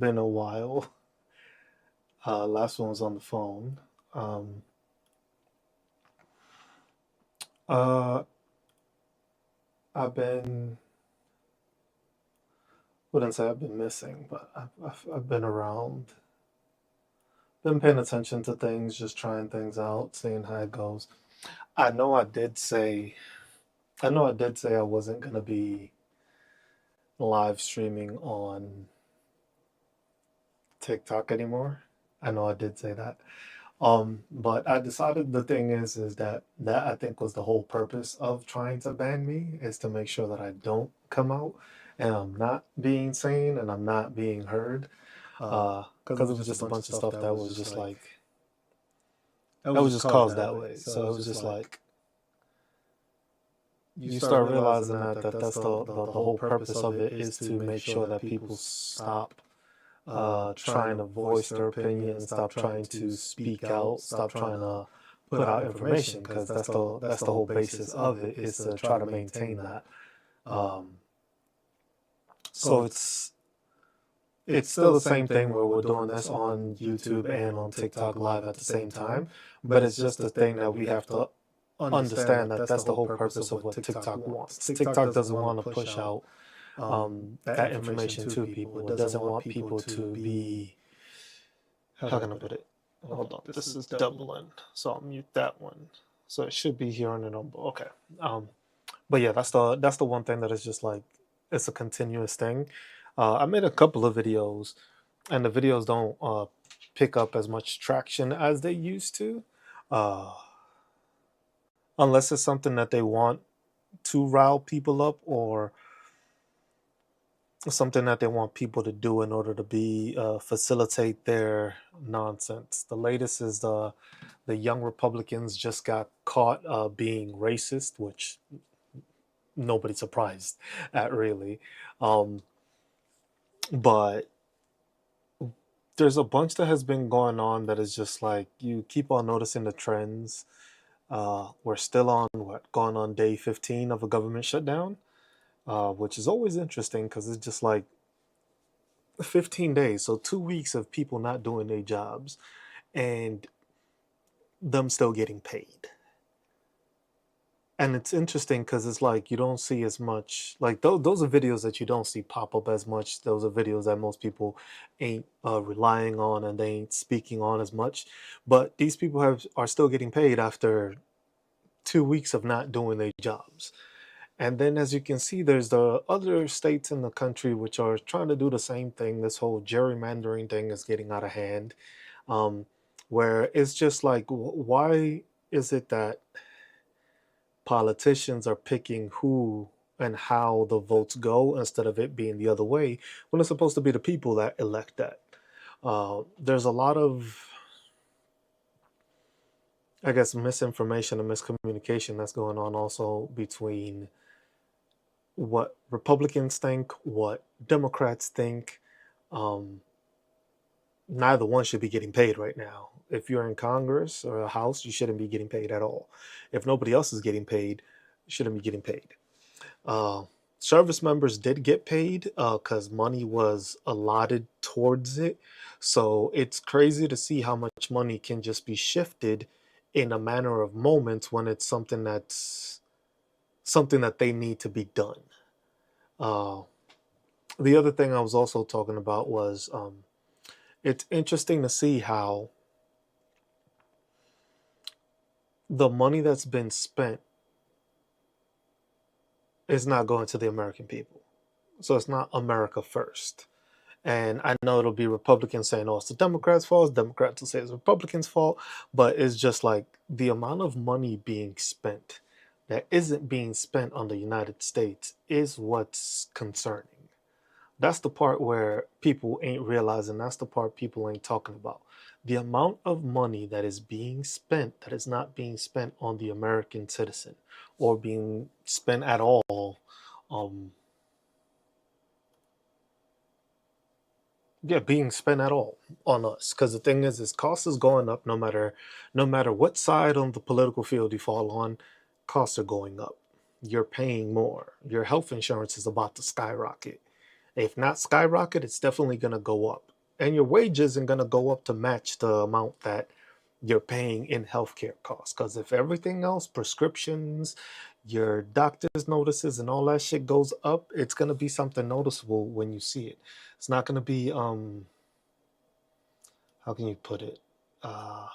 been a while. Last one was on the phone. Um, uh, I've been, wouldn't say I've been missing, but I've been around, been paying attention to things, just trying things out, seeing how it goes. I know I did say, I know I did say I wasn't gonna be live streaming on TikTok anymore. I know I did say that. But I decided the thing is that I think was the whole purpose of trying to ban me is to make sure that I don't come out and I'm not being seen and I'm not being heard. Because it was just a bunch of stuff that was just like that was just caused that way. So it was just like you start realizing that that's the whole purpose of it is to make sure that people stop trying to voice their opinion, stop trying to speak out, stop trying to put out information, because that's the whole basis of it is to try to maintain that. Um, so it's still the same thing where we're doing this on YouTube and on TikTok live at the same time, but it's just the thing that we have to understand that that's the whole purpose of what TikTok wants. TikTok doesn't want to push out that information to people. It doesn't want people to be, how can I put it? Hold on, this is doubling, so I'll mute that one. So it should be here on the number. Okay. But yeah, that's the one thing that is just like it's a continuous thing. I made a couple of videos, and the videos don't pick up as much traction as they used to, uh, unless it's something that they want to rile people up or something that they want people to do in order to be facilitate their nonsense. The latest is the young Republicans just got caught being racist, which nobody's surprised at really. Um, but there's a bunch that has been going on that is just like you keep on noticing the trends. We're still on going on day 15 of a government shutdown, which is always interesting because it's just like 15 days, so 2 weeks of people not doing their jobs and them still getting paid. And it's interesting because it's like you don't see as much, like those are videos that you don't see pop up as much. Those are videos that most people ain't relying on and they ain't speaking on as much. But these people are still getting paid after 2 weeks of not doing their jobs. And then, as you can see, there's the other states in the country which are trying to do the same thing. This whole gerrymandering thing is getting out of hand, um, where it's just like, why is it that politicians are picking who and how the votes go instead of it being the other way when it's supposed to be the people that elect that? There's a lot of, I guess, misinformation and miscommunication that's going on also between what Republicans think, what Democrats think. Um, Neither one should be getting paid right now. If you're in Congress or a House, you shouldn't be getting paid at all. If nobody else is getting paid, you shouldn't be getting paid. Uh, Service members did get paid because money was allotted towards it. So it's crazy to see how much money can just be shifted in a manner of moments when it's something that they need to be done. Uh, the other thing I was also talking about was it's interesting to see how the money that's been spent is not going to the American people. So it's not America first. And I know it'll be Republicans saying, oh, it's the Democrats' fault. Democrats will say it's Republicans' fault. But it's just like the amount of money being spent that isn't being spent on the United States is what's concerning. That's the part where people ain't realizing. That's the part people ain't talking about. The amount of money that is being spent that is not being spent on the American citizen or being spent at all. Um, yeah, being spent at all on us. Because the thing is cost is going up no matter what side on the political field you fall on, costs are going up. You're paying more. Your health insurance is about to skyrocket. If not skyrocket, it's definitely going to go up. And your wages are going to go up to match the amount that you're paying in healthcare costs. Because if everything else, prescriptions, your doctor's notices, and all that shit goes up, it's going to be something noticeable when you see it. It's not going to be, how can you put it? Uh,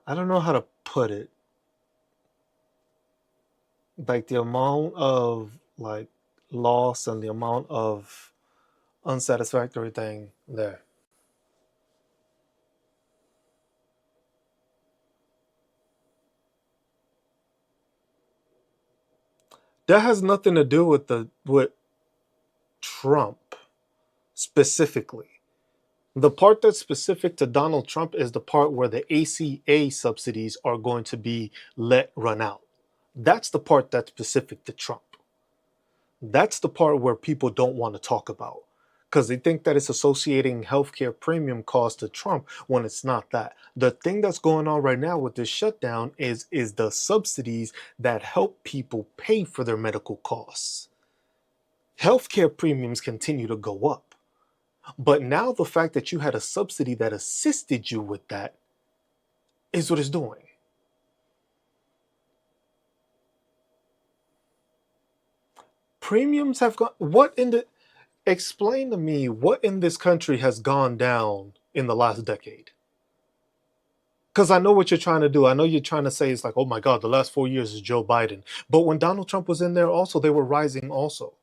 I don't know how to put it. Like the amount of like loss and the amount of unsatisfactory thing there. That has nothing to do with the with Trump specifically. The part that's specific to Donald Trump is the part where the ACA subsidies are going to be let run out. That's the part that's specific to Trump. That's the part where people don't want to talk about because they think that it's associating healthcare premium costs to Trump when it's not that. The thing that's going on right now with this shutdown is the subsidies that help people pay for their medical costs. Healthcare premiums continue to go up. But now the fact that you had a subsidy that assisted you with that is what it's doing. Premiums have gone, what in the, explain to me what in this country has gone down in the last decade? Because I know what you're trying to do. I know you're trying to say it's like, oh my God, the last 4 years is Joe Biden. But when Donald Trump was in there also, they were rising also.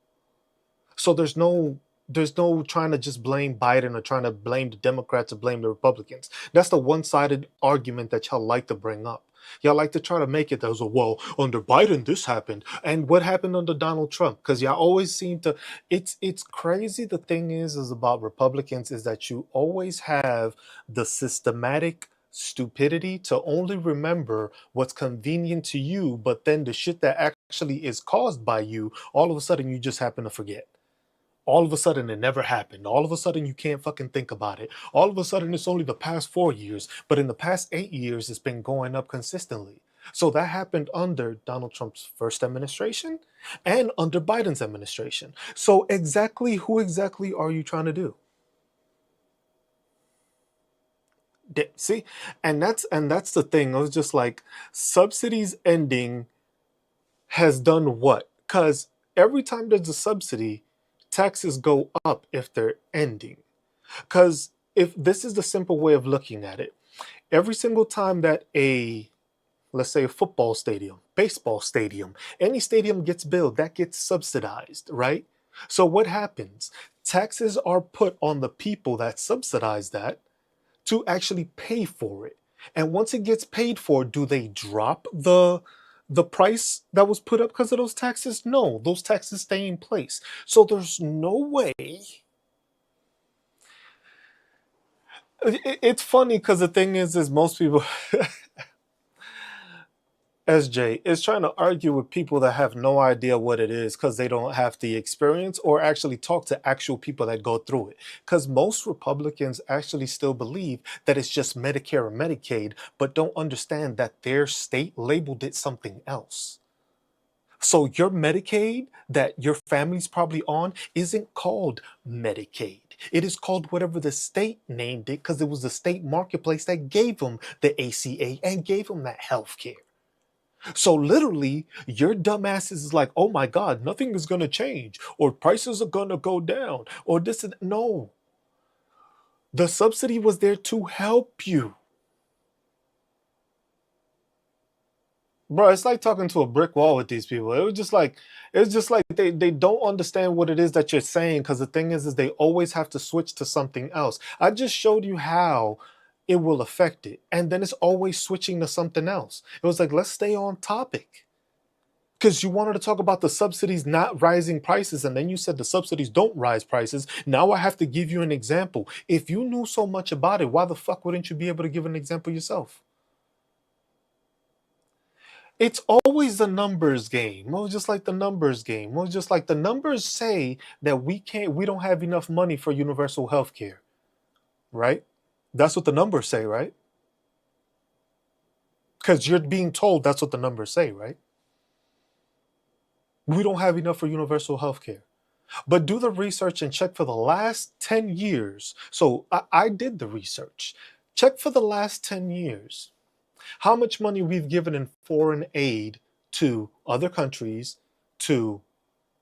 So there's no trying to just blame Biden or trying to blame the Democrats or blame the Republicans. That's the one-sided argument that y'all like to bring up. Y'all like to try to make it as a, well, under Biden this happened, and what happened under Donald Trump? Because y'all always seem to. It's crazy. The thing is about Republicans is that you always have the systematic stupidity to only remember what's convenient to you, but then the shit that actually is caused by you, all of a sudden you just happen to forget. All of a sudden it never happened. All of a sudden you can't fucking think about it. All of a sudden it's only the past 4 years, but in the past 8 years it's been going up consistently. So that happened under Donald Trump's first administration and under Biden's administration. So exactly who exactly are you trying to do? See, and that's the thing. I was just like, subsidies ending has done what? Because every time there's a subsidy, taxes go up if they're ending. Because if this is the simple way of looking at it, every single time that let's say a football stadium, baseball stadium, any stadium gets built, that gets subsidized, right? So what happens? Taxes are put on the people that subsidize that to actually pay for it. And once it gets paid for, do they drop the price that was put up because of those taxes? No, those taxes stay in place. So there's no way. It's funny because the thing is most people, SJ, is trying to argue with people that have no idea what it is because they don't have the experience or actually talk to actual people that go through it. Because most Republicans actually still believe that it's just Medicare or Medicaid, but don't understand that their state labeled it something else. So your Medicaid that your family's probably on isn't called Medicaid. It is called whatever the state named it because it was the state marketplace that gave them the ACA and gave them that health care. So literally, your dumbass is like, oh my God, nothing is going to change, or prices are going to go down, or this and no. The subsidy was there to help you. Bro, it's like talking to a brick wall with these people. It was just like they don't understand what it is that you're saying because the thing is they always have to switch to something else. I just showed you how it will affect it. And then it's always switching to something else. It was like, let's stay on topic. Because you wanted to talk about the subsidies not rising prices, and then you said the subsidies don't rise prices. Now I have to give you an example. If you knew so much about it, why the fuck wouldn't you be able to give an example yourself? It's always the numbers game. It was just like the numbers game. It was just like the numbers say that we don't have enough money for universal health care, right? That's what the numbers say, right? Because you're being told that's what the numbers say, right? We don't have enough for universal health care. But do the research and check for the last 10 years. So I did the research. Check for the last 10 years how much money we've given in foreign aid to other countries to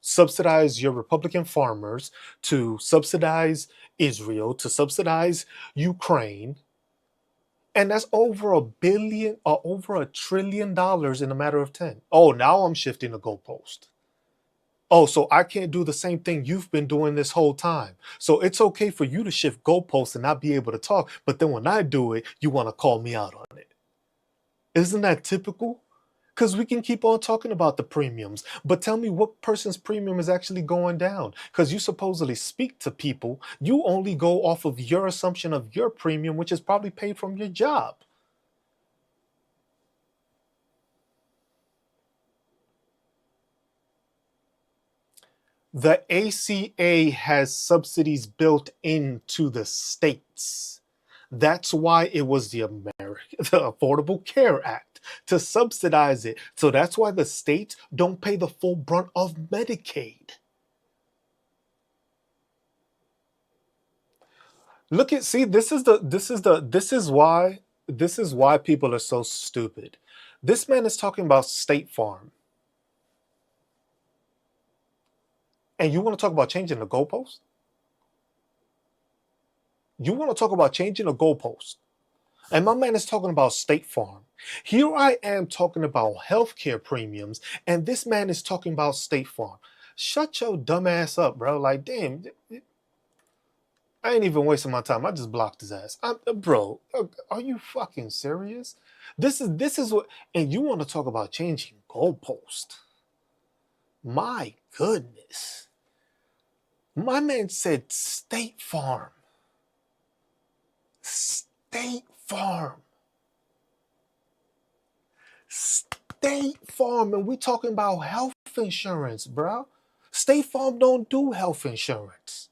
subsidize your Republican farmers, to subsidize Israel, to subsidize Ukraine. And that's over $1 billion or over $1 trillion in a matter of 10. Oh, now I'm shifting the goalpost. Oh, so I can't do the same thing you've been doing this whole time. So it's okay for you to shift goalposts and not be able to talk. But then when I do it, you want to call me out on it. Isn't that typical? Because we can keep on talking about the premiums, but tell me what person's premium is actually going down. Because you supposedly speak to people, you only go off of your assumption of your premium, which is probably paid from your job. The ACA has subsidies built into the states. That's why it was the Affordable Care Act to subsidize it. So that's why the states don't pay the full brunt of Medicaid. Look at see this is why people are so stupid. This man is talking about State Farm. And you want to talk about changing the goalpost? You want to talk about changing the goalpost? And my man is talking about State Farm. Here I am talking about healthcare premiums, and this man is talking about State Farm. Shut your dumb ass up, bro. Like, damn, I ain't even wasting my time. I just blocked his ass. Bro, are you fucking serious? This is what, and you want to talk about changing goalpost? My goodness. My man said State Farm. State Farm. State Farm. And we talking about health insurance, bro. State Farm don't do health insurance.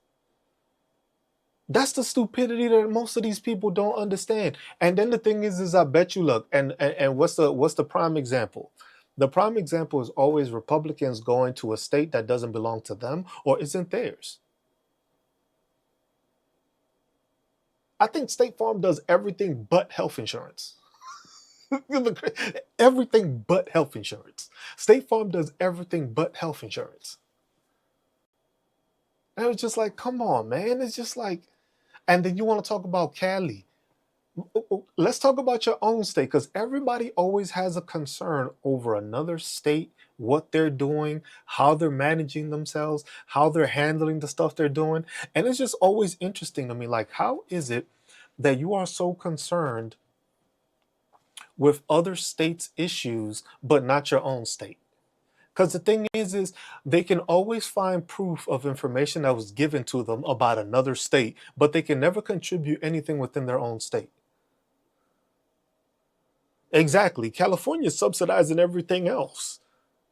That's the stupidity that most of these people don't understand. And then the thing is I bet you look, and what's the prime example? The prime example is always Republicans going to a state that doesn't belong to them or isn't theirs. I think State Farm does everything but health insurance. Everything but health insurance. State Farm does everything but health insurance. And it was just like, come on, man. It's just like, and then you want to talk about Cali. Let's talk about your own state because everybody always has a concern over another state, what they're doing, how they're managing themselves, how they're handling the stuff they're doing. And it's just always interesting to me, like, how is it that you are so concerned with other states' issues, but not your own state? Because the thing is they can always find proof of information that was given to them about another state, but they can never contribute anything within their own state. Exactly. California is subsidizing everything else.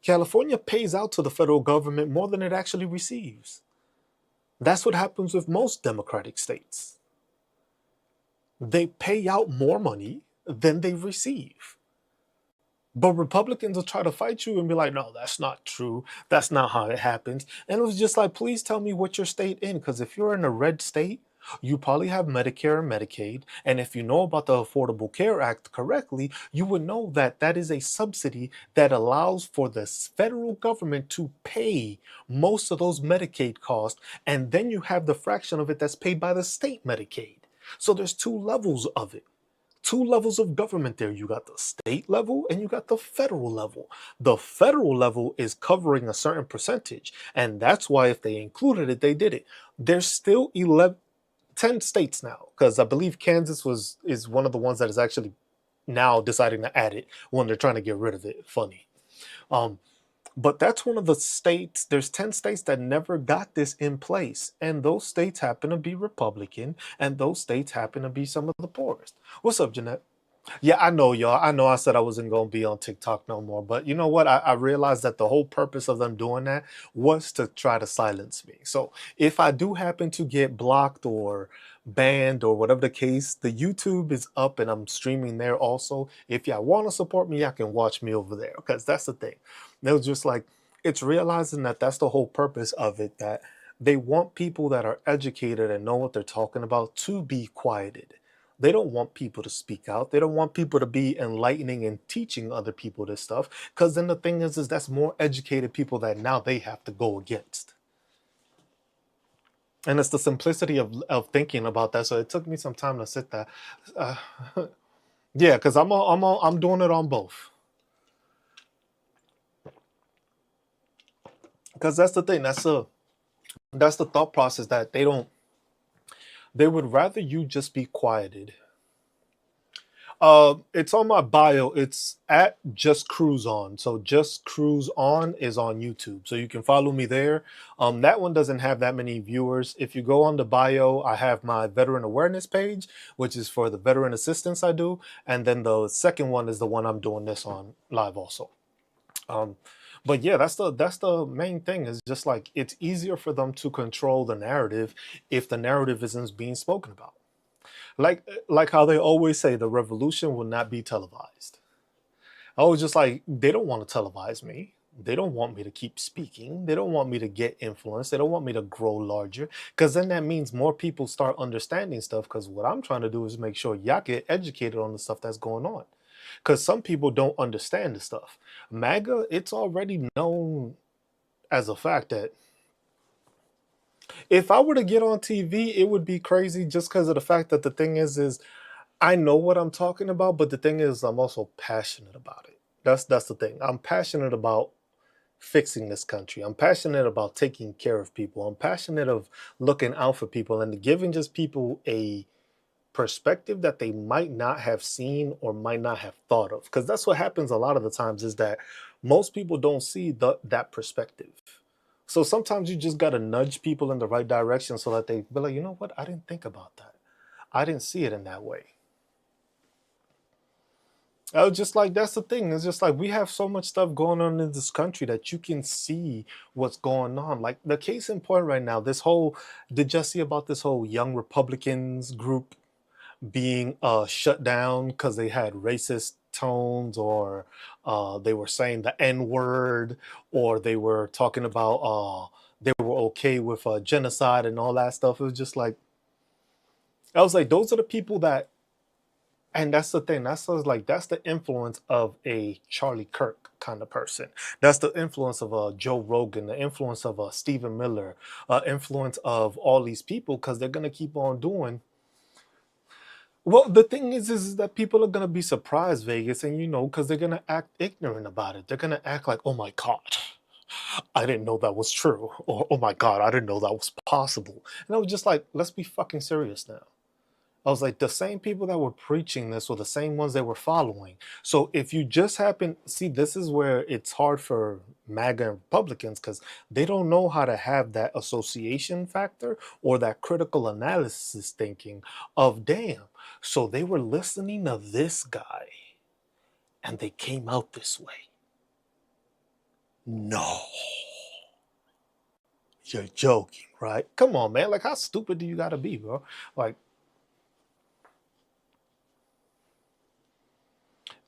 California pays out to the federal government more than it actually receives. That's what happens with most democratic states. They pay out more money than they receive. But Republicans will try to fight you and be like, no, that's not true. That's not how it happens. And it was just like, please tell me what your state in. Because if you're in a red state, you probably have Medicare and Medicaid. And if you know about the Affordable Care Act correctly, you would know that that is a subsidy that allows for the federal government to pay most of those Medicaid costs. And then you have the fraction of it that's paid by the state Medicaid. So there's two levels of it. Two levels of government there. You got the state level and you got the federal level. The federal level is covering a certain percentage. And that's why if they included it, they did it. There's still 10 states now, because I believe Kansas is one of the ones that is actually now deciding to add it when they're trying to get rid of it. Funny. But that's one of the states. There's 10 states that never got this in place. And those states happen to be Republican. And those states happen to be some of the poorest. What's up, Jeanette? Yeah, I know, y'all. I know I said I wasn't going to be on TikTok no more. But you know what? I realized that the whole purpose of them doing that was to try to silence me. So if I do happen to get blocked or banned or whatever the case, the YouTube is up and I'm streaming there also. If y'all want to support me, y'all can watch me over there because that's the thing. It was just like, It's realizing that that's the whole purpose of it, that they want people that are educated and know what they're talking about to be quieted. They don't want people to speak out. They don't want people to be enlightening and teaching other people this stuff, because then the thing is that's more educated people that now they have to go against. And it's the simplicity of thinking about that. So it took me some time to sit there. uh, yeah, because I'm doing it on both. Because that's the thing, that's the thought process, that they would rather you just be quieted. It's on my bio. It's at Just Cruise On. So Just Cruise On is on YouTube. So you can follow me there. That one doesn't have that many viewers. If you go on the bio, I have my veteran awareness page, which is for the veteran assistance I do. And then the second one is the one I'm doing this on live also. Um, but yeah, that's the main thing, is just like it's easier for them to control the narrative if the narrative isn't being spoken about. Like how they always say, the revolution will not be televised. I was just like, they don't want to televise me. They don't want me to keep speaking. They don't want me to get influence. They don't want me to grow larger. Because then that means more people start understanding stuff. Because what I'm trying to do is make sure y'all get educated on the stuff that's going on. Because some people don't understand the stuff. MAGA, it's already known as a fact that if I were to get on TV, it would be crazy, just because of the fact that the thing is I know what I'm talking about, but the thing is I'm also passionate about it. That's the thing. I'm passionate about fixing this country. I'm passionate about taking care of people. I'm passionate of looking out for people and giving just people a perspective that they might not have seen or might not have thought of. Because that's what happens a lot of the times, is that most people don't see that perspective. So sometimes you just got to nudge people in the right direction so that they be like, you know what? I didn't think about that. I didn't see it in that way. I was just like, that's the thing. It's just like we have so much stuff going on in this country that you can see what's going on. Like the case in point right now, did you see about this whole young Republicans group being shut down because they had racist tones, or they were saying the N word, or they were talking about they were okay with genocide and all that stuff. It was just like, I was like, those are the people that, and that's the thing. That's the influence of a Charlie Kirk kind of person. That's the influence of Joe Rogan, the influence of Stephen Miller, influence of all these people, because they're gonna keep on doing. Well, the thing is that people are gonna be surprised, Vegas, and because they're gonna act ignorant about it. They're gonna act like, "Oh my God, I didn't know that was true," or "Oh my God, I didn't know that was possible." And I was just like, "Let's be fucking serious now." I was like, the same people that were preaching this were the same ones that were following. So if you just happen, see, this is where it's hard for MAGA and Republicans, because they don't know how to have that association factor or that critical analysis thinking of, damn, so they were listening to this guy and they came out this way. No, you're joking, right? Come on, man. Like, how stupid do you got to be, bro? Like,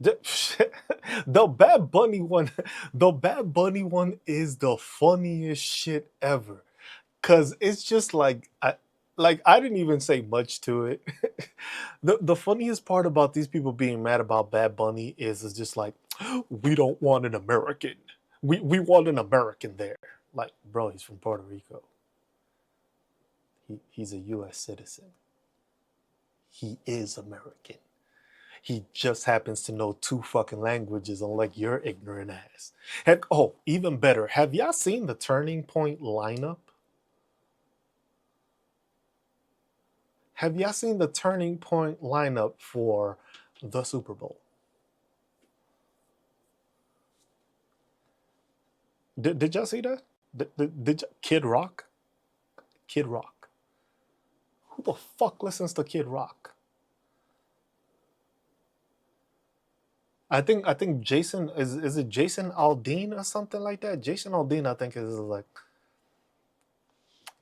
The, the Bad Bunny one, the Bad Bunny one is the funniest shit ever. Cause it's just like I didn't even say much to it. The funniest part about these people being mad about Bad Bunny is just like, we don't want an American. We want an American there. Like, bro, he's from Puerto Rico. He's a US citizen. He is American. He just happens to know two fucking languages, unlike your ignorant ass. Even better, have y'all seen the Turning Point lineup? Have y'all seen the Turning Point lineup for the Super Bowl? Did y'all see that? Kid Rock? Kid Rock. Who the fuck listens to Kid Rock? I think Jason is it Jason Aldean or something like that? Jason Aldean, I think, is like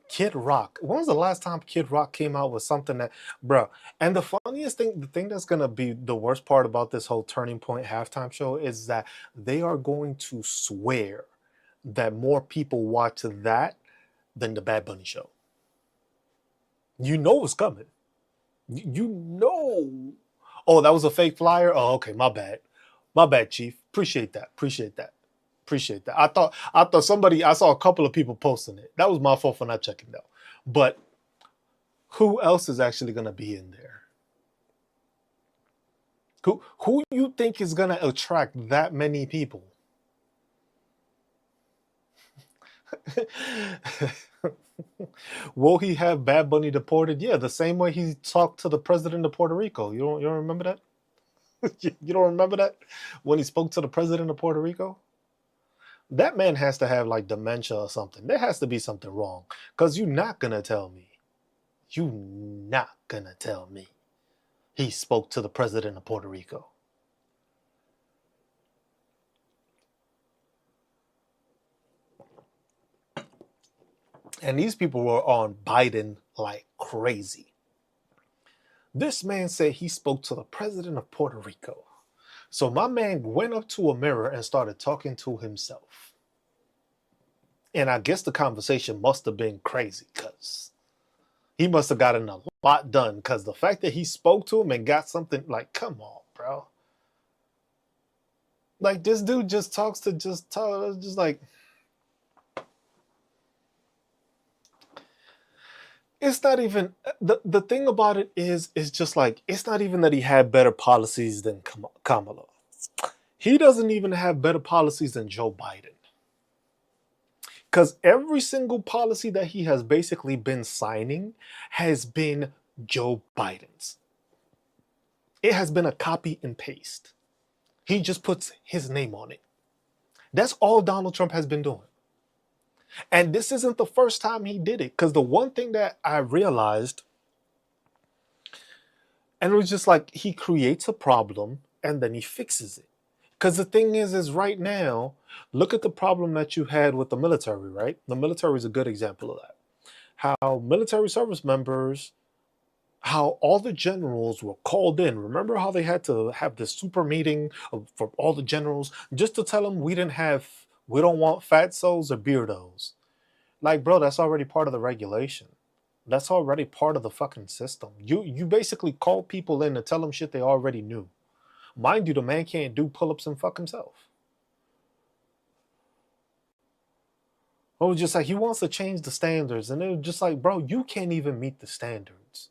Kid Rock. When was the last time Kid Rock came out with something that, bro? And the funniest thing, the thing that's gonna be the worst part about this whole Turning Point halftime show is that they are going to swear that more people watch that than the Bad Bunny show. You know it's coming. You know. Oh, that was a fake flyer? Oh, okay, my bad. My bad, Chief. Appreciate that. Appreciate that. Appreciate that. I thought somebody, I saw a couple of people posting it. That was my fault for not checking though. But who else is actually gonna be in there? Who you think is gonna attract that many people? Will he have Bad Bunny deported? Yeah, the same way he talked to the president of Puerto Rico. You don't remember that? You don't remember that when he spoke to the president of Puerto Rico? That man has to have like dementia or something. There has to be something wrong. Because you're not gonna tell me. You're not gonna tell me he spoke to the president of Puerto Rico. And these people were on Biden like crazy. This man said he spoke to the president of Puerto Rico. So my man went up to a mirror and started talking to himself. And I guess the conversation must have been crazy because he must have gotten a lot done. Because the fact that he spoke to him and got something like, come on, bro. Like this dude just talks to just like. It's not even the thing about it is just like it's not even that he had better policies than Kamala. He doesn't even have better policies than Joe Biden. Because every single policy that he has basically been signing has been Joe Biden's. It has been a copy and paste. He just puts his name on it. That's all Donald Trump has been doing. And this isn't the first time he did it. Because the one thing that I realized, and it was just like he creates a problem and then he fixes it. Because the thing is right now, look at the problem that you had with the military, right? The military is a good example of that. How military service members, how all the generals were called in. Remember how they had to have this super meeting for all the generals just to tell them we don't want fatsos or beardos. Like, bro, that's already part of the regulation. That's already part of the fucking system. You basically call people in to tell them shit they already knew. Mind you, the man can't do pull-ups and fuck himself. It was just like he wants to change the standards, and it was just like, bro, you can't even meet the standards.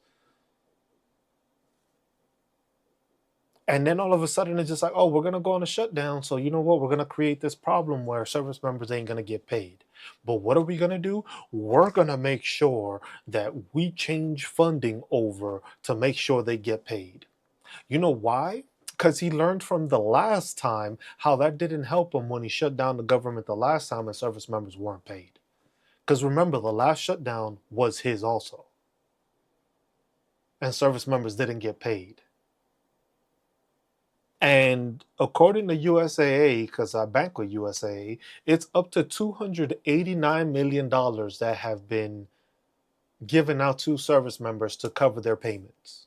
And then all of a sudden it's just like, oh, we're gonna go on a shutdown. So you know what? We're gonna create this problem where service members ain't gonna get paid. But what are we gonna do? We're gonna make sure that we change funding over to make sure they get paid. You know why? Because he learned from the last time how that didn't help him when he shut down the government the last time and service members weren't paid. Because remember, the last shutdown was his also. And service members didn't get paid. And according to USAA, because I bank with USAA, it's up to $289 million that have been given out to service members to cover their payments.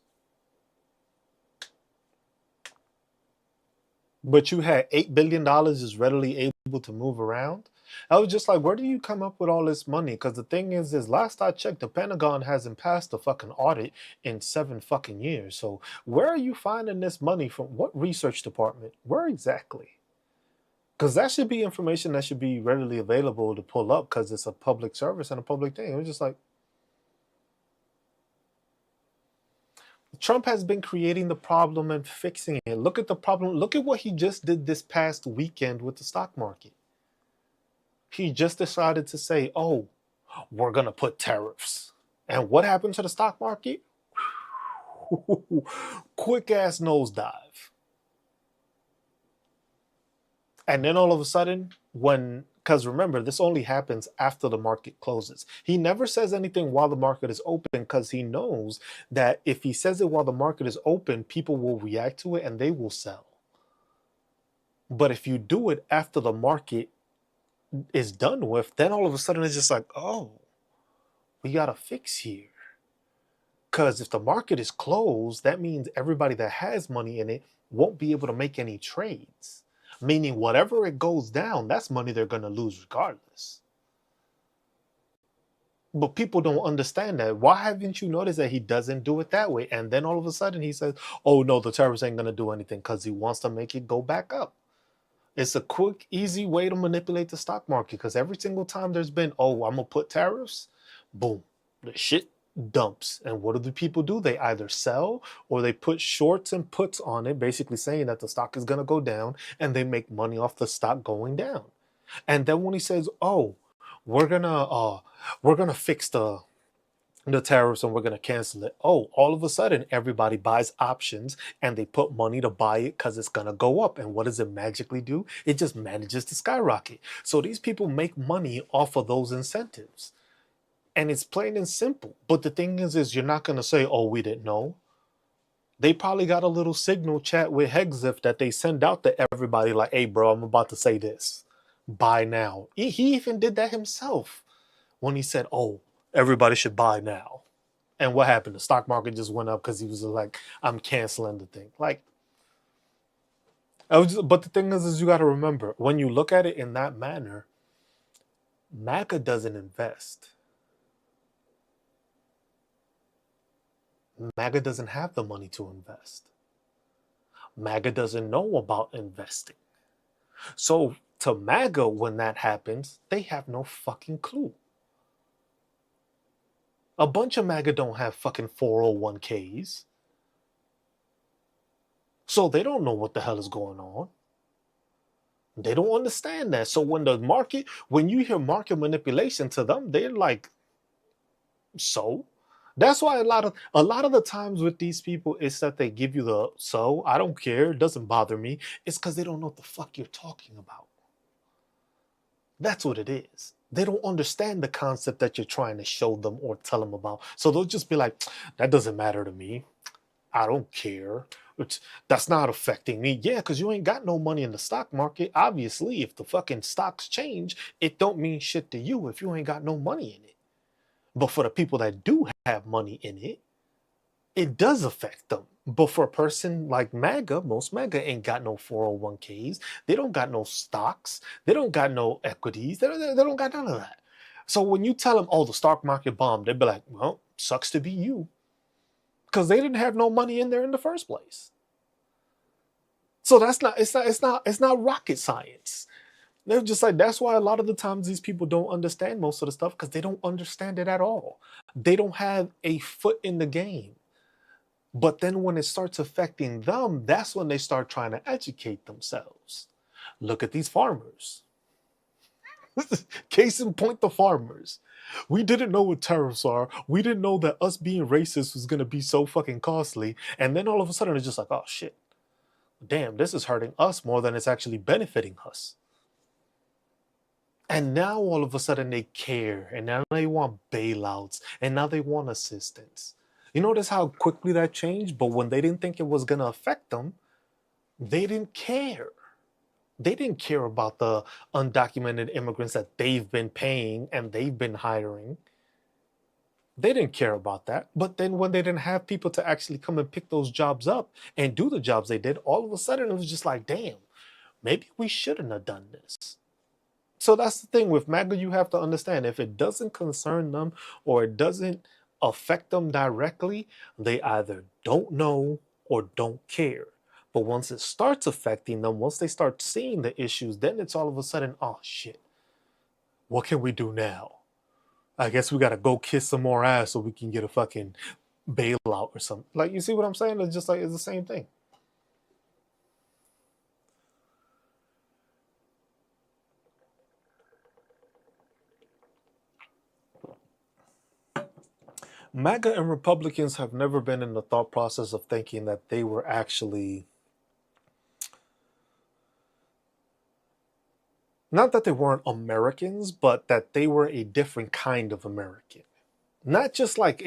But you had $8 billion is readily able to move around. I was just like, where do you come up with all this money? Because the thing is last I checked, the Pentagon hasn't passed a fucking audit in 7 fucking years. So where are you finding this money from? What research department? Where exactly? Because that should be information that should be readily available to pull up because it's a public service and a public thing. It was just like, Trump has been creating the problem and fixing it. Look at the problem. Look at what he just did this past weekend with the stock market. He just decided to say, oh, we're going to put tariffs. And what happened to the stock market? Quick ass nosedive. And then all of a sudden, because remember, this only happens after the market closes. He never says anything while the market is open because he knows that if he says it while the market is open, people will react to it and they will sell. But if you do it after the market is done with, then all of a sudden it's just like, oh, we got a fix here. Because if the market is closed, that means everybody that has money in it won't be able to make any trades. Meaning whatever it goes down, that's money they're going to lose regardless. But people don't understand that. Why haven't you noticed that he doesn't do it that way? And then all of a sudden he says, oh no, the tariffs ain't going to do anything because he wants to make it go back up. It's a quick, easy way to manipulate the stock market because every single time there's been, oh, I'm going to put tariffs, boom, the shit dumps. And what do the people do? They either sell or they put shorts and puts on it, basically saying that the stock is going to go down, and they make money off the stock going down. And then when he says, oh, we're gonna fix the tariffs and we're going to cancel it. Oh, all of a sudden, everybody buys options and they put money to buy it because it's going to go up. And what does it magically do? It just manages to skyrocket. So these people make money off of those incentives. And it's plain and simple. But the thing is you're not going to say, oh, we didn't know. They probably got a little signal chat with Hexif that they send out to everybody like, hey, bro, I'm about to say this. Buy now. He even did that himself when he said, oh, everybody should buy now. And what happened? The stock market just went up because he was like, I'm canceling the thing. Like, but the thing is you got to remember, when you look at it in that manner, MAGA doesn't invest. MAGA doesn't have the money to invest. MAGA doesn't know about investing. So to MAGA, when that happens, they have no fucking clue. A bunch of MAGA don't have fucking 401ks. So they don't know what the hell is going on. They don't understand that. So when you hear market manipulation to them, they're like, so? That's why a lot of the times with these people is that they give you the so, I don't care, it doesn't bother me. It's because they don't know what the fuck you're talking about. That's what it is. They don't understand the concept that you're trying to show them or tell them about. So they'll just be like, that doesn't matter to me. I don't care. That's not affecting me. Yeah, because you ain't got no money in the stock market. Obviously, if the fucking stocks change, it don't mean shit to you if you ain't got no money in it. But for the people that do have money in it, it does affect them. But for a person like MAGA, most MAGA ain't got no 401ks. They don't got no stocks. They don't got no equities. They don't got none of that. So when you tell them, oh, the stock market bombed, they'd be like, well, sucks to be you. Because they didn't have no money in there in the first place. So it's not rocket science. They're just like, that's why a lot of the times these people don't understand most of the stuff, because they don't understand it at all. They don't have a foot in the game. But then when it starts affecting them, that's when they start trying to educate themselves. Look at these farmers. Case in point, the farmers. We didn't know what tariffs are. We didn't know that us being racist was going to be so fucking costly. And then all of a sudden it's just like, oh shit. Damn, this is hurting us more than it's actually benefiting us. And now all of a sudden they care. And now they want bailouts. And now they want assistance. You notice how quickly that changed? But when they didn't think it was going to affect them, they didn't care. They didn't care about the undocumented immigrants that they've been paying and they've been hiring. They didn't care about that. But then when they didn't have people to actually come and pick those jobs up and do the jobs they did, all of a sudden it was just like, damn, maybe we shouldn't have done this. So that's the thing with MAGA. You have to understand, if it doesn't concern them or it doesn't affect them directly, they either don't know or don't care. But once it starts affecting them, once they start seeing the issues, then it's all of a sudden, oh shit, what can we do now? I guess we gotta go kiss some more ass so we can get a fucking bailout or something. Like, you see what I'm saying? It's just like, it's the same thing. MAGA and Republicans have never been in the thought process of thinking that they were actually, not that they weren't Americans, but that they were a different kind of American. Not just like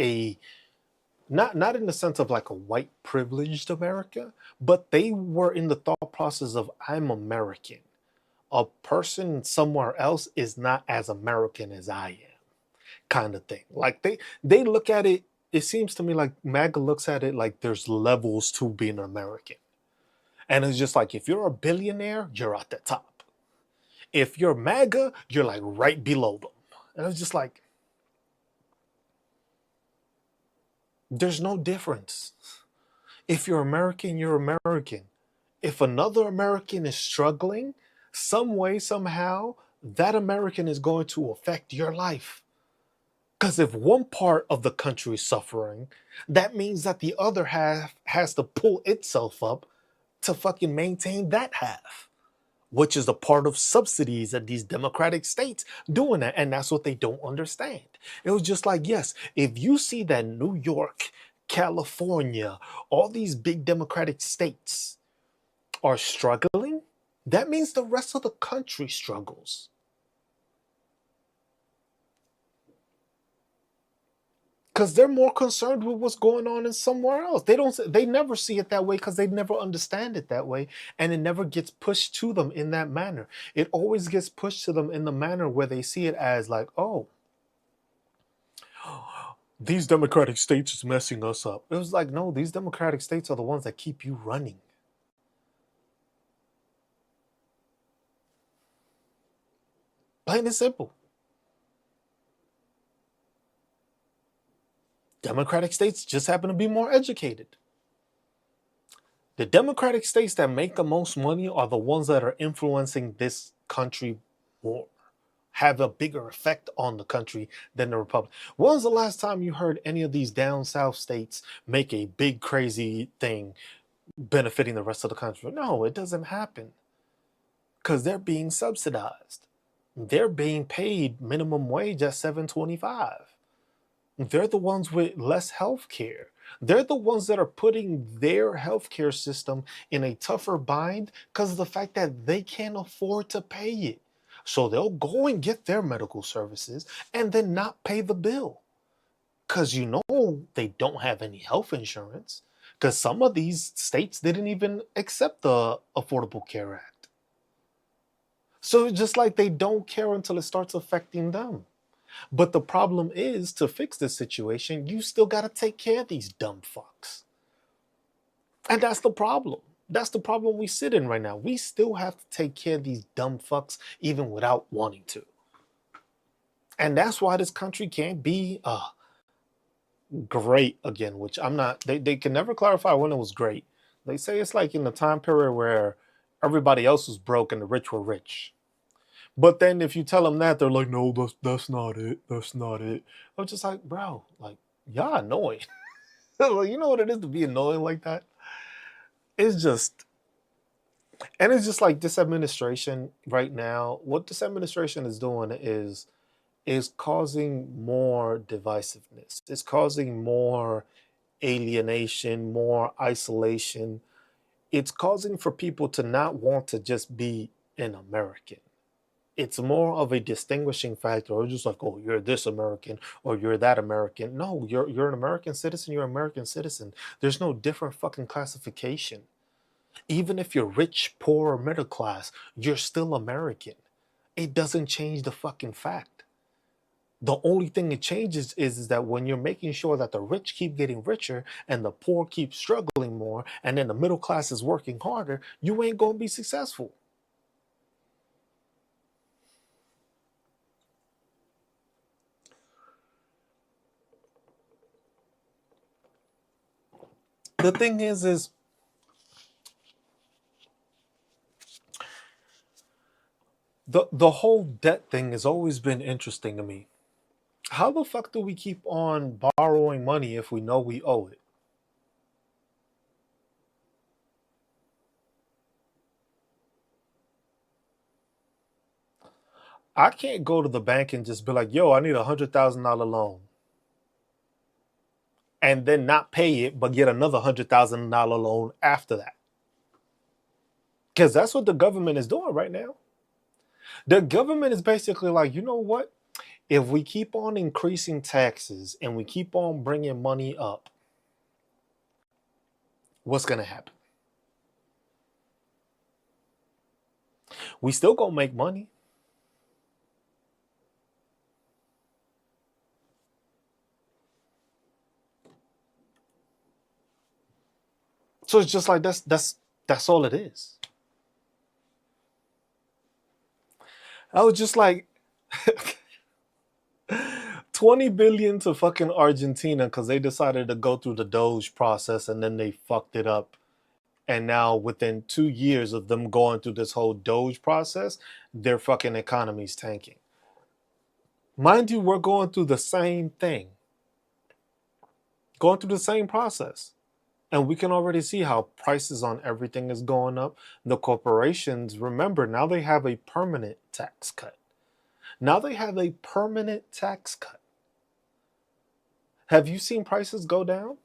not in the sense of like a white privileged America, but they were in the thought process of, I'm American. A person somewhere else is not as American as I am, kind of thing. Like they look at it, it seems to me like MAGA looks at it like there's levels to being American. And it's just like, if you're a billionaire, you're at the top. If you're MAGA, you're like right below them. And it's just like, there's no difference. If you're American, you're American. If another American is struggling, some way, somehow, that American is going to affect your life. Because if one part of the country is suffering, that means that the other half has to pull itself up to fucking maintain that half, which is a part of subsidies that these democratic states doing that. And that's what they don't understand. It was just like, yes, if you see that New York, California, all these big democratic states are struggling, that means the rest of the country struggles. Because they're more concerned with what's going on in somewhere else. They never see it that way because they never understand it that way. And it never gets pushed to them in that manner. It always gets pushed to them in the manner where they see it as like, oh, these democratic states is messing us up. It was like, no, these democratic states are the ones that keep you running. Plain and simple. Democratic states just happen to be more educated. The democratic states that make the most money are the ones that are influencing this country more, have a bigger effect on the country than the Republic. When was the last time you heard any of these down south states make a big crazy thing benefiting the rest of the country? No, it doesn't happen because they're being subsidized. They're being paid minimum wage at $7.25. They're the ones with less health care. They're the ones that are putting their healthcare system in a tougher bind because of the fact that they can't afford to pay it. So they'll go and get their medical services and then not pay the bill because they don't have any health insurance because some of these states didn't even accept the Affordable Care Act. So it's just like they don't care until it starts affecting them. But the problem is, to fix this situation, you still got to take care of these dumb fucks. And that's the problem. That's the problem we sit in right now. We still have to take care of these dumb fucks even without wanting to. And that's why this country can't be great again, which I'm not. They can never clarify when it was great. They say it's like in the time period where everybody else was broke and the rich were rich. But then if you tell them that, they're like, no, that's not it. That's not it. I'm just like, bro, like, y'all annoying. Like, you know what it is to be annoying like that? It's just, and it's just like this administration right now, what this administration is doing is causing more divisiveness. It's causing more alienation, more isolation. It's causing for people to not want to just be an American. It's more of a distinguishing factor. Or just like, oh, you're this American or you're that American. No, you're an American citizen. You're an American citizen. There's no different fucking classification. Even if you're rich, poor, or middle class, you're still American. It doesn't change the fucking fact. The only thing it changes is that when you're making sure that the rich keep getting richer and the poor keep struggling more, and then the middle class is working harder, you ain't gonna be successful. The thing is the whole debt thing has always been interesting to me. How the fuck do we keep on borrowing money if we know we owe it? I can't go to the bank and just be like, yo, I need $100,000 loan and then not pay it, but get another $100,000 loan after that. Because that's what the government is doing right now. The government is basically like, you know what? If we keep on increasing taxes and we keep on bringing money up, what's going to happen? We still going to make money. So it's just like that's That's all it is. I was just like 20 billion to fucking Argentina because they decided to go through the Doge process and then they fucked it up. And now within 2 years of them going through this whole Doge process, their fucking economy's tanking. Mind you, we're going through the same thing, going through the same process. And we can already see how prices on everything is going up. The corporations, remember, now they have a permanent tax cut. Now they have a permanent tax cut. Have you seen prices go down?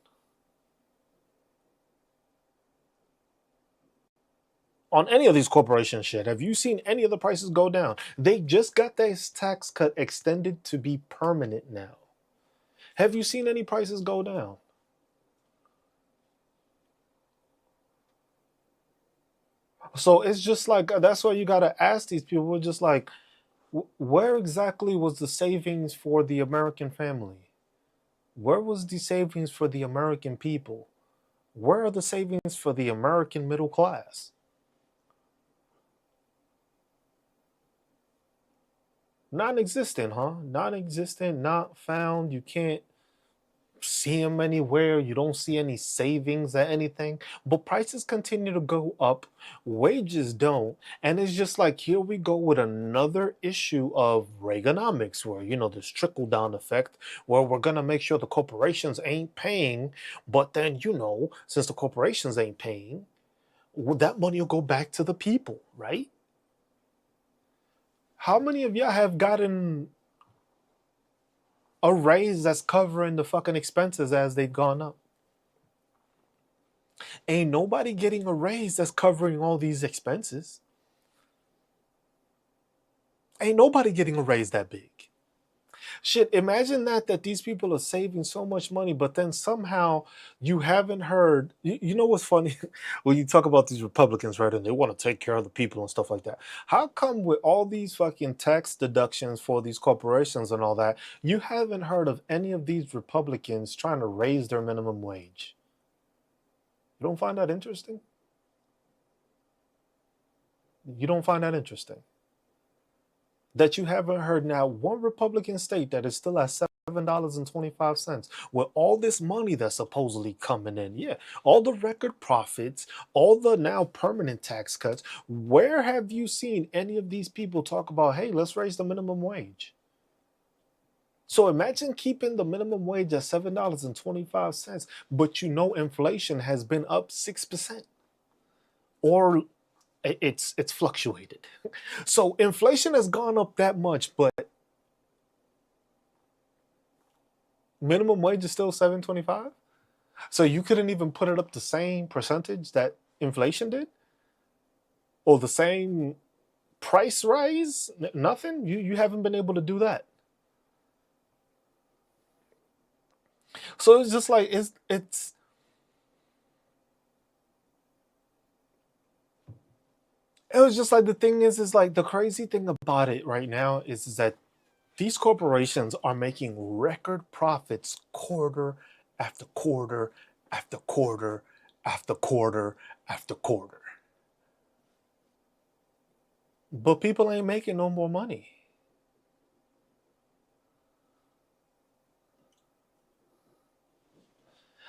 On any of these corporation shit, have you seen any of the prices go down? They just got this tax cut extended to be permanent now. Have you seen any prices go down? So it's just like that's why you gotta ask these people. Just like, where exactly was the savings for the American family? Where was the savings for the American people? Where are the savings for the American middle class? Non-existent, huh? Non-existent, not found. You can't see them anywhere. You don't see any savings or anything. But prices continue to go up, wages don't. And it's just like, here we go with another issue of Reaganomics, where, this trickle down effect, where we're going to make sure the corporations ain't paying. But then, since the corporations ain't paying, well, that money will go back to the people, right? How many of y'all have gotten a raise that's covering the fucking expenses as they've gone up? Ain't nobody getting a raise that's covering all these expenses. Ain't nobody getting a raise that big. Shit, imagine that these people are saving so much money, but then somehow you haven't heard. You know what's funny? When you talk about these Republicans, right, and they want to take care of the people and stuff like that. How come with all these fucking tax deductions for these corporations and all that, you haven't heard of any of these Republicans trying to raise their minimum wage? You don't find that interesting? You don't find that interesting? That you haven't heard now one Republican state that is still at $7.25 with all this money that's supposedly coming in. Yeah, all the record profits, all the now permanent tax cuts. Where have you seen any of these people talk about, hey, let's raise the minimum wage? So imagine keeping the minimum wage at $7.25, but inflation has been up 6%. Or it's fluctuated. So inflation has gone up that much, but minimum wage is still $7.25. So you couldn't even put it up the same percentage that inflation did, or the same price rise. Nothing. You haven't been able to do that. So it's just like it's. It was just like, the thing is like, the crazy thing about it right now is that these corporations are making record profits quarter after quarter after quarter after quarter after quarter. But people ain't making no more money.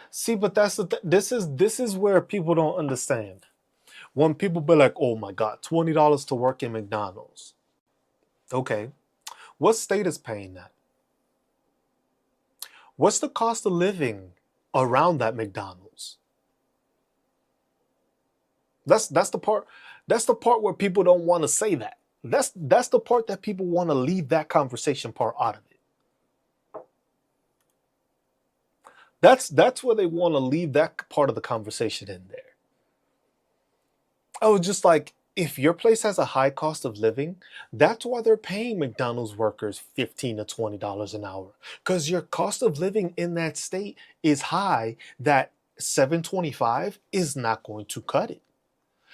See, but this is where people don't understand. When people be like, "Oh my God, $20 to work in McDonald's." Okay, what state is paying that? What's the cost of living around that McDonald's? That's the part. That's the part where people don't want to say that. That's the part that people want to leave that conversation part out of it. That's where they want to leave that part of the conversation in there. I was just like, if your place has a high cost of living, that's why they're paying McDonald's workers $15 to $20 an hour. Because your cost of living in that state is high, that 725 is not going to cut it.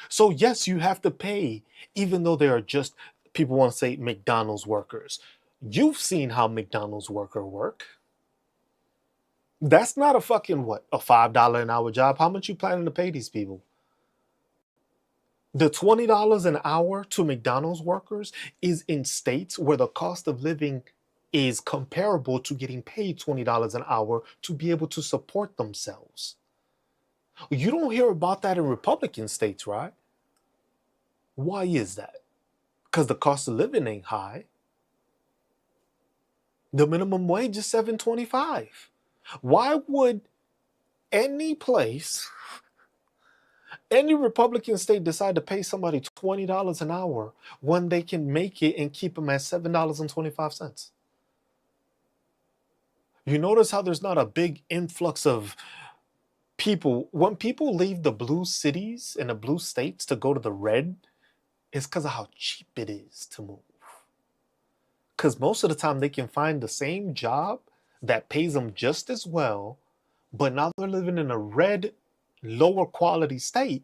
So yes, you have to pay, even though they are just, people want to say, McDonald's workers. You've seen how McDonald's worker work. That's not a fucking what? A $5 an hour job? How much you planning to pay these people? The $20 an hour to McDonald's workers is in states where the cost of living is comparable to getting paid $20 an hour to be able to support themselves. You don't hear about that in Republican states, right? Why is that? Because the cost of living ain't high. The minimum wage is $7.25. Why would any place, any Republican state decide to pay somebody $20 an hour when they can make it and keep them at $7.25? You notice how there's not a big influx of people. When people leave the blue cities and the blue states to go to the red, it's because of how cheap it is to move. Because most of the time they can find the same job that pays them just as well, but now they're living in a red, lower quality state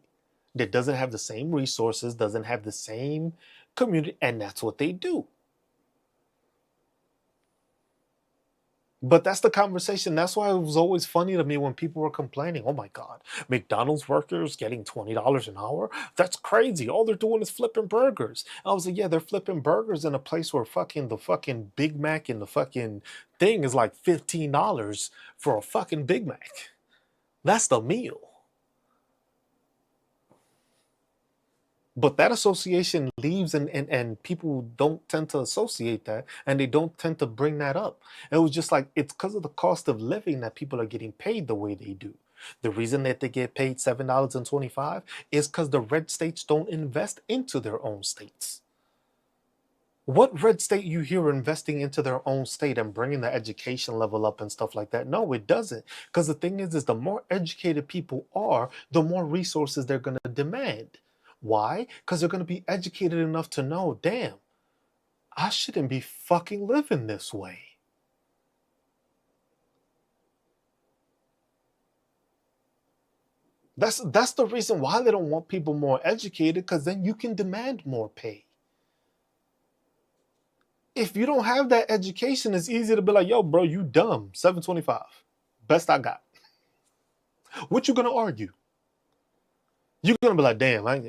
that doesn't have the same resources, doesn't have the same community, and that's what they do. But that's the conversation. That's why it was always funny to me when people were complaining, oh my God, McDonald's workers getting $20 an hour? That's crazy. All they're doing is flipping burgers. I was like, yeah, they're flipping burgers in a place where the fucking Big Mac and the fucking thing is like $15 for a fucking Big Mac. That's the meal. But that association leaves, and people don't tend to associate that, and they don't tend to bring that up. It was just like, it's because of the cost of living that people are getting paid the way they do. The reason that they get paid $7.25 is because the red states don't invest into their own states. What red state you hear investing into their own state and bringing the education level up and stuff like that? No, it doesn't. Because the thing is the more educated people are, the more resources they're going to demand. Why? Because they're going to be educated enough to know, damn, I shouldn't be fucking living this way. That's the reason why they don't want people more educated, because then you can demand more pay. If you don't have that education, it's easy to be like, yo, bro, you dumb. $7.25. Best I got. What you gonna argue? You're gonna be like, damn, I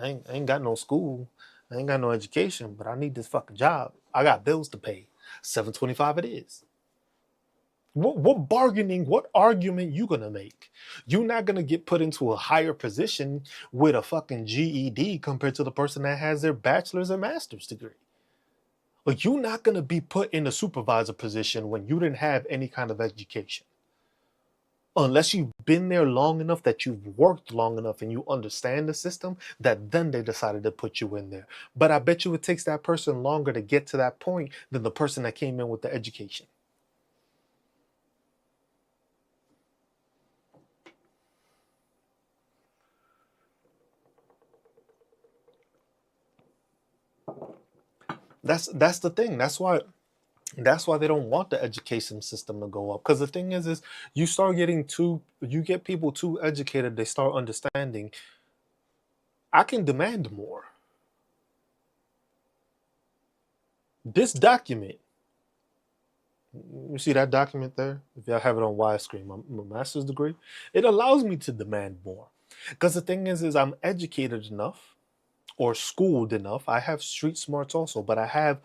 ain't got no school. I ain't got no education, but I need this fucking job. I got bills to pay. $7.25 it is. What bargaining, what argument you gonna make? You're not gonna get put into a higher position with a fucking GED compared to the person that has their bachelor's and master's degree. Like, you're not gonna be put in a supervisor position when you didn't have any kind of education. Unless you've been there long enough, that you've worked long enough and you understand the system, that then they decided to put you in there. But I bet you it takes that person longer to get to that point than the person that came in with the education. That's the thing. That's why they don't want the education system to go up. Because the thing is you get people too educated, they start understanding, I can demand more. This document, you see that document there? If y'all have it on widescreen, my master's degree, it allows me to demand more. Because the thing is I'm educated enough or schooled enough. I have street smarts also, but I have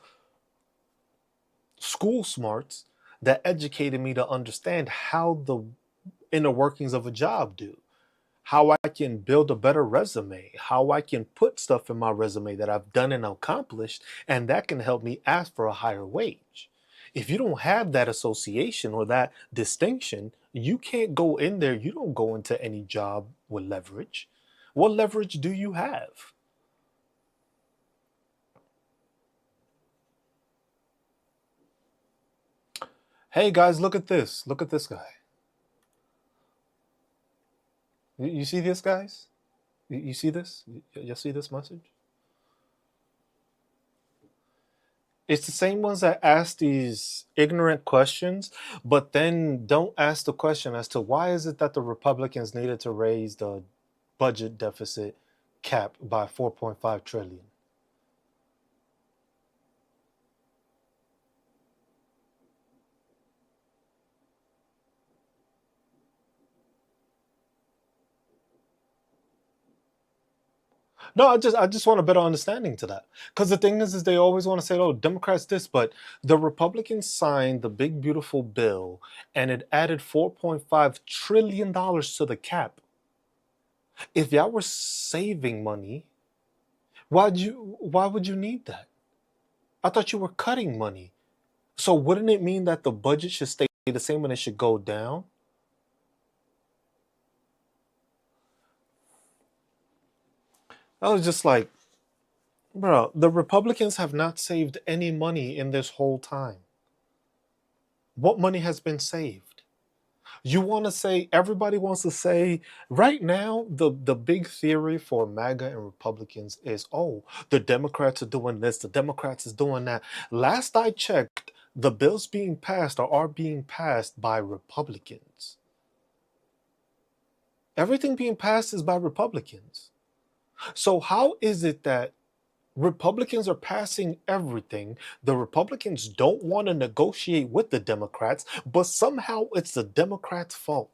school smarts that educated me to understand how the inner workings of a job do, how I can build a better resume, how I can put stuff in my resume that I've done and accomplished, and that can help me ask for a higher wage. If you don't have that association or that distinction, you can't go in there. You don't go into any job with leverage. What leverage do you have? Hey guys, look at this. Look at this guy. You see this, guys? You see this? You see this message? It's the same ones that ask these ignorant questions, but then don't ask the question as to why is it that the Republicans needed to raise the budget deficit cap by 4.5 trillion. No, I just want a better understanding to that. Because the thing is they always want to say, "Oh, Democrats this," but the Republicans signed the big beautiful bill, and it added $4.5 trillion to the cap. If y'all were saving money, why would you need that? I thought you were cutting money. So wouldn't it mean that the budget should stay the same and it should go down? I was just like, bro, the Republicans have not saved any money in this whole time. What money has been saved? You want to say, everybody wants to say, right now, the big theory for MAGA and Republicans is, oh, the Democrats are doing this, the Democrats is doing that. Last I checked, the bills being passed or are being passed by Republicans. Everything being passed is by Republicans. So how is it that Republicans are passing everything? The Republicans don't want to negotiate with the Democrats, but somehow it's the Democrats' fault.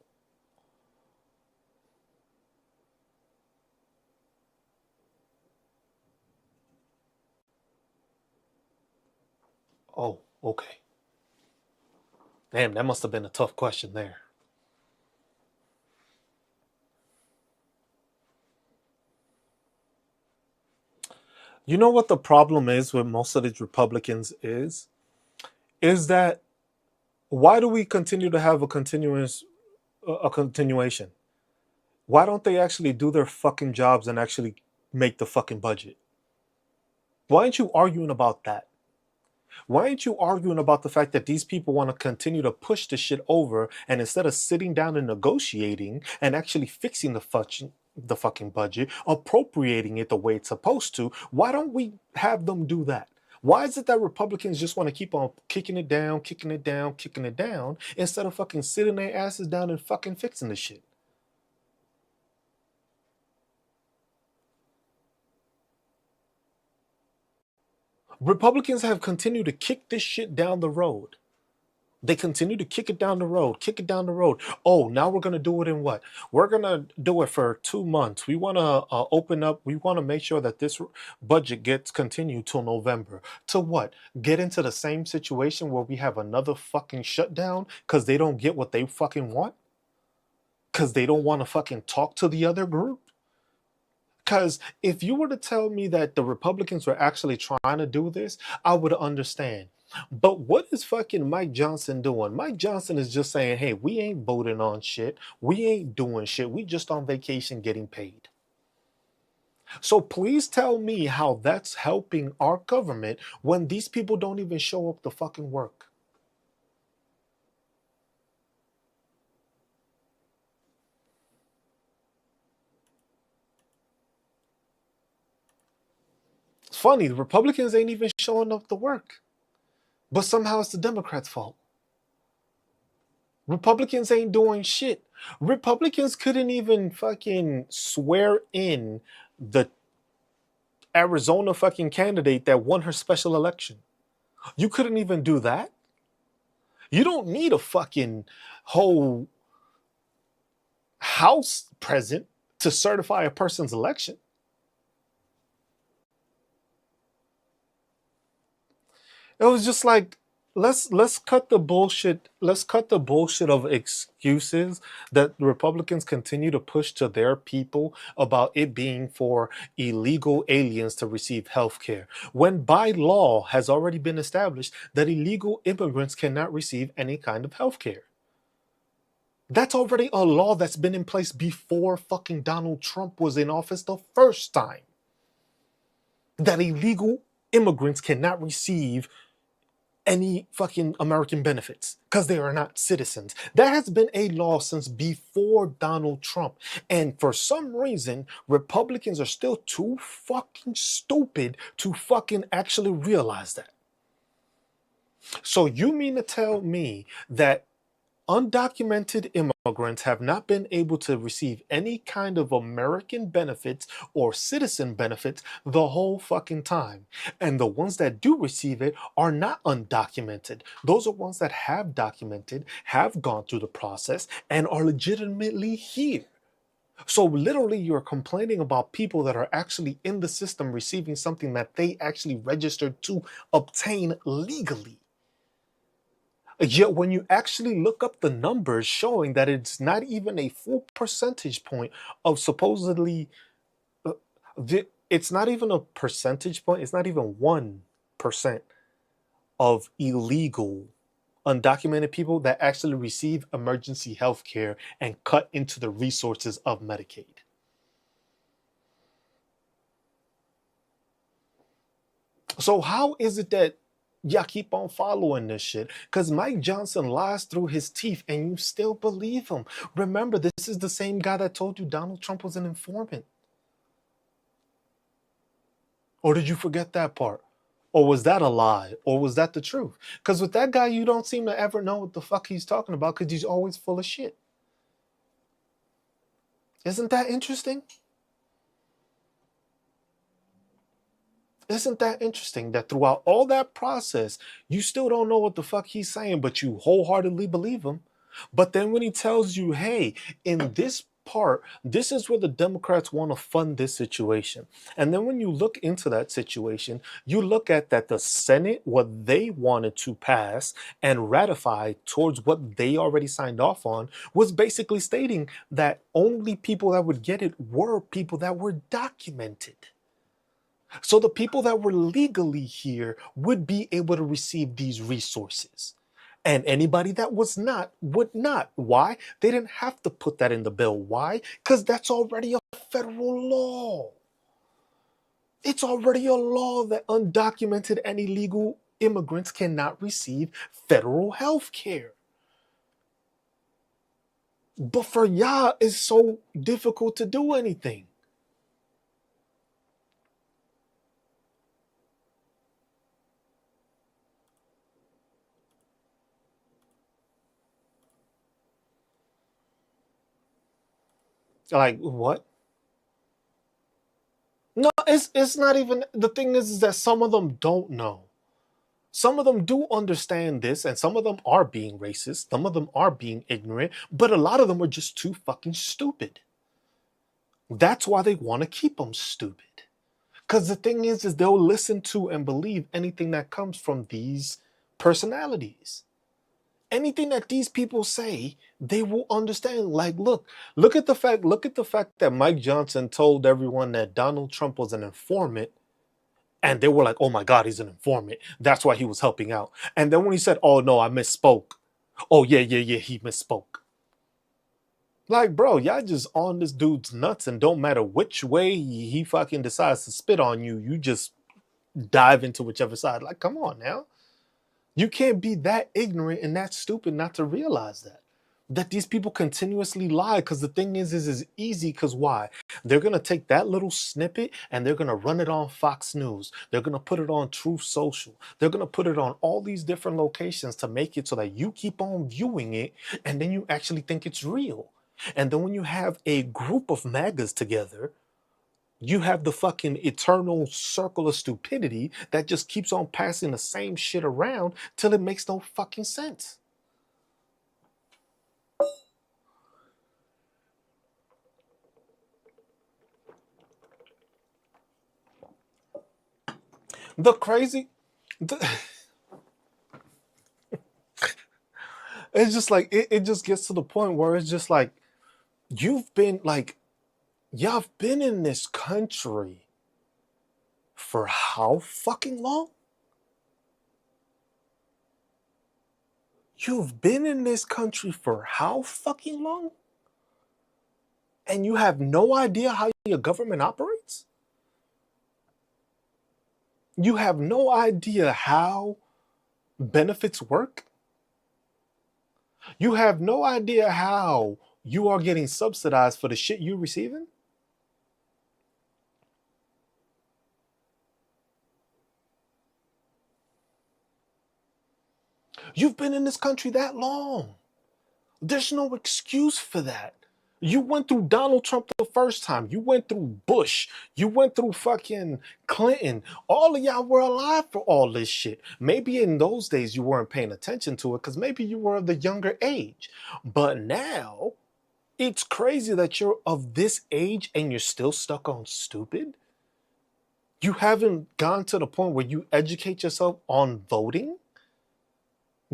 Oh, okay. Damn, that must have been a tough question there. You know what the problem is with most of these Republicans is that why do we continue to have a continuation? Why don't they actually do their fucking jobs and actually make the fucking budget? Why aren't you arguing about that? Why aren't you arguing about the fact that these people want to continue to push the shit over, and instead of sitting down and negotiating and actually fixing the fucking budget, appropriating it the way it's supposed to, why don't we have them do that? Why is it that Republicans just want to keep on kicking it down, kicking it down, kicking it down, instead of fucking sitting their asses down and fucking fixing the shit? Republicans have continued to kick this shit down the road. They continue to kick it down the road, kick it down the road. Oh, now we're going to do it in what? We're going to do it for 2 months. We want to open up. We want to make sure that this budget gets continued till November. To what? Get into the same situation where we have another fucking shutdown because they don't get what they fucking want? Because they don't want to fucking talk to the other group? Because if you were to tell me that the Republicans were actually trying to do this, I would understand. But what is fucking Mike Johnson doing? Mike Johnson is just saying, hey, we ain't voting on shit. We ain't doing shit. We just on vacation getting paid. So please tell me how that's helping our government when these people don't even show up to fucking work. It's funny, the Republicans ain't even showing up to work. But somehow it's the Democrats' fault. Republicans ain't doing shit. Republicans couldn't even fucking swear in the Arizona fucking candidate that won her special election. You couldn't even do that. You don't need a fucking whole house present to certify a person's election. It was just like, let's cut the bullshit. Let's cut the bullshit of excuses that Republicans continue to push to their people about it being for illegal aliens to receive health care, when by law has already been established that illegal immigrants cannot receive any kind of health care. That's already a law that's been in place before fucking Donald Trump was in office the first time. That illegal immigrants cannot receive any fucking American benefits because they are not citizens. That has been a law since before Donald Trump. And for some reason, Republicans are still too fucking stupid to fucking actually realize that. So you mean to tell me that undocumented immigrants have not been able to receive any kind of American benefits or citizen benefits the whole fucking time? And the ones that do receive it are not undocumented. Those are ones that have documented, have gone through the process, and are legitimately here. So literally, you're complaining about people that are actually in the system receiving something that they actually registered to obtain legally. Yet when you actually look up the numbers showing that it's not even a full percentage point of supposedly, uh, it's not even a percentage point, it's not even 1% of illegal, undocumented people that actually receive emergency health care and cut into the resources of Medicaid. So how is it that y'all keep on following this shit? Because Mike Johnson lies through his teeth and you still believe him. Remember, this is the same guy that told you Donald Trump was an informant. Or did you forget that part? Or was that a lie? Or was that the truth? Because with that guy, you don't seem to ever know what the fuck he's talking about because he's always full of shit. Isn't that interesting? Isn't that interesting that throughout all that process, you still don't know what the fuck he's saying, but you wholeheartedly believe him? But then when he tells you, hey, in this part, this is where the Democrats want to fund this situation. And then when you look into that situation, you look at that the Senate, what they wanted to pass and ratify towards what they already signed off on, was basically stating that only people that would get it were people that were documented. So the people that were legally here would be able to receive these resources. And anybody that was not would not. Why? They didn't have to put that in the bill. Why? Because that's already a federal law. It's already a law that undocumented and illegal immigrants cannot receive federal health care. But for y'all, it's so difficult to do anything. Like, what? No, it's not even, the thing is that some of them don't know. Some of them do understand this, and some of them are being racist. Some of them are being ignorant, but a lot of them are just too fucking stupid. That's why they want to keep them stupid. Because the thing is they'll listen to and believe anything that comes from these personalities. Anything that these people say, they will understand. Like, look at the fact that Mike Johnson told everyone that Donald Trump was an informant, and they were like, oh my God, he's an informant. That's why he was helping out. And then when he said, oh no, I misspoke. Oh yeah, he misspoke. Like, bro, y'all just on this dude's nuts, and don't matter which way he fucking decides to spit on you, you just dive into whichever side. Like, come on now. You can't be that ignorant and that stupid not to realize that these people continuously lie. Because the thing is easy. Because why? They're gonna take that little snippet and they're gonna run it on Fox News. They're gonna put it on Truth Social. They're gonna put it on all these different locations to make it so that you keep on viewing it, and then you actually think it's real. And then when you have a group of MAGAs together, you have the fucking eternal circle of stupidity that just keeps on passing the same shit around till it makes no fucking sense. The crazy, the, it's just like, it just gets to the point where it's just like, you've been like, y'all have been in this country for how fucking long? You've been in this country for how fucking long? And you have no idea how your government operates? You have no idea how benefits work? You have no idea how you are getting subsidized for the shit you're receiving? You've been in this country that long. There's no excuse for that. You went through Donald Trump the first time. You went through Bush. You went through fucking Clinton. All of y'all were alive for all this shit. Maybe in those days you weren't paying attention to it because maybe you were of the younger age. But now, It's crazy that you're of this age and you're still stuck on stupid. You haven't gone to the point where you educate yourself on voting.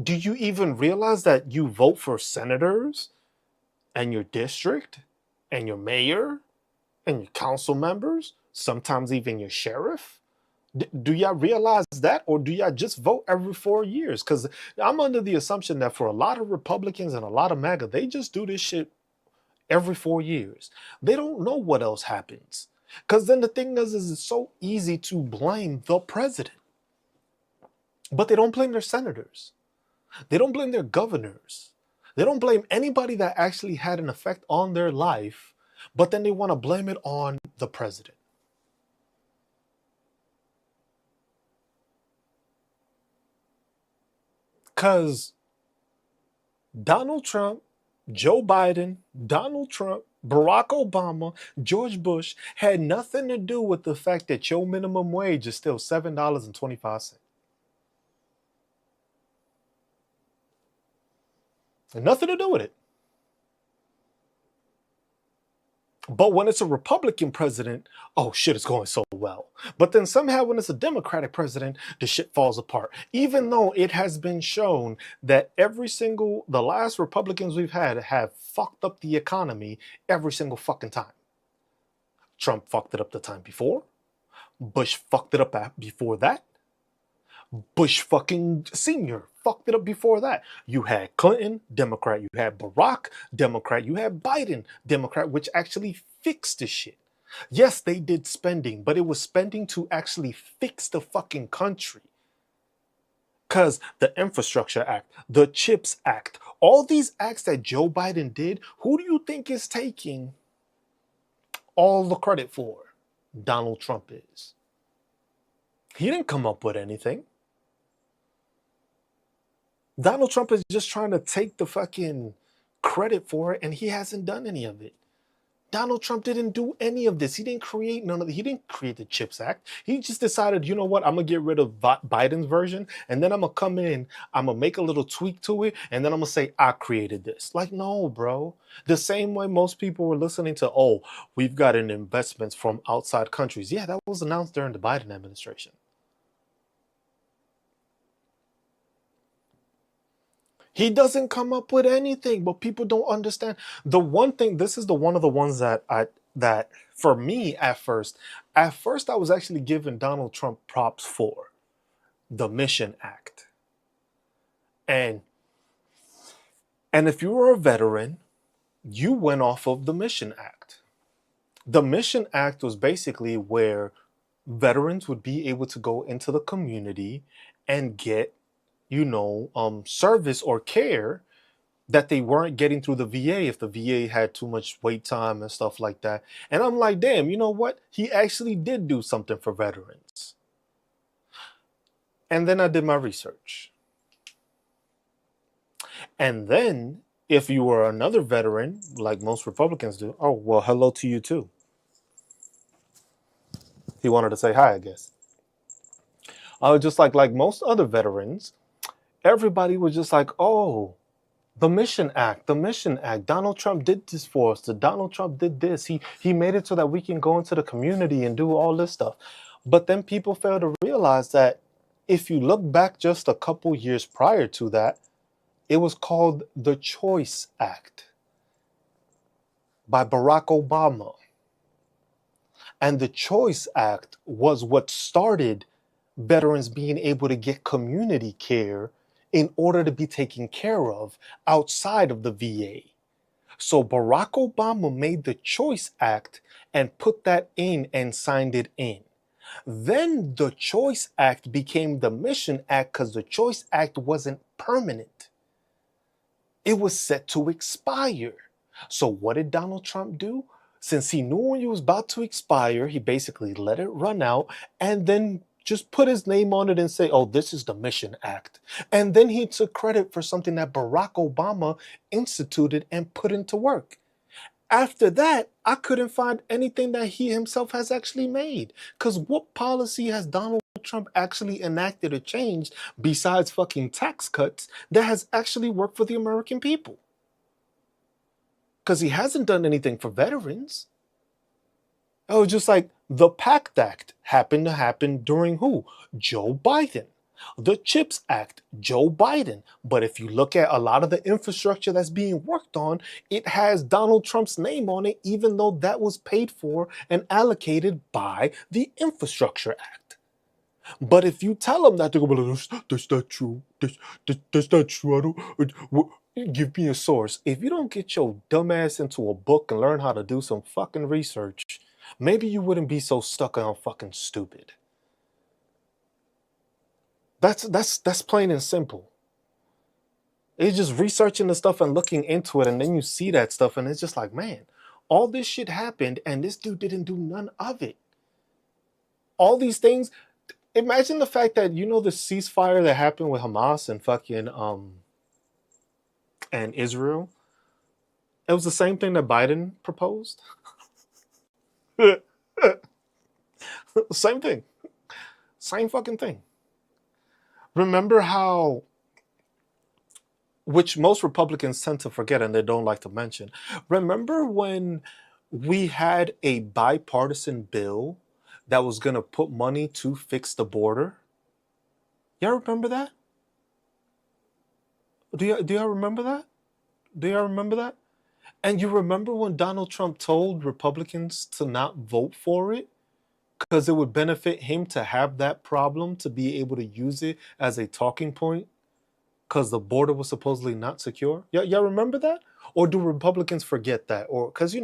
Do you even realize that you vote for senators and your district and your mayor and your council members, sometimes even your sheriff? Do y'all realize that, or do y'all just vote every 4 years? Because I'm under the assumption that for a lot of Republicans and a lot of MAGA, they just do this shit every 4 years. They don't know what else happens. Because then the thing is it's so easy to blame the president, but they don't blame their senators. They don't blame their governors. They don't blame anybody that actually had an effect on their life, but then they want to blame it on the president. Because Donald Trump, Joe Biden, Donald Trump, Barack Obama, George Bush had nothing to do with the fact that your minimum wage is still $7.25. Nothing to do with it. But when it's a Republican president, oh shit, it's going so well. But then somehow when it's a Democratic president, the shit falls apart. Even though it has been shown that the last Republicans we've had have fucked up the economy every single fucking time. Trump fucked it up the time before. Bush fucked it up before that. Bush fucking Senior fucked it up before that. You had Clinton, Democrat. You had Barack, Democrat. You had Biden, Democrat, which actually fixed the shit. Yes, they did spending, but it was spending to actually fix the fucking country. Because the Infrastructure Act, the CHIPS Act, all these acts that Joe Biden did, who do you think is taking all the credit for? Donald Trump is. He didn't come up with anything. Donald Trump is just trying to take the fucking credit for it, and he hasn't done any of it. Donald Trump didn't do any of this. He didn't create none of it. He didn't create the CHIPS Act. He just decided, you know what, I'm going to get rid of Biden's version, and then I'm going to come in, I'm going to make a little tweak to it, and then I'm going to say, I created this. Like, no, bro. The same way most people were listening to, oh, we've gotten investments from outside countries. Yeah, that was announced during the Biden administration. He doesn't come up with anything, but people don't understand. The one thing, this is one of the ones that for me at first I was actually giving Donald Trump props for the Mission Act. And if you were a veteran, you went off of the Mission Act. The Mission Act was basically where veterans would be able to go into the community and get service or care that they weren't getting through the VA if the VA had too much wait time and stuff like that. And I'm like, damn, you know what? He actually did do something for veterans. And then I did my research. And then if you were another veteran, like most Republicans do, oh, well, hello to you too. He wanted to say hi, I guess. I was just like most other veterans, everybody was just like, oh, the Mission Act, the Mission Act. Donald Trump did this for us. Donald Trump did this. He made it so that we can go into the community and do all this stuff. But then people fail to realize that if you look back just a couple years prior to that, it was called the Choice Act by Barack Obama. And the Choice Act was what started veterans being able to get community care in order to be taken care of outside of the VA. So Barack Obama made the Choice Act and put that in and signed it in. Then the Choice Act became the Mission Act because the Choice Act wasn't permanent. It was set to expire. So what did Donald Trump do? Since he knew when it was about to expire, he basically let it run out and then just put his name on it and say, oh, this is the Mission Act. And then he took credit for something that Barack Obama instituted and put into work. After that, I couldn't find anything that he himself has actually made. Because what policy has Donald Trump actually enacted or changed besides fucking tax cuts that has actually worked for the American people? because he hasn't done anything for veterans. It was just like the PACT Act happened to happen during who? Joe Biden. The CHIPS Act, Joe Biden. But if you look at a lot of the infrastructure that's being worked on, it has Donald Trump's name on it, even though that was paid for and allocated by the Infrastructure Act. But if you tell them that, they're going to be like, that's not true. That's not true. I don't, give me a source. If you don't get your dumb ass into a book and learn how to do some fucking research, maybe you wouldn't be so stuck on fucking stupid. That's plain and simple. It's just researching the stuff and looking into it, and then you see that stuff, and it's just like, man, all this shit happened, and this dude didn't do none of it. All these things. Imagine the fact that the ceasefire that happened with Hamas and fucking and Israel. It was the same thing that Biden proposed. Same thing. Same fucking thing. Remember how, which most Republicans tend to forget and they don't like to mention. Remember when we had a bipartisan bill that was going to put money to fix the border? Y'all remember that? Do y'all remember that? Do y'all remember that? And you remember when Donald Trump told Republicans to not vote for it? Because it would benefit him to have that problem, to be able to use it as a talking point, because the border was supposedly not secure. Y'all remember that? Or do Republicans forget that? Or because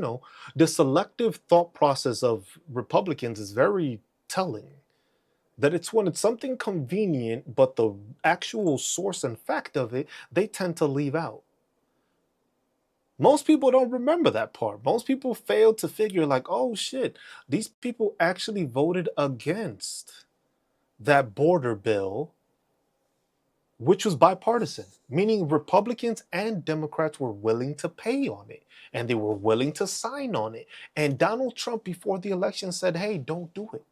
the selective thought process of Republicans is very telling. That it's when it's something convenient, but the actual source and fact of it, they tend to leave out. Most people don't remember that part. Most people fail to figure like, oh shit, these people actually voted against that border bill, which was bipartisan, meaning Republicans and Democrats were willing to pay on it and they were willing to sign on it. And Donald Trump, before the election, said, hey, don't do it.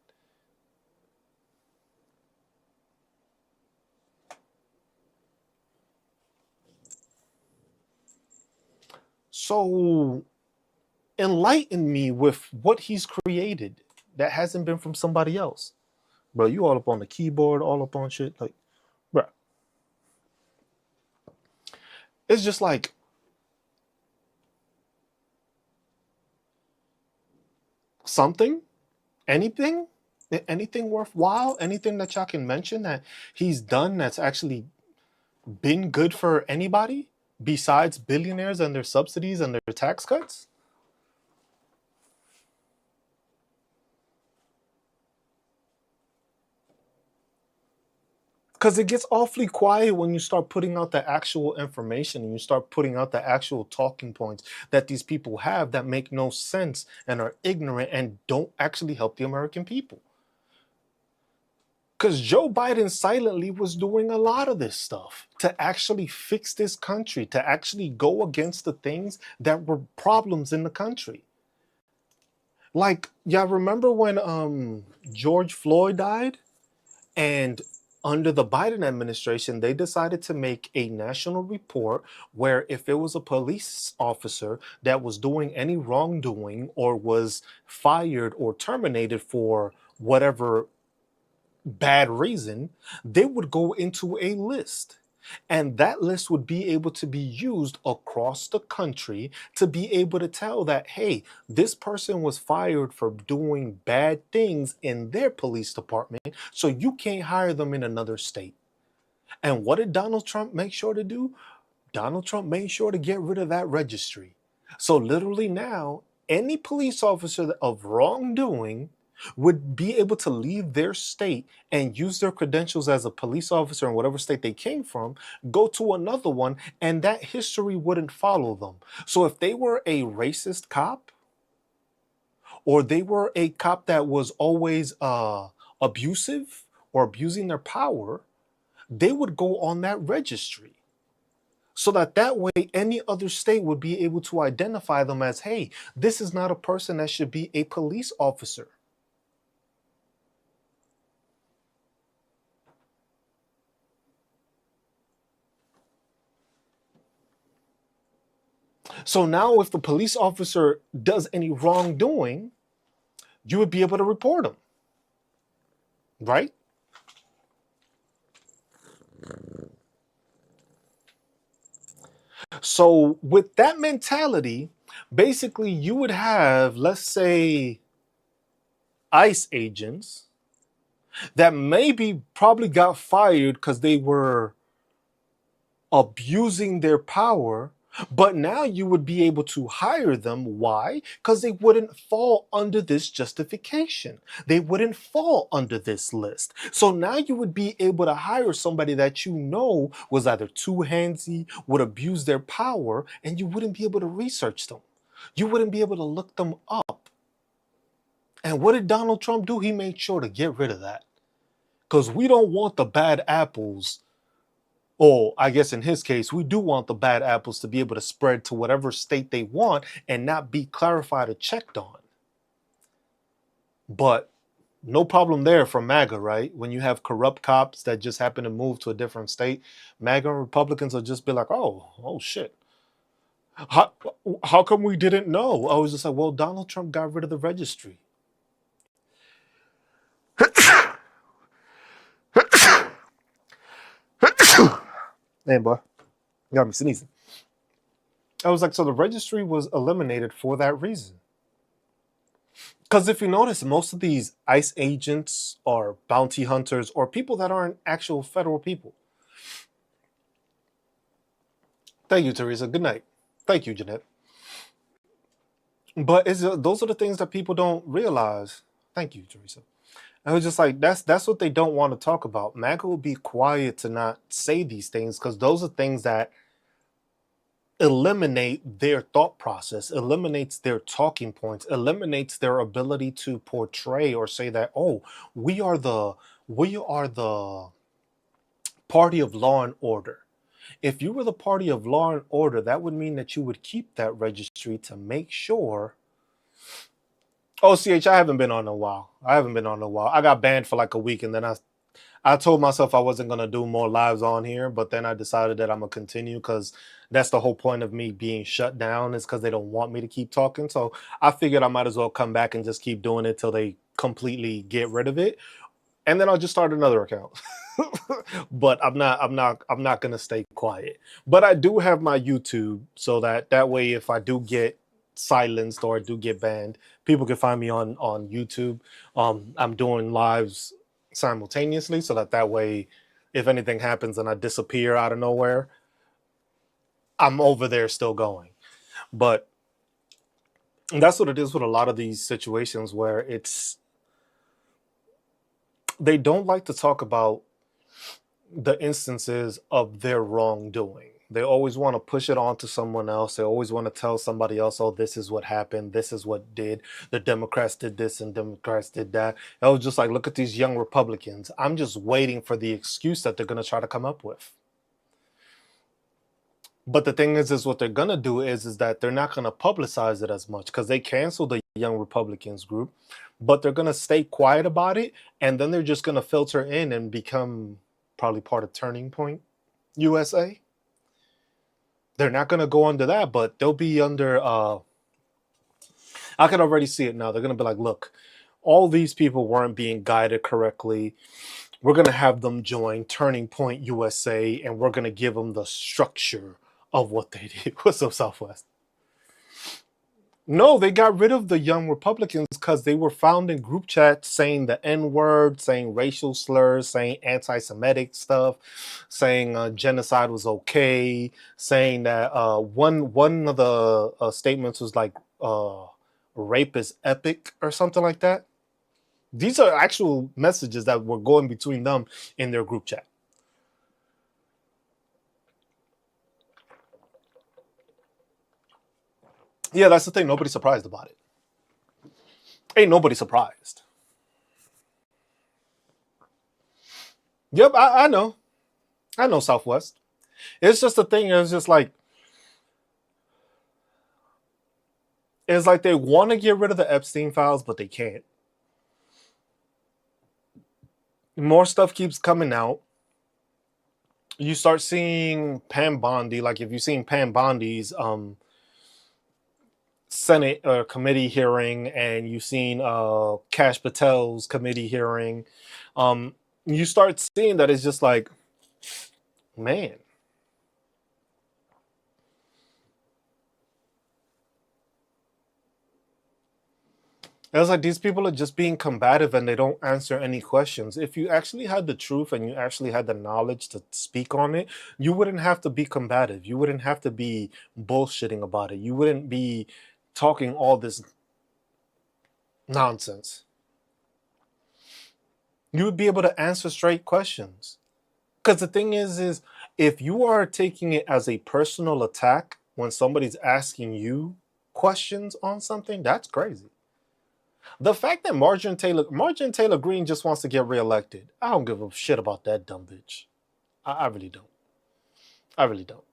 So enlighten me with what he's created that hasn't been from somebody else. Bro, you all up on the keyboard, all up on shit. Like, bro, it's just like something, anything, anything worthwhile, anything that y'all can mention that he's done that's actually been good for anybody besides billionaires and their subsidies and their tax cuts? Because it gets awfully quiet when you start putting out the actual information and you start putting out the actual talking points that these people have that make no sense and are ignorant and don't actually help the American people. Because Joe Biden silently was doing a lot of this stuff to actually fix this country, to actually go against the things that were problems in the country. Like, y'all remember when George Floyd died? And under the Biden administration, they decided to make a national report where if it was a police officer that was doing any wrongdoing or was fired or terminated for whatever bad reason, they would go into a list. And that list would be able to be used across the country to be able to tell that, hey, this person was fired for doing bad things in their police department, so you can't hire them in another state. And what did Donald Trump make sure to do? Donald Trump made sure to get rid of that registry. So literally now, any police officer of wrongdoing would be able to leave their state and use their credentials as a police officer in whatever state they came from, go to another one, and that history wouldn't follow them. So if they were a racist cop, or they were a cop that was always abusive or abusing their power, they would go on that registry. So that way any other state would be able to identify them as, hey, this is not a person that should be a police officer. So now if the police officer does any wrongdoing, you would be able to report him, right? So with that mentality, basically you would have, let's say, ICE agents that maybe probably got fired because they were abusing their power, but now you would be able to hire them. Why? Because they wouldn't fall under this justification. They wouldn't fall under this list. So now you would be able to hire somebody that you know was either too handsy, would abuse their power, and you wouldn't be able to research them. You wouldn't be able to look them up. And what did Donald Trump do? He made sure to get rid of that. Because we don't want the bad apples. Or I guess in his case, we do want the bad apples to be able to spread to whatever state they want and not be clarified or checked on. But no problem there for MAGA, right? When you have corrupt cops that just happen to move to a different state, MAGA Republicans will just be like, oh shit. How come we didn't know? I was just like, well, Donald Trump got rid of the registry. Hey, boy, you got me sneezing. I was like, so the registry was eliminated for that reason. Because if you notice, most of these ICE agents are bounty hunters or people that aren't actual federal people. Thank you, Teresa. Good night. Thank you, Jeanette. But those are the things that people don't realize. Thank you, Teresa. I was just like, that's what they don't want to talk about. MAGA will be quiet to not say these things because those are things that eliminate their thought process, eliminates their talking points, eliminates their ability to portray or say that, oh, we are the party of law and order. If you were the party of law and order, that would mean that you would keep that registry to make sure. Oh, CH, I haven't been on in a while. I got banned for like a week, and then I told myself I wasn't gonna do more lives on here, but then I decided that I'm gonna continue because that's the whole point of me being shut down is because they don't want me to keep talking. So I figured I might as well come back and just keep doing it till they completely get rid of it, and then I'll just start another account. But I'm not gonna stay quiet. But I do have my YouTube, so that way if I do get silenced or I do get banned, people can find me on YouTube. I'm doing lives simultaneously, so that way, if anything happens and I disappear out of nowhere, I'm over there still going. But that's what it is with a lot of these situations where they don't like to talk about the instances of their wrongdoing. They always want to push it on to someone else. They always want to tell somebody else, oh, this is what happened. This is what did. The Democrats did this and Democrats did that. I was just like, look at these young Republicans. I'm just waiting for the excuse that they're going to try to come up with. But the thing is what they're going to do is that they're not going to publicize it as much because they canceled the Young Republicans group, but they're going to stay quiet about it. And then they're just going to filter in and become probably part of Turning Point USA. They're not going to go under that, but they'll be under, I can already see it now. They're going to be like, look, all these people weren't being guided correctly. We're going to have them join Turning Point USA, and we're going to give them the structure of what they did. What's up, Southwest? No, they got rid of the Young Republicans because they were found in group chats saying the N-word, saying racial slurs, saying anti-Semitic stuff, saying genocide was okay, saying that one of the statements was like rape is epic or something like that. These are actual messages that were going between them in their group chat. Yeah, that's the thing. Nobody's surprised about it. Ain't nobody surprised. Yep, I know. I know, Southwest. It's just the thing. It's just like, it's like they want to get rid of the Epstein files, but they can't. More stuff keeps coming out. You start seeing Pam Bondi. Like if you've seen Pam Bondi's Senate committee hearing, and you've seen Kash Patel's committee hearing, you start seeing that it's just like, man, it's like these people are just being combative and they don't answer any questions. If you actually had the truth and you actually had the knowledge to speak on it, you wouldn't have to be combative. You wouldn't have to be bullshitting about it. You wouldn't be talking all this nonsense. You would be able to answer straight questions. Because the thing is if you are taking it as a personal attack when somebody's asking you questions on something, that's crazy. The fact that Marjorie Taylor Greene just wants to get reelected, I don't give a shit about that dumb bitch. I really don't. I really don't.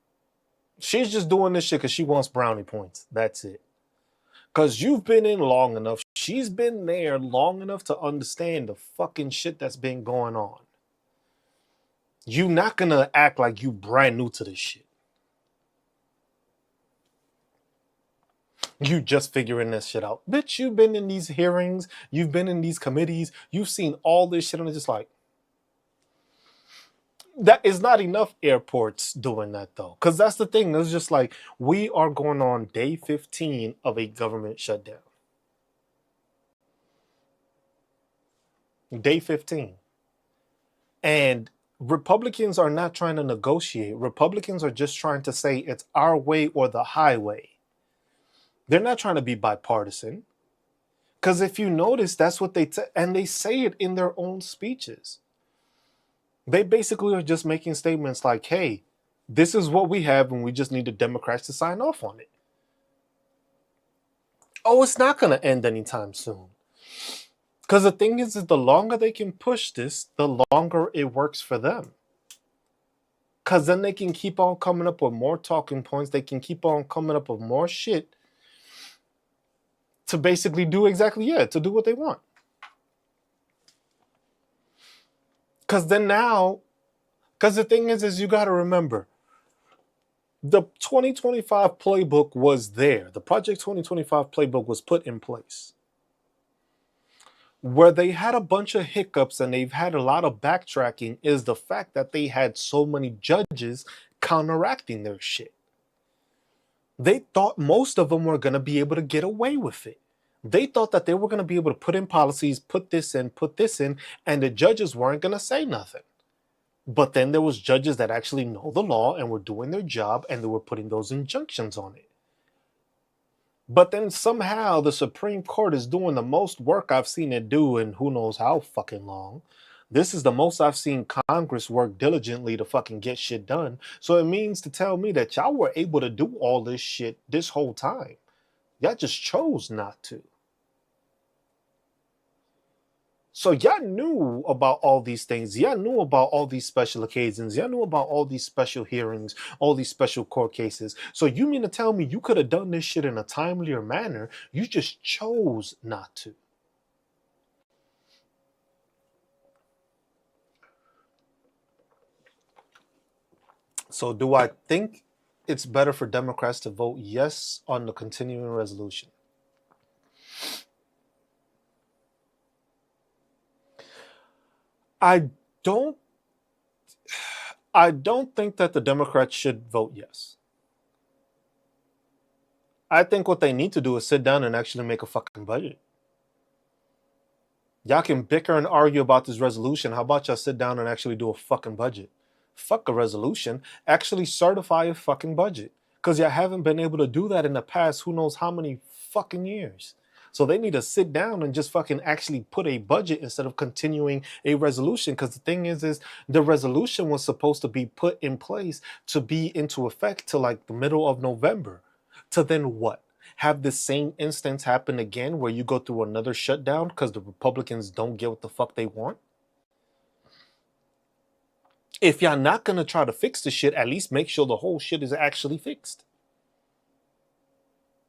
She's just doing this shit because she wants brownie points. That's it. Because you've been in long enough. She's been there long enough to understand the fucking shit that's been going on. You're not gonna act like you brand new to this shit. You just figuring this shit out. Bitch, you've been in these hearings, you've been in these committees, you've seen all this shit, and it's just like, that is not enough airports doing that though. Because that's the thing. It's just like, we are going on day 15 of a government shutdown. Day 15. And Republicans are not trying to negotiate. Republicans are just trying to say it's our way or the highway. They're not trying to be bipartisan. Because if you notice, that's what and they say it in their own speeches. They basically are just making statements like, hey, this is what we have and we just need the Democrats to sign off on it. Oh, it's not going to end anytime soon. Because the thing is the longer they can push this, the longer it works for them. Because then they can keep on coming up with more talking points. They can keep on coming up with more shit to basically do to do what they want. Because then now, because the thing is you got to remember, the 2025 playbook was there. The Project 2025 playbook was put in place. Where they had a bunch of hiccups and they've had a lot of backtracking is the fact that they had so many judges counteracting their shit. They thought most of them were going to be able to get away with it. They thought that they were going to be able to put in policies, put this in, and the judges weren't going to say nothing. But then there was judges that actually know the law and were doing their job, and they were putting those injunctions on it. But then somehow the Supreme Court is doing the most work I've seen it do in who knows how fucking long. This is the most I've seen Congress work diligently to fucking get shit done. So it means to tell me that y'all were able to do all this shit this whole time. Y'all just chose not to. So y'all knew about all these things. Y'all knew about all these special occasions. Y'all knew about all these special hearings, all these special court cases. So you mean to tell me you could have done this shit in a timelier manner? You just chose not to. So do I think it's better for Democrats to vote yes on the continuing resolution? I don't think that the Democrats should vote yes. I think what they need to do is sit down and actually make a fucking budget. Y'all can bicker and argue about this resolution. How about y'all sit down and actually do a fucking budget? Fuck a resolution. Actually certify a fucking budget. Because y'all haven't been able to do that in the past who knows how many fucking years. So they need to sit down and just fucking actually put a budget instead of continuing a resolution. Because the thing is the resolution was supposed to be put in place to be into effect till like the middle of November. To then what? Have the same instance happen again where you go through another shutdown because the Republicans don't get what the fuck they want? If y'all not gonna try to fix the shit, at least make sure the whole shit is actually fixed.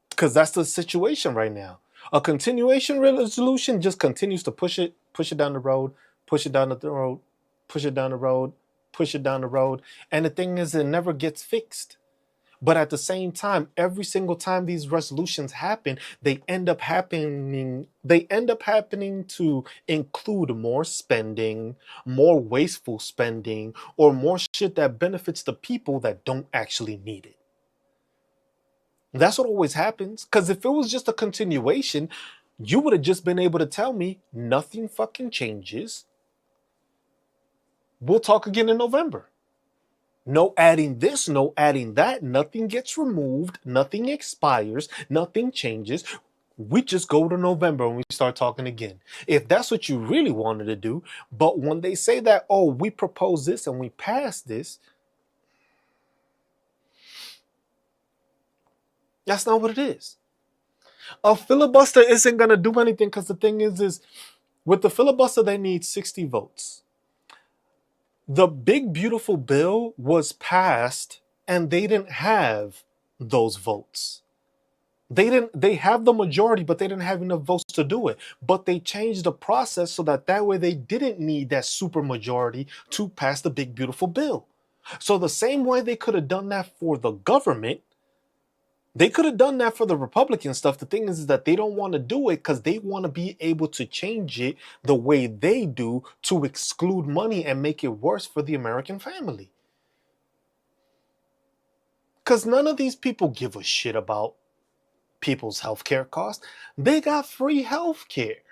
Because that's the situation right now. A continuation resolution just continues to push it down the road, push it down the road, push it down the road, push it down the road. And the thing is, it never gets fixed. But at the same time, every single time these resolutions happen, they end up happening to include more spending, more wasteful spending, or more shit that benefits the people that don't actually need it. That's what always happens. Because if it was just a continuation, you would have just been able to tell me nothing fucking changes. We'll talk again in November. No adding this, no adding that. Nothing gets removed. Nothing expires. Nothing changes. We just go to November and we start talking again. If that's what you really wanted to do. But when they say that, oh, we propose this and we pass this, that's not what it is. A filibuster isn't going to do anything because the thing is with the filibuster, they need 60 votes. The big, beautiful bill was passed and they didn't have those votes. They have the majority, but they didn't have enough votes to do it. But they changed the process so that way they didn't need that super majority to pass the big, beautiful bill. So the same way they could have done that for the government, they could have done that for the Republican stuff. The thing is that they don't want to do it because they want to be able to change it the way they do to exclude money and make it worse for the American family. Because none of these people give a shit about people's healthcare costs. They got free healthcare.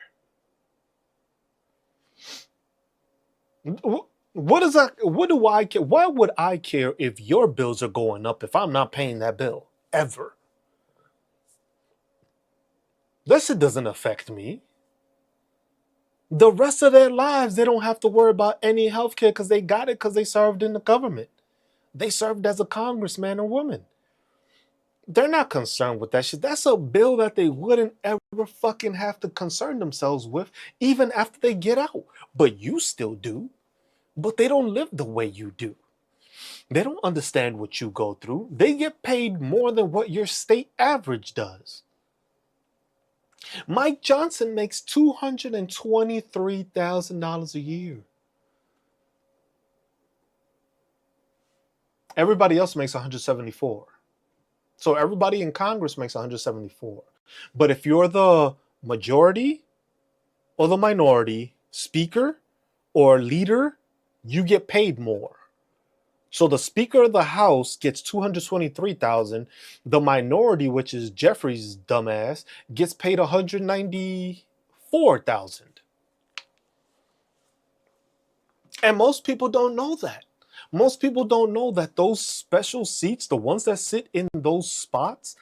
What is that? What do I care? Why would I care if your bills are going up if I'm not paying that bill? Ever. That shit doesn't affect me. The rest of their lives, they don't have to worry about any health care because they got it because they served in the government. They served as a congressman or woman. They're not concerned with that shit. That's a bill that they wouldn't ever fucking have to concern themselves with even after they get out. But you still do. But they don't live the way you do. They don't understand what you go through. They get paid more than what your state average does. Mike Johnson makes $223,000 a year. Everybody else makes 174. So everybody in Congress makes 174. But if you're the majority or the minority, speaker or leader, you get paid more. So the Speaker of the House gets $223,000. The minority, which is Jeffrey's dumbass, gets paid $194,000. And most people don't know that. Most people don't know that those special seats, the ones that sit in those spots,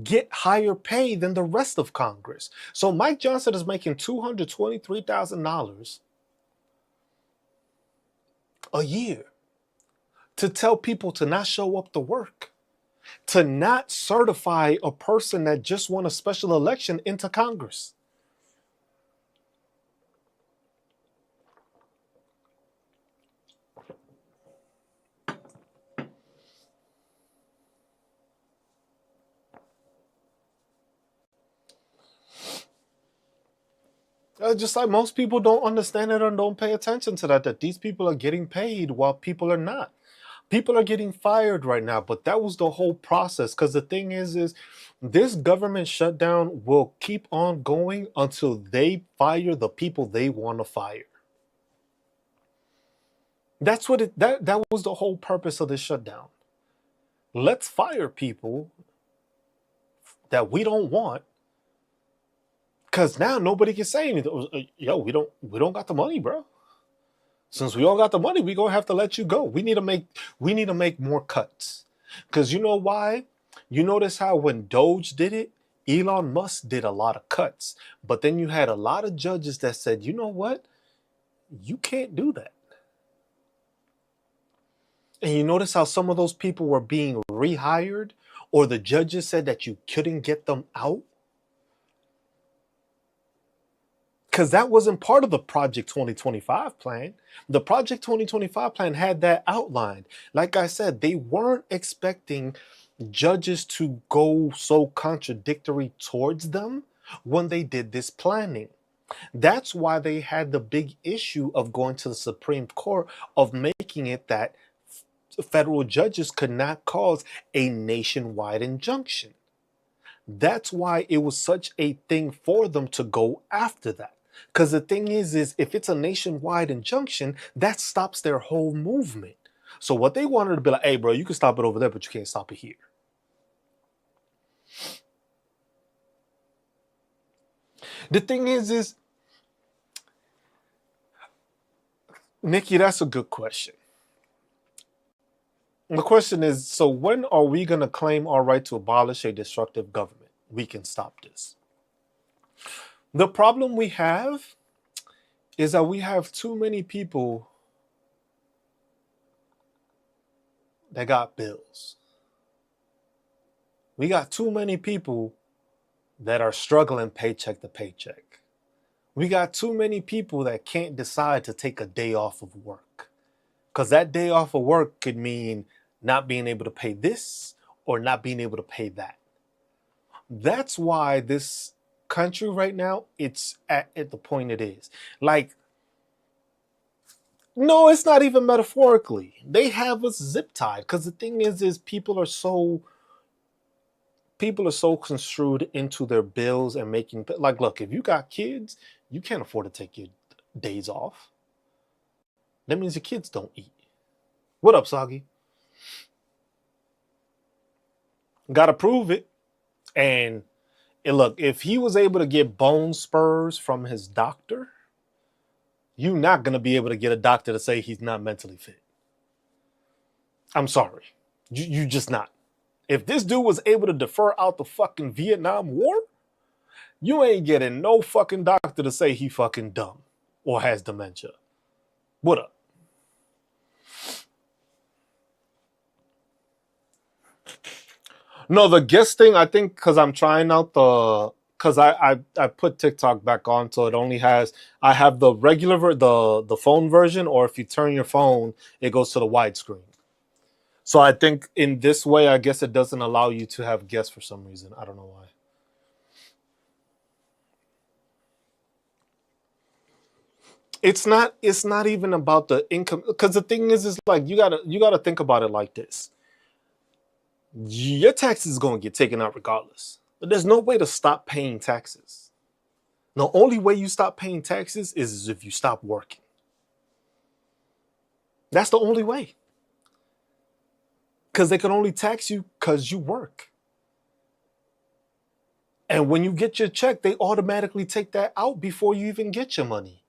get higher pay than the rest of Congress. So Mike Johnson is making $223,000 a year to tell people to not show up to work, to not certify a person that just won a special election into Congress. Just like most people don't understand it or don't pay attention to that these people are getting paid while people are not. People are getting fired right now, but that was the whole process. Because the thing is this government shutdown will keep on going until they fire the people they want to fire. That's what that was the whole purpose of the shutdown. Let's fire people that we don't want. Because now nobody can say anything. Yo, we don't got the money, bro. Since we all got the money, we gonna have to let you go. We need to make more cuts. Because you know why? You notice how when Doge did it, Elon Musk did a lot of cuts. But then you had a lot of judges that said, you know what? You can't do that. And you notice how some of those people were being rehired, or the judges said that you couldn't get them out? Because that wasn't part of the Project 2025 plan. The Project 2025 plan had that outlined. Like I said, they weren't expecting judges to go so contradictory towards them when they did this planning. That's why they had the big issue of going to the Supreme Court, of making it that federal judges could not cause a nationwide injunction. That's why it was such a thing for them to go after that. Because the thing is if it's a nationwide injunction, that stops their whole movement. So what they wanted to be like, hey, bro, you can stop it over there, but you can't stop it here. The thing is, Nikki, that's a good question. The question is, so when are we going to claim our right to abolish a destructive government? We can stop this. The problem we have is that we have too many people that got bills. We got too many people that are struggling paycheck to paycheck. We got too many people that can't decide to take a day off of work. Because that day off of work could mean not being able to pay this or not being able to pay that. That's why this country right now, it's at the point it is. Like, no, it's not even metaphorically. They have us zip tied. Because the thing is people are so construed into their bills and making, like, look, if you got kids, you can't afford to take your days off. That means your kids don't eat. What up, Soggy? Gotta prove it. And look, if he was able to get bone spurs from his doctor, you're not gonna be able to get a doctor to say he's not mentally fit. I'm sorry. You just not. If this dude was able to defer out the fucking Vietnam War, you ain't getting no fucking doctor to say he fucking dumb or has dementia. What up? No, the guest thing, I think, because I'm trying out because I put TikTok back on, so it only has, I have the regular, the phone version, or if you turn your phone, it goes to the widescreen. So I think in this way, I guess it doesn't allow you to have guests for some reason. I don't know why. It's not even about the income, because the thing is like you gotta think about it like this. Your taxes is gonna get taken out regardless. But there's no way to stop paying taxes. The only way you stop paying taxes is if you stop working. That's the only way. Because they can only tax you because you work. And when you get your check, they automatically take that out before you even get your money.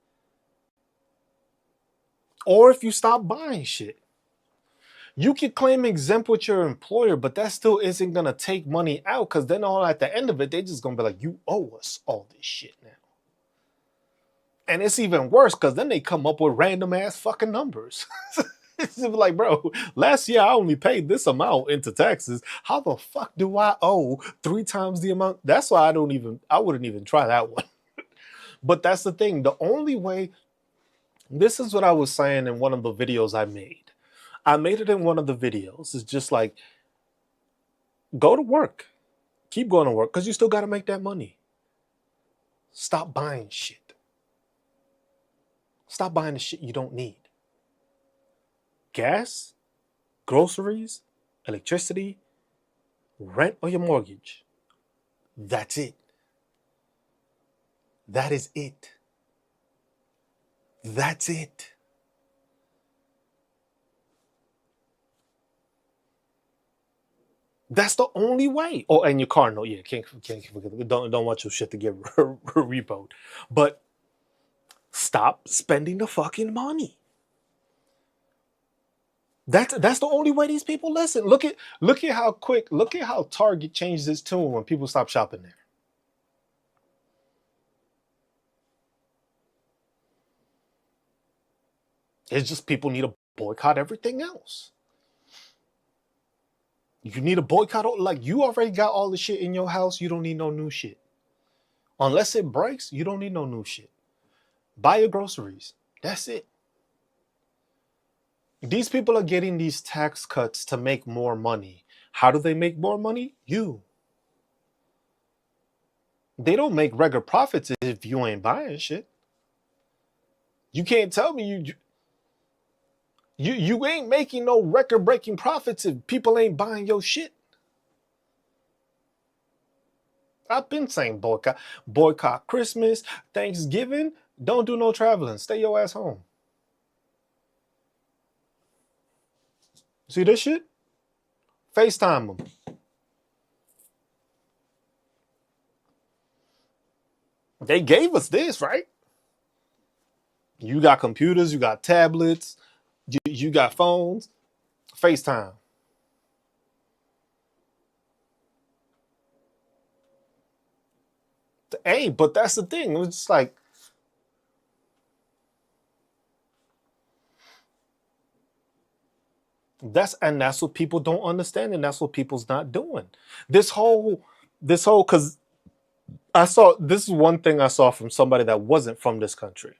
Or if you stop buying shit. You can claim exempt with your employer, but that still isn't going to take money out, because then all at the end of it, they're just going to be like, you owe us all this shit now. And it's even worse because then they come up with random ass fucking numbers. It's like, bro, last year I only paid this amount into taxes. How the fuck do I owe 3 times the amount? That's why I wouldn't even try that one. But that's the thing. The only way, this is what I was saying in one of the videos I made. I made it in one of the videos. It's just like, go to work. Keep going to work because you still got to make that money. Stop buying shit. Stop buying the shit you don't need. Gas, groceries, electricity, rent, or your mortgage. That's it. That is it. That's it. That's the only way. Oh, and your car note. Yeah, can't forget. Don't want your shit to get repoed. But stop spending the fucking money. That's the only way these people listen. Look at how Target changes its tune when people stop shopping there. It's just people need to boycott everything else. You need to boycott, like, you already got all the shit in your house. You don't need no new shit. Unless it breaks, you don't need no new shit. Buy your groceries. That's it. These people are getting these tax cuts to make more money. How do they make more money? You. They don't make regular profits if you ain't buying shit. You can't tell me You ain't making no record-breaking profits if people ain't buying your shit. I've been saying boycott Christmas, Thanksgiving. Don't do no traveling. Stay your ass home. See this shit? FaceTime them. They gave us this, right? You got computers, you got tablets, you got phones. FaceTime. Hey, but that's the thing. It was just like that's what people don't understand, and that's what people's not doing. This whole because I saw this is one thing I saw from somebody that wasn't from this country.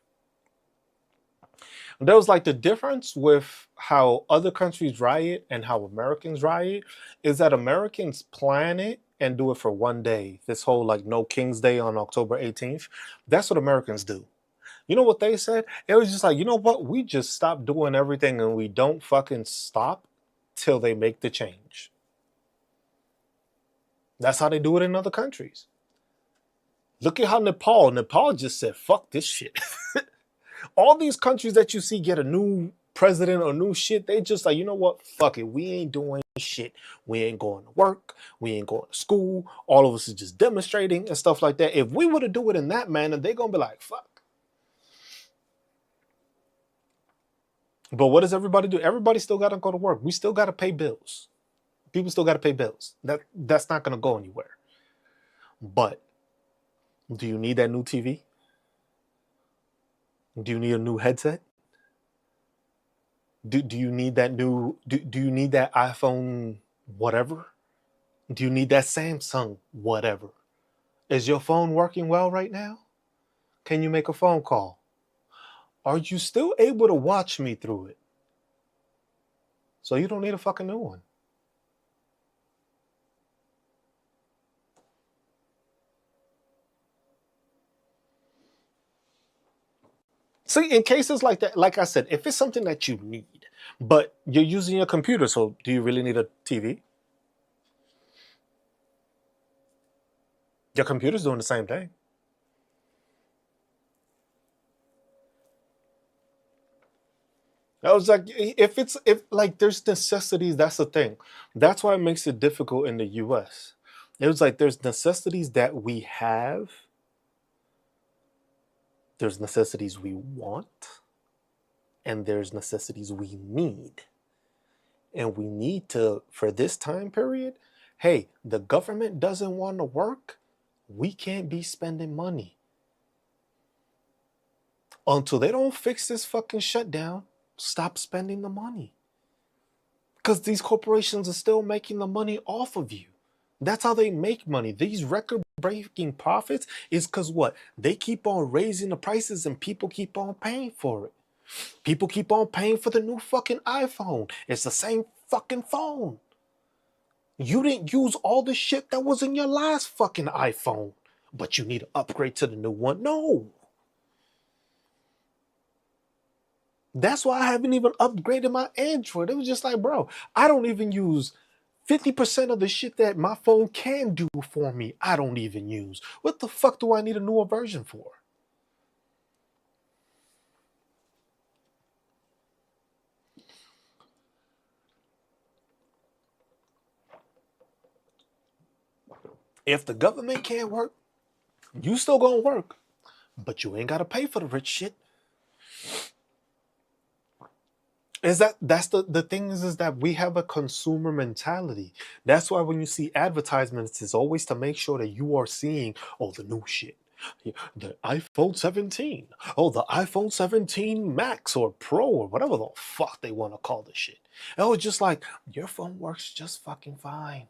There was like the difference with how other countries riot and how Americans riot is that Americans plan it and do it for one day. This whole like no King's Day on October 18th. That's what Americans do. You know what they said? It was just like, you know what? We just stop doing everything and we don't fucking stop till they make the change. That's how they do it in other countries. Look at how Nepal just said, fuck this shit. All these countries that you see get a new president or new shit, they just like, you know what? Fuck it. We ain't doing shit. We ain't going to work. We ain't going to school. All of us is just demonstrating and stuff like that. If we were to do it in that manner, they're going to be like, fuck. But what does everybody do? Everybody still got to go to work. We still got to pay bills. People still got to pay bills. That's not going to go anywhere. But do you need that new TV? Do you need a new headset? Do you need that new do you need that iPhone whatever? Do you need that Samsung whatever? Is your phone working well right now? Can you make a phone call? Are you still able to watch me through it? So you don't need a fucking new one. See, in cases like that, like I said, if it's something that you need, but you're using your computer, so do you really need a TV? Your computer's doing the same thing. I was like, if like there's necessities, that's the thing. That's why it makes it difficult in the US. It was like there's necessities that we have, there's necessities we want, and there's necessities we need. And we need to, for this time period, hey, the government doesn't want to work. We can't be spending money. Until they don't fix this fucking shutdown, stop spending the money. Because these corporations are still making the money off of you. That's how they make money. These record-breaking profits is because what? They keep on raising the prices and people keep on paying for it. People keep on paying for the new fucking iPhone. It's the same fucking phone. You didn't use all the shit that was in your last fucking iPhone, but you need to upgrade to the new one. No. That's why I haven't even upgraded my Android. It was just like, bro, I don't even use 50% of the shit that my phone can do for me. I don't even use. What the fuck do I need a newer version for? If the government can't work, you still gonna work, but you ain't gotta pay for the rich shit. That's the thing is that we have a consumer mentality. That's why when you see advertisements, it's always to make sure that you are seeing, oh, the new shit. The iPhone 17. Oh, the iPhone 17 Max or Pro or whatever the fuck they want to call the shit. And it was just like, your phone works just fucking fine.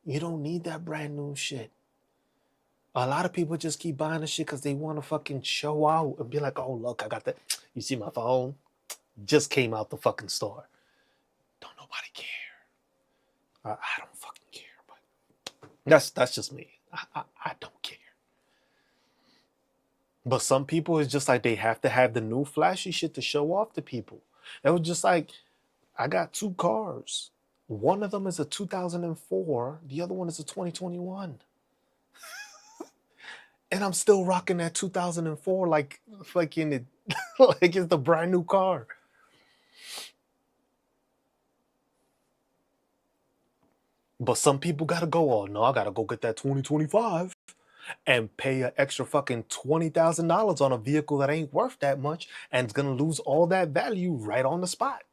You don't need that brand new shit. A lot of people just keep buying the shit because they want to fucking show out and be like, oh, look, I got that. You see my phone? Just came out the fucking store. Don't nobody care. I don't fucking care, but that's just me. I don't care. But some people it's just like they have to have the new flashy shit to show off to people. It was just like, I got two cars. One of them is a 2004, the other one is a 2021. And I'm still rocking that 2004 like fucking it, like it's the brand new car. But some people gotta go, oh no, I gotta go get that 2025 and pay an extra fucking $20,000 on a vehicle that ain't worth that much and it's gonna lose all that value right on the spot.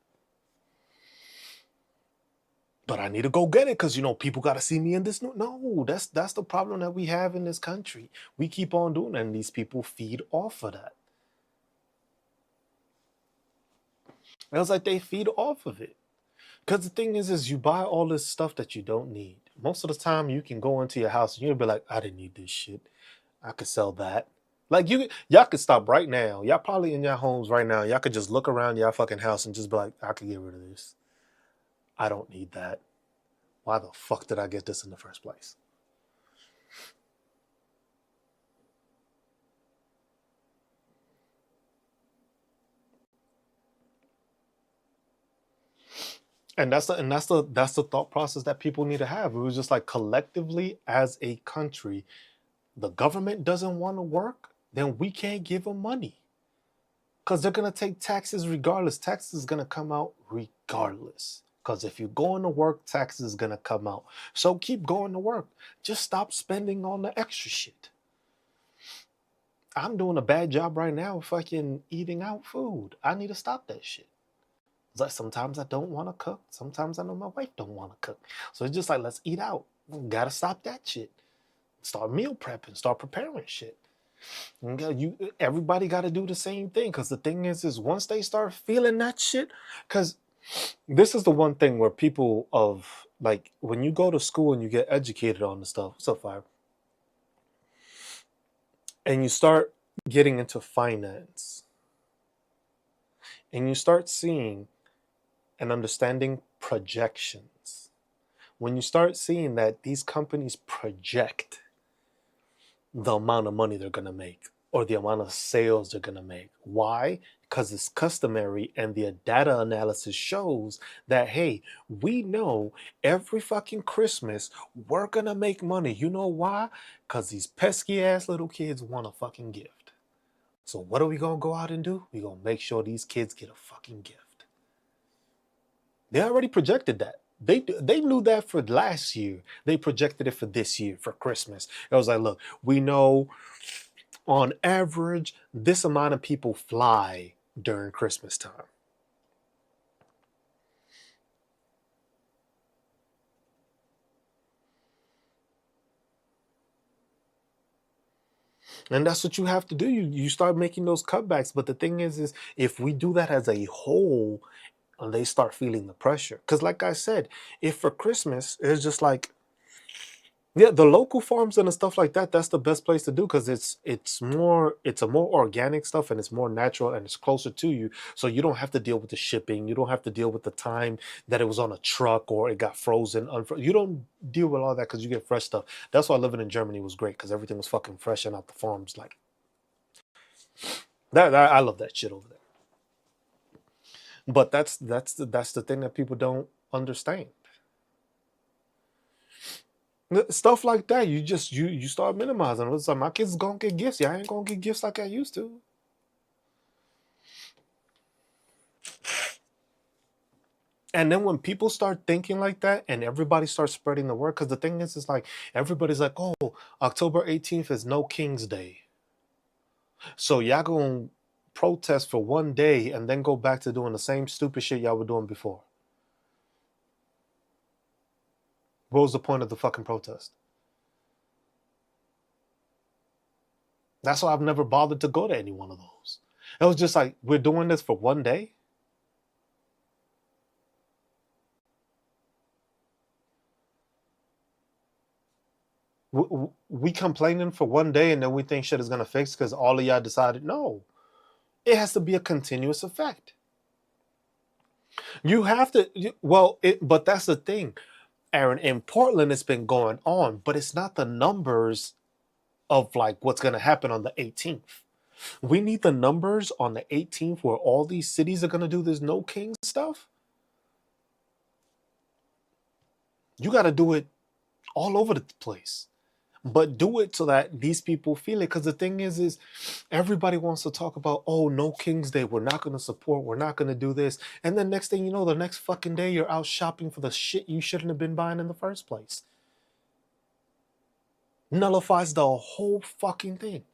But I need to go get it because people got to see me in this new. No, that's the problem that we have in this country. We keep on doing that, and these people feed off of that. It was like they feed off of it. Because the thing is you buy all this stuff that you don't need. Most of the time, you can go into your house and you'll be like, I didn't need this shit. I could sell that. Like y'all could stop right now. Y'all probably in your homes right now. Y'all could just look around your fucking house and just be like, I could get rid of this. I don't need that. Why the fuck did I get this in the first place? And that's the thought process that people need to have. It was just like collectively as a country, the government doesn't want to work, then we can't give them money. Because they're gonna take taxes regardless. Taxes is gonna come out regardless. Because if you're going to work, taxes is gonna come out. So keep going to work. Just stop spending on the extra shit. I'm doing a bad job right now fucking eating out food. I need to stop that shit. It's like sometimes I don't want to cook. Sometimes I know my wife don't want to cook. So it's just like, let's eat out. We gotta stop that shit. Start meal prepping. Start preparing shit. Everybody got to do the same thing. Because the thing is once they start feeling that shit, because this is the one thing where people of like when you go to school and you get educated on the stuff. What's up, Fire? And you start getting into finance, and you start seeing and understanding projections. When you start seeing that these companies project the amount of money they're going to make or the amount of sales they're going to make. Why? Because it's customary and the data analysis shows that, hey, we know every fucking Christmas we're going to make money. You know why? Because these pesky ass little kids want a fucking gift. So what are we going to go out and do? We're going to make sure these kids get a fucking gift. They already projected that. They knew that for last year. They projected it for this year, for Christmas. It was like, look, we know on average, this amount of people fly during Christmas time. And that's what you have to do. You start making those cutbacks. But the thing is if we do that as a whole, and they start feeling the pressure. Because like I said, if for Christmas, it's just like, yeah, the local farms and stuff like that, that's the best place to do because it's a more organic stuff and it's more natural and it's closer to you. So you don't have to deal with the shipping. You don't have to deal with the time that it was on a truck or it got frozen. You don't deal with all that because you get fresh stuff. That's why living in Germany was great because everything was fucking fresh and out the farms. Like that I love that shit over there. But that's the thing that people don't understand. Stuff like that, you start minimizing. It's like my kids gonna get gifts. Yeah, I ain't gonna get gifts like I used to. And then when people start thinking like that, and everybody starts spreading the word, because the thing is, it's like everybody's like, "Oh, October 18th is No King's Day, so y'all gonna protest for one day and then go back to doing the same stupid shit y'all were doing before." What was the point of the fucking protest? That's why I've never bothered to go to any one of those. It was just like, we're doing this for one day. We complaining for one day and then we think shit is gonna fix because all of y'all decided no. It has to be a continuous effect. You have to, but that's the thing, Aaron. In Portland, it's been going on, but it's not the numbers of like what's gonna happen on the 18th. We need the numbers on the 18th where all these cities are going to do this no king stuff. You got to do it all over the place, but do it so that these people feel it. Because the thing is everybody wants to talk about, oh, no King's Day, we're not going to support, we're not going to do this, and then next thing you know, the next fucking day you're out shopping for the shit you shouldn't have been buying in the first place. Nullifies the whole fucking thing.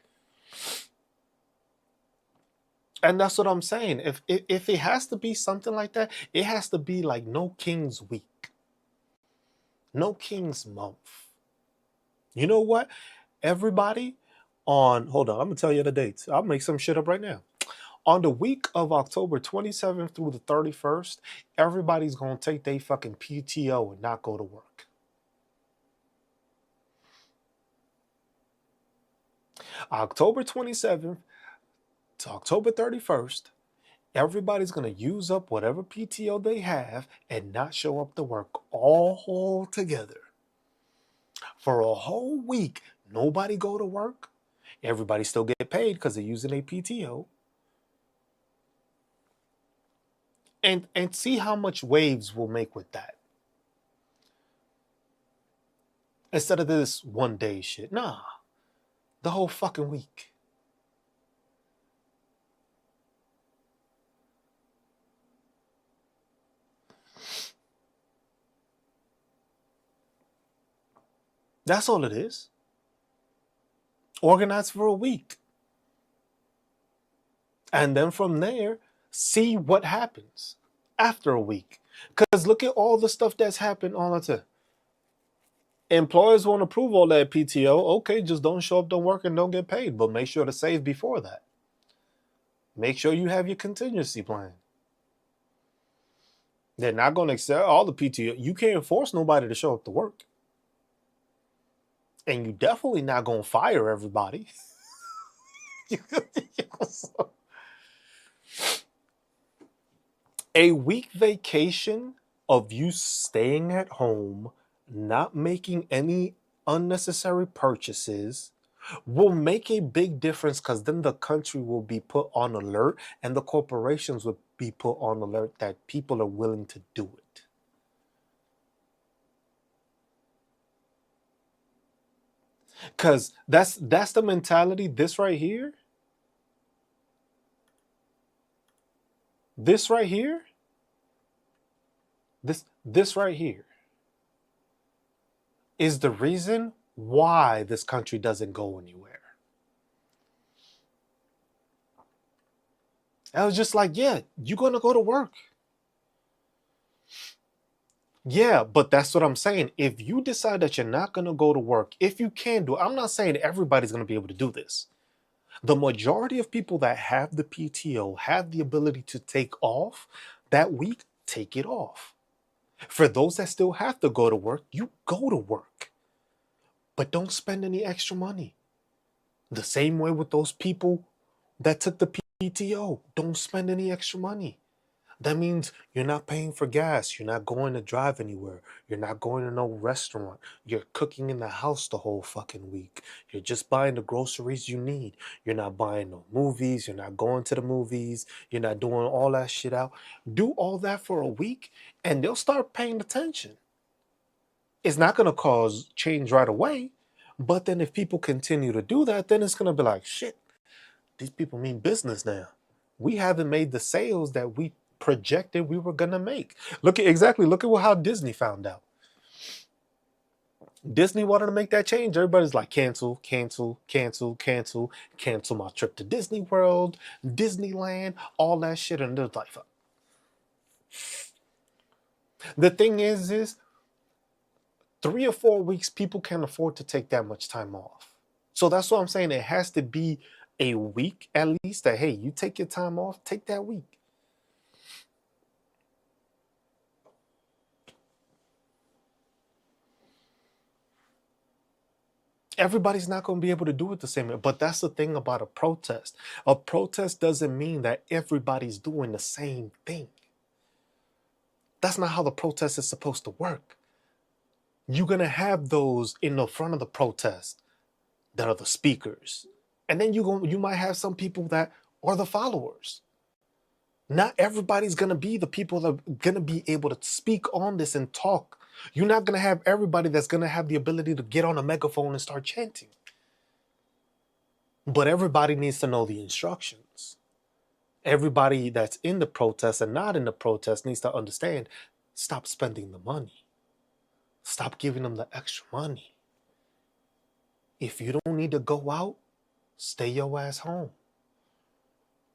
And that's what I'm saying. If it has to be something like that, it has to be like no King's Week, no King's Month. You know what? Everybody hold on, I'm gonna tell you the dates. I'll make some shit up right now. On the week of October 27th through the 31st, everybody's gonna take their fucking PTO and not go to work. October 27th to October 31st, everybody's going to use up whatever PTO they have and not show up to work all together. For a whole week, nobody go to work. Everybody still get paid because they're using a PTO. And see how much waves we'll make with that. Instead of this one day shit. Nah, the whole fucking week. That's all it is. Organize for a week. And then from there, see what happens after a week. Because look at all the stuff that's happened all the time. Employers won't approve all that PTO. Okay, just don't show up, don't work, and don't get paid. But make sure to save before that. Make sure you have your contingency plan. They're not going to accept all the PTO. You can't force nobody to show up to work. And you definitely not going to fire everybody. A week vacation of you staying at home, not making any unnecessary purchases, will make a big difference, because then the country will be put on alert and the corporations will be put on alert that people are willing to do it. Because that's the mentality. This right here this right here is the reason why this country doesn't go anywhere. I was just like, yeah, you're going to go to work. Yeah, but that's what I'm saying. If you decide that you're not going to go to work, if you can do it, I'm not saying everybody's going to be able to do this. The majority of people that have the PTO have the ability to take off that week, take it off. For those that still have to go to work, you go to work. But don't spend any extra money. The same way with those people that took the PTO. Don't spend any extra money. That means you're not paying for gas. You're not going to drive anywhere. You're not going to no restaurant. You're cooking in the house the whole fucking week. You're just buying the groceries you need. You're not buying no movies. You're not going to the movies. You're not doing all that shit out. Do all that for a week and they'll start paying attention. It's not going to cause change right away. But then if people continue to do that, then it's going to be like, shit, these people mean business now. We haven't made the sales that we projected we were gonna make. Look at how Disney found out. Disney wanted to make that change. Everybody's like, cancel my trip to Disney World, Disneyland, all that shit. And they're like, fuck. The thing is 3 or 4 weeks, people can't afford to take that much time off. So that's what I'm saying. It has to be a week at least that, hey, you take your time off, take that week. Everybody's not going to be able to do it the same way. But that's the thing about a protest. A protest doesn't mean that everybody's doing the same thing. That's not how the protest is supposed to work. You're going to have those in the front of the protest that are the speakers. And then you might have some people that are the followers. Not everybody's going to be the people that are going to be able to speak on this and talk. You're not going to have everybody that's going to have the ability to get on a megaphone and start chanting. But everybody needs to know the instructions. Everybody that's in the protest and not in the protest needs to understand, stop spending the money. Stop giving them the extra money. If you don't need to go out, stay your ass home.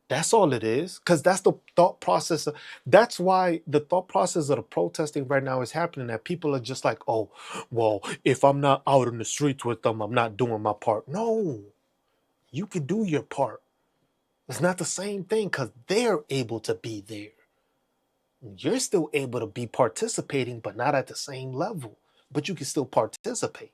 That's all it is. Because that's the thought process. That's why the thought process of the protesting right now is happening. That people are just like, oh, well, if I'm not out in the streets with them, I'm not doing my part. No, you can do your part. It's not the same thing because they're able to be there. You're still able to be participating, but not at the same level. But you can still participate.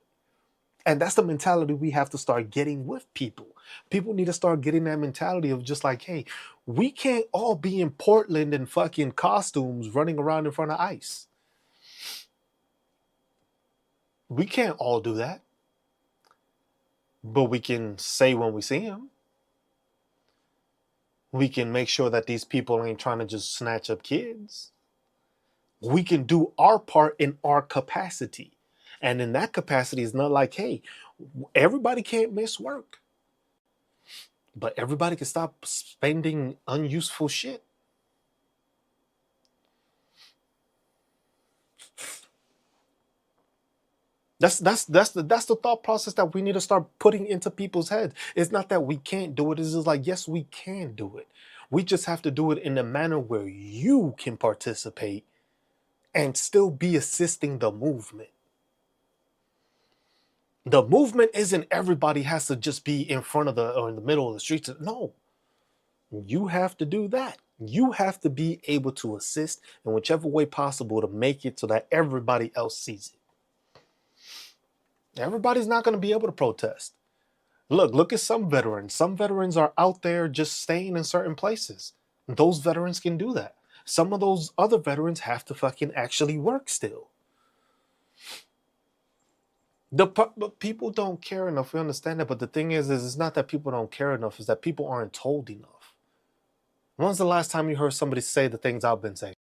And that's the mentality we have to start getting with people. People need to start getting that mentality of just like, hey, we can't all be in Portland in fucking costumes running around in front of ICE. We can't all do that. But we can say when we see them. We can make sure that these people ain't trying to just snatch up kids. We can do our part in our capacity. And in that capacity, it's not like, hey, everybody can't miss work. But everybody can stop spending unuseful shit. That's the thought process that we need to start putting into people's heads. It's not that we can't do it. It's just like, yes, we can do it. We just have to do it in a manner where you can participate and still be assisting the movement. The movement isn't everybody has to just be in front of or in the middle of the streets. No, you have to do that. You have to be able to assist in whichever way possible to make it so that everybody else sees it. Everybody's not going to be able to protest. Look at some veterans. Some veterans are out there just staying in certain places. Those veterans can do that. Some of those other veterans have to fucking actually work still. But people don't care enough. We understand that. But the thing is it's not that people don't care enough. It's that people aren't told enough. When's the last time you heard somebody say the things I've been saying?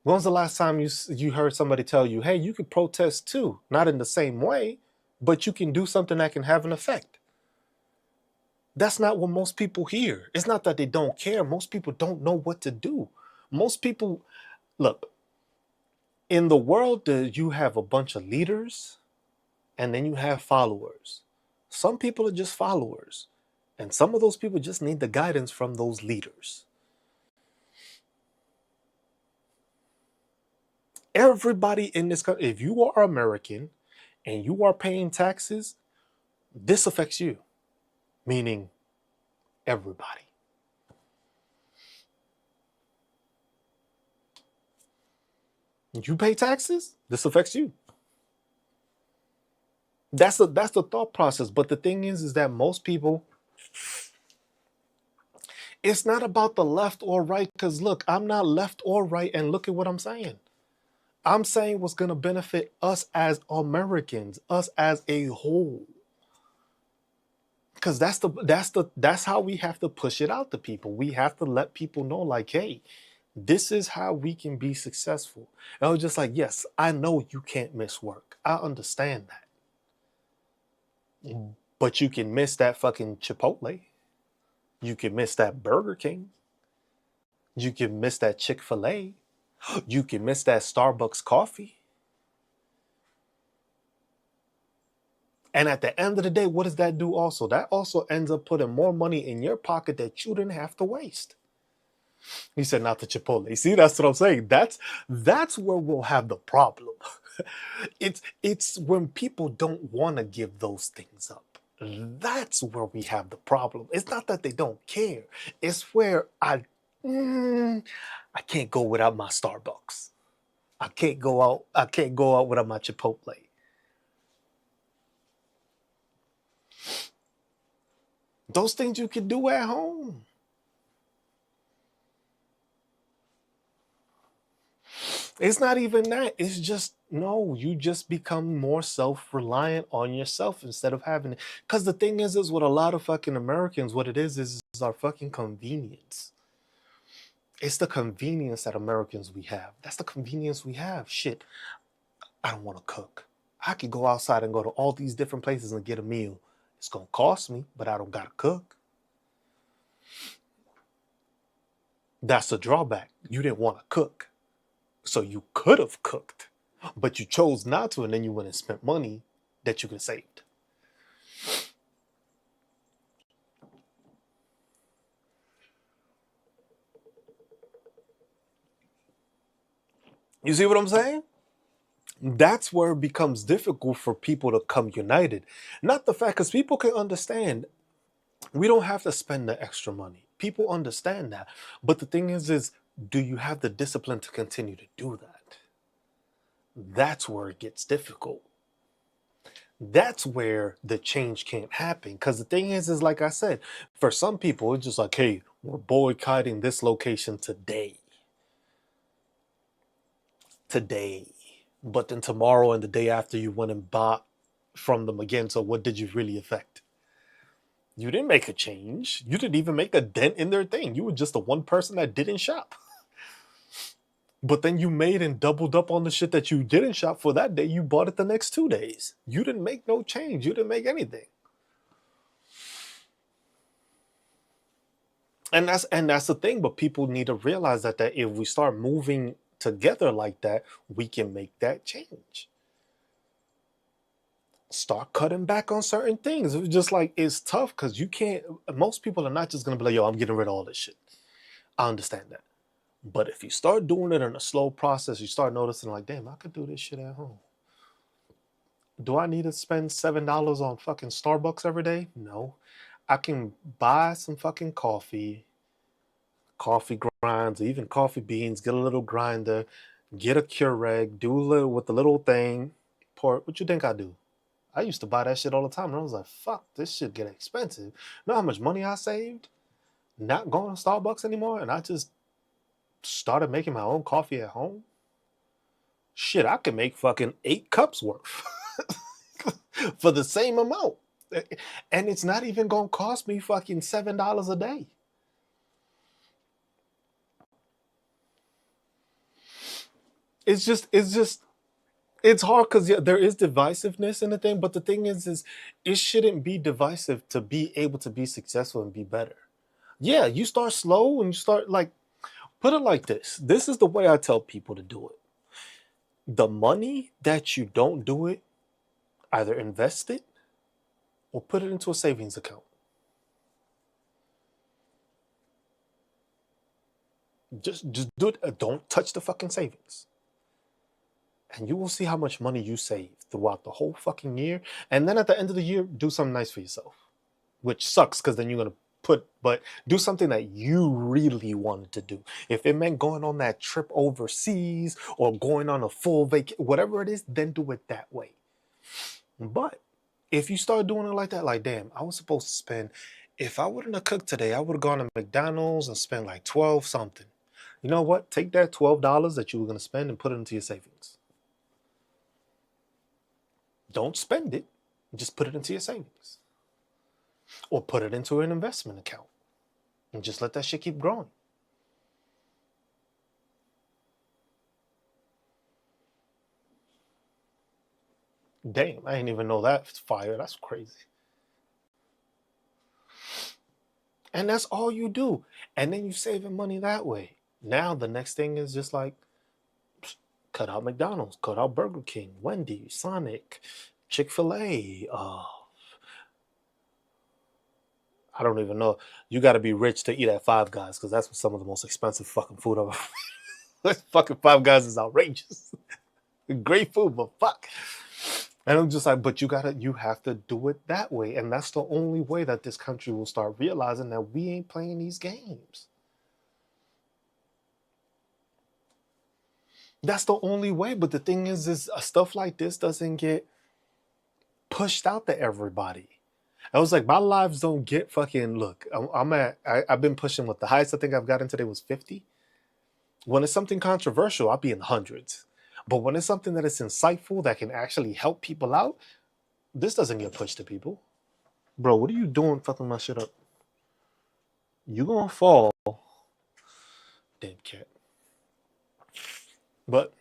When's the last time you heard somebody tell you, hey, you could protest too? Not in the same way, but you can do something that can have an effect. That's not what most people hear. It's not that they don't care. Most people don't know what to do. Most people, look, in the world, you have a bunch of leaders and then you have followers. Some people are just followers. And some of those people just need the guidance from those leaders. Everybody in this country, if you are American and you are paying taxes, this affects you. Meaning everybody. You pay taxes, this affects you. That's the thought process. But the thing is that most people, it's not about the left or right. Because look, I'm not left or right, and look at what I'm saying. I'm saying what's going to benefit us as Americans, us as a whole. Because that's how we have to push it out to people. We have to let people know, like, hey, this is how we can be successful. And I was just like, yes, I know you can't miss work. I understand that. But you can miss that fucking Chipotle. You can miss that Burger King. You can miss that Chick-fil-A. You can miss that Starbucks coffee. And at the end of the day, what does that do also? That also ends up putting more money in your pocket that you didn't have to waste. He said, not the Chipotle. See, that's what I'm saying. That's where we'll have the problem. It's when people don't want to give those things up. That's where we have the problem. It's not that they don't care. It's where I can't go without my Starbucks. I can't go out without my Chipotle. Those things you can do at home. It's not even that. It's just No, you just become more self-reliant on yourself instead of having it. Because the thing is with a lot of fucking Americans, what it is our fucking convenience. It's the convenience that Americans we have. That's the convenience we have. Shit, I don't want to cook. I could go outside and go to all these different places and get a meal. It's gonna cost me, but I don't gotta cook. That's the drawback. You didn't want to cook. So you could have cooked, but you chose not to, and then you went and spent money that you could have saved. You see what I'm saying? That's where it becomes difficult for people to come united. Not the fact, because people can understand we don't have to spend the extra money. People understand that. But the thing is do you have the discipline to continue to do that? That's where it gets difficult. That's where the change can't happen. Because the thing is like I said, for some people, it's just like, hey, we're boycotting this location today. Today. But then tomorrow and the day after you went and bought from them again. So what did you really affect? You didn't make a change. You didn't even make a dent in their thing. You were just the one person that didn't shop. But then you made and doubled up on the shit that you didn't shop for that day. You bought it the next 2 days. You didn't make no change. You didn't make anything. And that's the thing. But people need to realize that if we start moving together like that, we can make that change. Start cutting back on certain things. It's just like it's tough because you can't. Most people are not just gonna be like, "Yo, I'm getting rid of all this shit." I understand that. But if you start doing it in a slow process, you start noticing like, damn, I could do this shit at home. Do I need to spend $7 on fucking Starbucks every day? No. I can buy some fucking coffee grinds, even coffee beans, get a little grinder, get a Keurig, do a little with the little thing. Pour. What you think I do? I used to buy that shit all the time, and I was like, fuck, this shit get expensive. You know how much money I saved? Not going to Starbucks anymore, and I just started making my own coffee at home. Shit, I can make fucking 8 cups worth for the same amount. And it's not even gonna cost me fucking $7 a day. It's hard because there is divisiveness in the thing, but the thing is it shouldn't be divisive to be able to be successful and be better. Yeah, you start slow and you start like put it like this. This is the way I tell people to do it. The money that you don't do it, either invest it or put it into a savings account. Just do it. Don't touch the fucking savings. And you will see how much money you save throughout the whole fucking year. And then at the end of the year, do something nice for yourself. Which sucks because then you're gonna but do something that you really wanted to do. If it meant going on that trip overseas or going on a full vacation, whatever it is, then do it that way. But if you start doing it like that, like damn, I was supposed to spend. If I wouldn't have cooked today, I would have gone to McDonald's and spent like 12 something. You know what? Take that $12 that you were gonna spend and put it into your savings. Don't spend it. Just put it into your savings. Or put it into an investment account. And just let that shit keep growing. Damn, I didn't even know that's fire. That's crazy. And that's all you do. And then you saving money that way. Now the next thing is just like cut out McDonald's, cut out Burger King, Wendy's, Sonic, Chick-fil-A. I don't even know. You got to be rich to eat at Five Guys because that's some of the most expensive fucking food I've fucking Five Guys is outrageous. Great food, but fuck. And I'm just like, but you have to do it that way. And that's the only way that this country will start realizing that we ain't playing these games. That's the only way. But the thing is stuff like this doesn't get pushed out to everybody. I was like, my lives don't get fucking, look, I've been pushing what the highest I think I've gotten today was 50. When it's something controversial, I'll be in the hundreds. But when it's something that is insightful that can actually help people out, this doesn't get pushed to people. Bro, what are you doing fucking my shit up? You gonna fall. Damn cat. But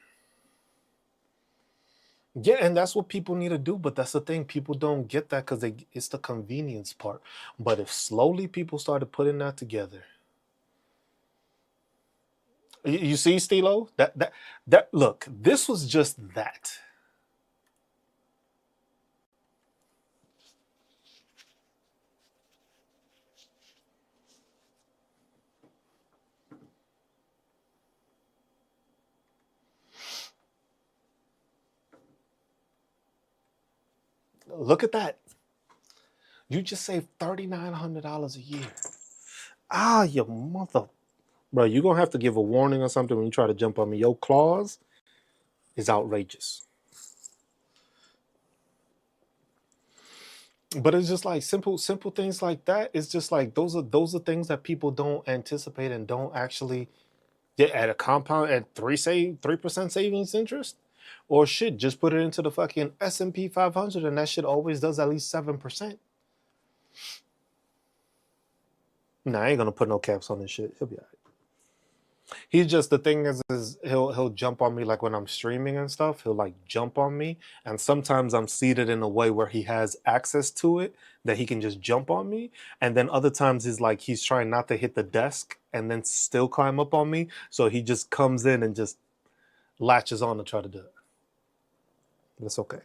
yeah, and that's what people need to do. But that's the thing, people don't get that because it's the convenience part. But if slowly people started putting that together, you see, Stilo, that look, this was just that. Look at that. You just saved $3,900 a year. Ah, you mother, bro. You gonna have to give a warning or something when you try to jump on me. Your clause is outrageous. But it's just like simple things like that. It's just like those are things that people don't anticipate and don't actually get at a compound at 3% savings interest. Or shit, just put it into the fucking S&P 500 and that shit always does at least 7%. Nah, I ain't gonna put no caps on this shit. He'll be all right. He's just, the thing is he'll jump on me like when I'm streaming and stuff. He'll like jump on me, and sometimes I'm seated in a way where he has access to it that he can just jump on me. And then other times he's trying not to hit the desk and then still climb up on me. So he just comes in and just latches on to try to do it. That's okay.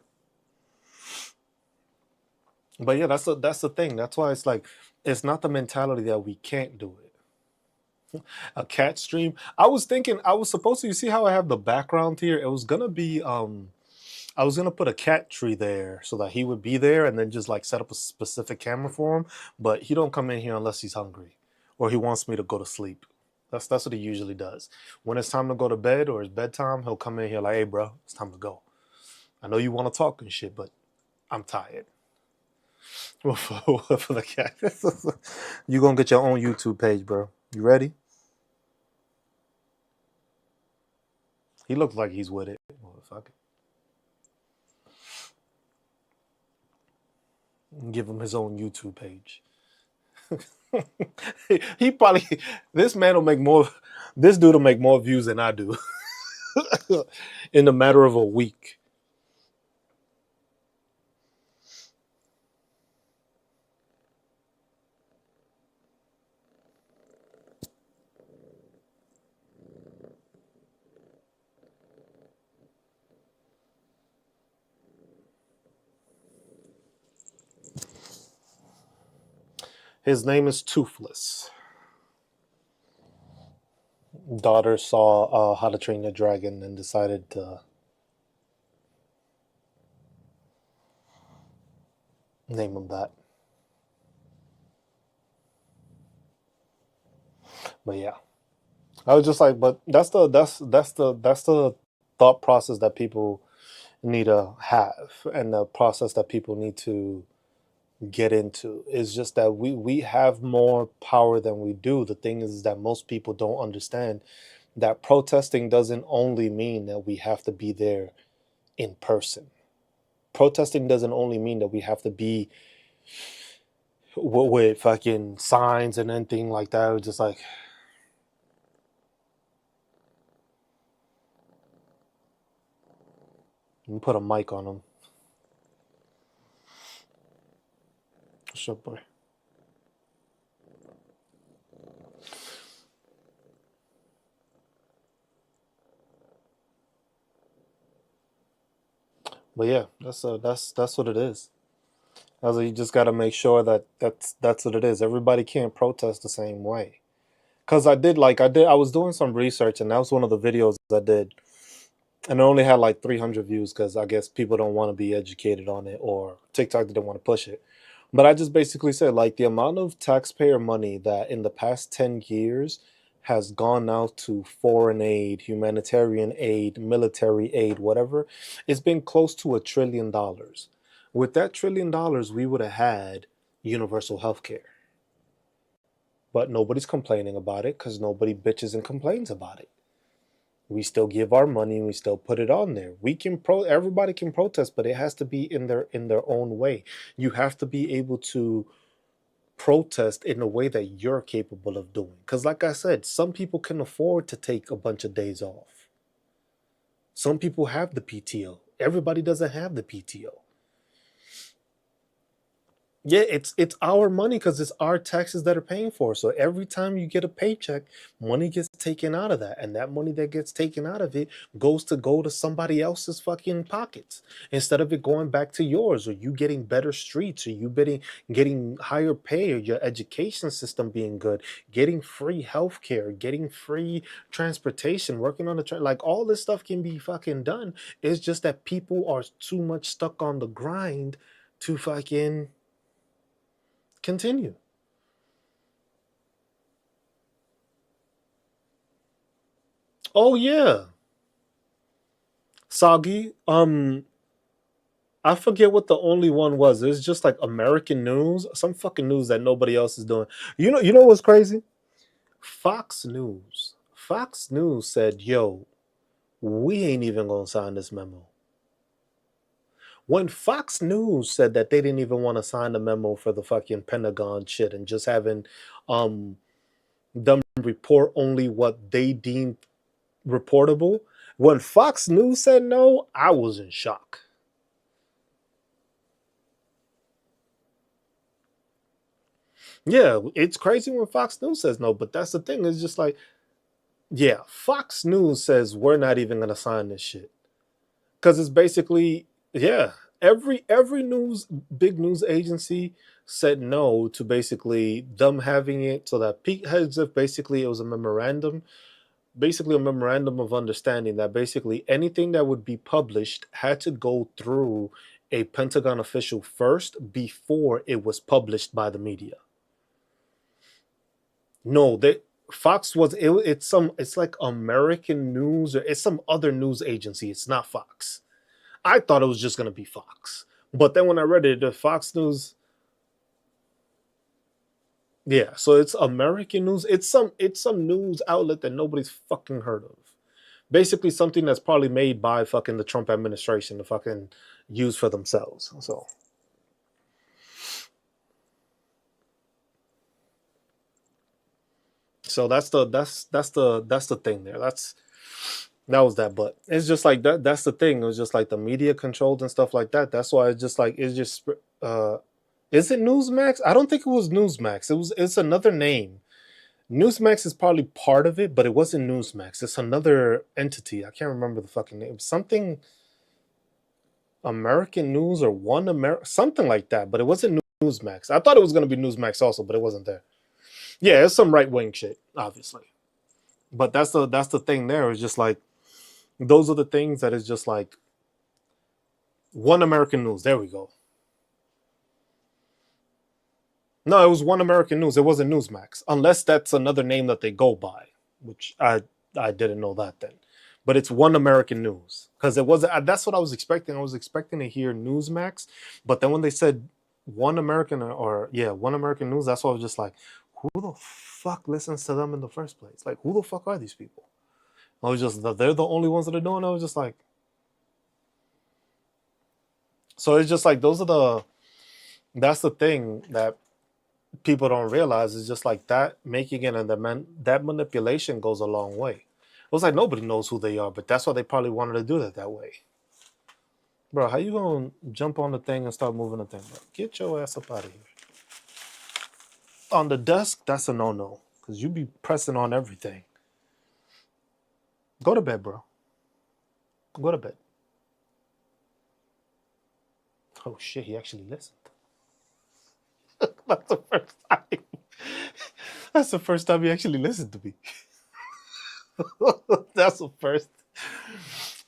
But yeah, that's the thing. That's why it's like, it's not the mentality that we can't do it. A cat stream. I was thinking I was supposed to. You see how I have the background here? It was gonna be. I was gonna put a cat tree there so that he would be there, and then just like set up a specific camera for him. But he don't come in here unless he's hungry, or he wants me to go to sleep. That's what he usually does. When it's time to go to bed or it's bedtime, he'll come in here like, "Hey, bro, it's time to go. I know you want to talk and shit, but I'm tired." For the cat, you gonna get your own YouTube page, bro. You ready? He looks like he's with it. Motherfucker. Give him his own YouTube page. He probably, this man will make more, this dude will make more views than I do in a matter of a week. His name is Toothless. Daughter saw How to Train Your Dragon and decided to name him that. But yeah, I was just like, but that's the thought process that people need to have, and the process that people need to get into. Is just that we have more power than we do. The thing is that most people don't understand that protesting doesn't only mean that we have to be there in person. Protesting doesn't only mean that we have to be with fucking signs and anything like that. It's just like, you put a mic on them. Sure, boy. But yeah, that's what it is. Also, you just got to make sure that that's what it is. Everybody can't protest the same way. Cause I was doing some research, and that was one of the videos I did, and it only had like 300 views because I guess people don't want to be educated on it, or TikTok didn't want to push it. But I just basically said, like, the amount of taxpayer money that in the past 10 years has gone out to foreign aid, humanitarian aid, military aid, whatever, it's been close to $1 trillion. With that $1 trillion, we would have had universal health care. But nobody's complaining about it because nobody bitches and complains about it. We still give our money and we still put it on there. We can everybody can protest, but it has to be in their own way. You have to be able to protest in a way that you're capable of doing. Because, like I said, some people can afford to take a bunch of days off. Some people have the PTO. Everybody doesn't have the PTO. Yeah, it's our money because it's our taxes that are paying for it. So every time you get a paycheck, money gets taken out of that, and that money that gets taken out of it go to somebody else's fucking pockets instead of it going back to yours, or you getting better streets, or you getting higher pay, or your education system being good, getting free healthcare, getting free transportation, working on the train. Like all this stuff can be fucking done. It's just that people are too much stuck on the grind to fucking continue. Oh yeah, Soggy. I forget what the only one was. It's just like American news, some fucking news that nobody else is doing. You know what's crazy? Fox News. Fox News said, "Yo, we ain't even gonna sign this memo." When Fox News said that they didn't even want to sign the memo for the fucking Pentagon shit and just having um them report only what they deemed reportable. When Fox News said no, I was in shock. Yeah, it's crazy when Fox News says no, but that's the thing. It's just like, yeah, Fox News says we're not even gonna sign this shit because it's basically, yeah, every news big news agency said no to basically them having it so that Pete heads if basically it was a memorandum, basically a memorandum of understanding that basically anything that would be published had to go through a Pentagon official first before it was published by the media. No, they Fox was it's like American News or it's some other news agency. It's not Fox. I thought it was just gonna be Fox, but then when I read it, the Fox News, yeah. So it's American News. It's some news outlet that nobody's fucking heard of. Basically something that's probably made by fucking the Trump administration to fucking use for themselves. So that's the thing there. That was that, but it's just like that. That's the thing. It was just like the media controlled and stuff like that. That's why it's just like it's just. Is it Newsmax? I don't think it was Newsmax. It's another name. Newsmax is probably part of it, but it wasn't Newsmax. It's another entity. I can't remember the fucking name. Something American News or One America, something like that. But it wasn't Newsmax. I thought it was gonna be Newsmax also, but it wasn't there. Yeah, it's some right wing shit, obviously. But that's the thing. There is just like those are the things that is just like One American News. There we go. No, it was One American News. It wasn't Newsmax, unless that's another name that they go by, which I didn't know that then. But it's One American News because it was that's what I was expecting. I was expecting to hear Newsmax, but then when they said One American or yeah One American News, that's why I was just like, who the fuck listens to them in the first place? Like, who the fuck are these people? I was just they're the only ones that are doing. I was just like, so it's just like those are the that's the thing that people don't realize is just like that making it and that manipulation goes a long way. It was like nobody knows who they are, but that's why they probably wanted to do that way. Bro, how you gonna jump on the thing and start moving the thing, bro? Get your ass up out of here. On the desk, that's a no-no. Because you be pressing on everything. Go to bed, bro. Go to bed. Oh shit, he actually listened. That's the first time. That's the first time he actually listened to me. That's the first.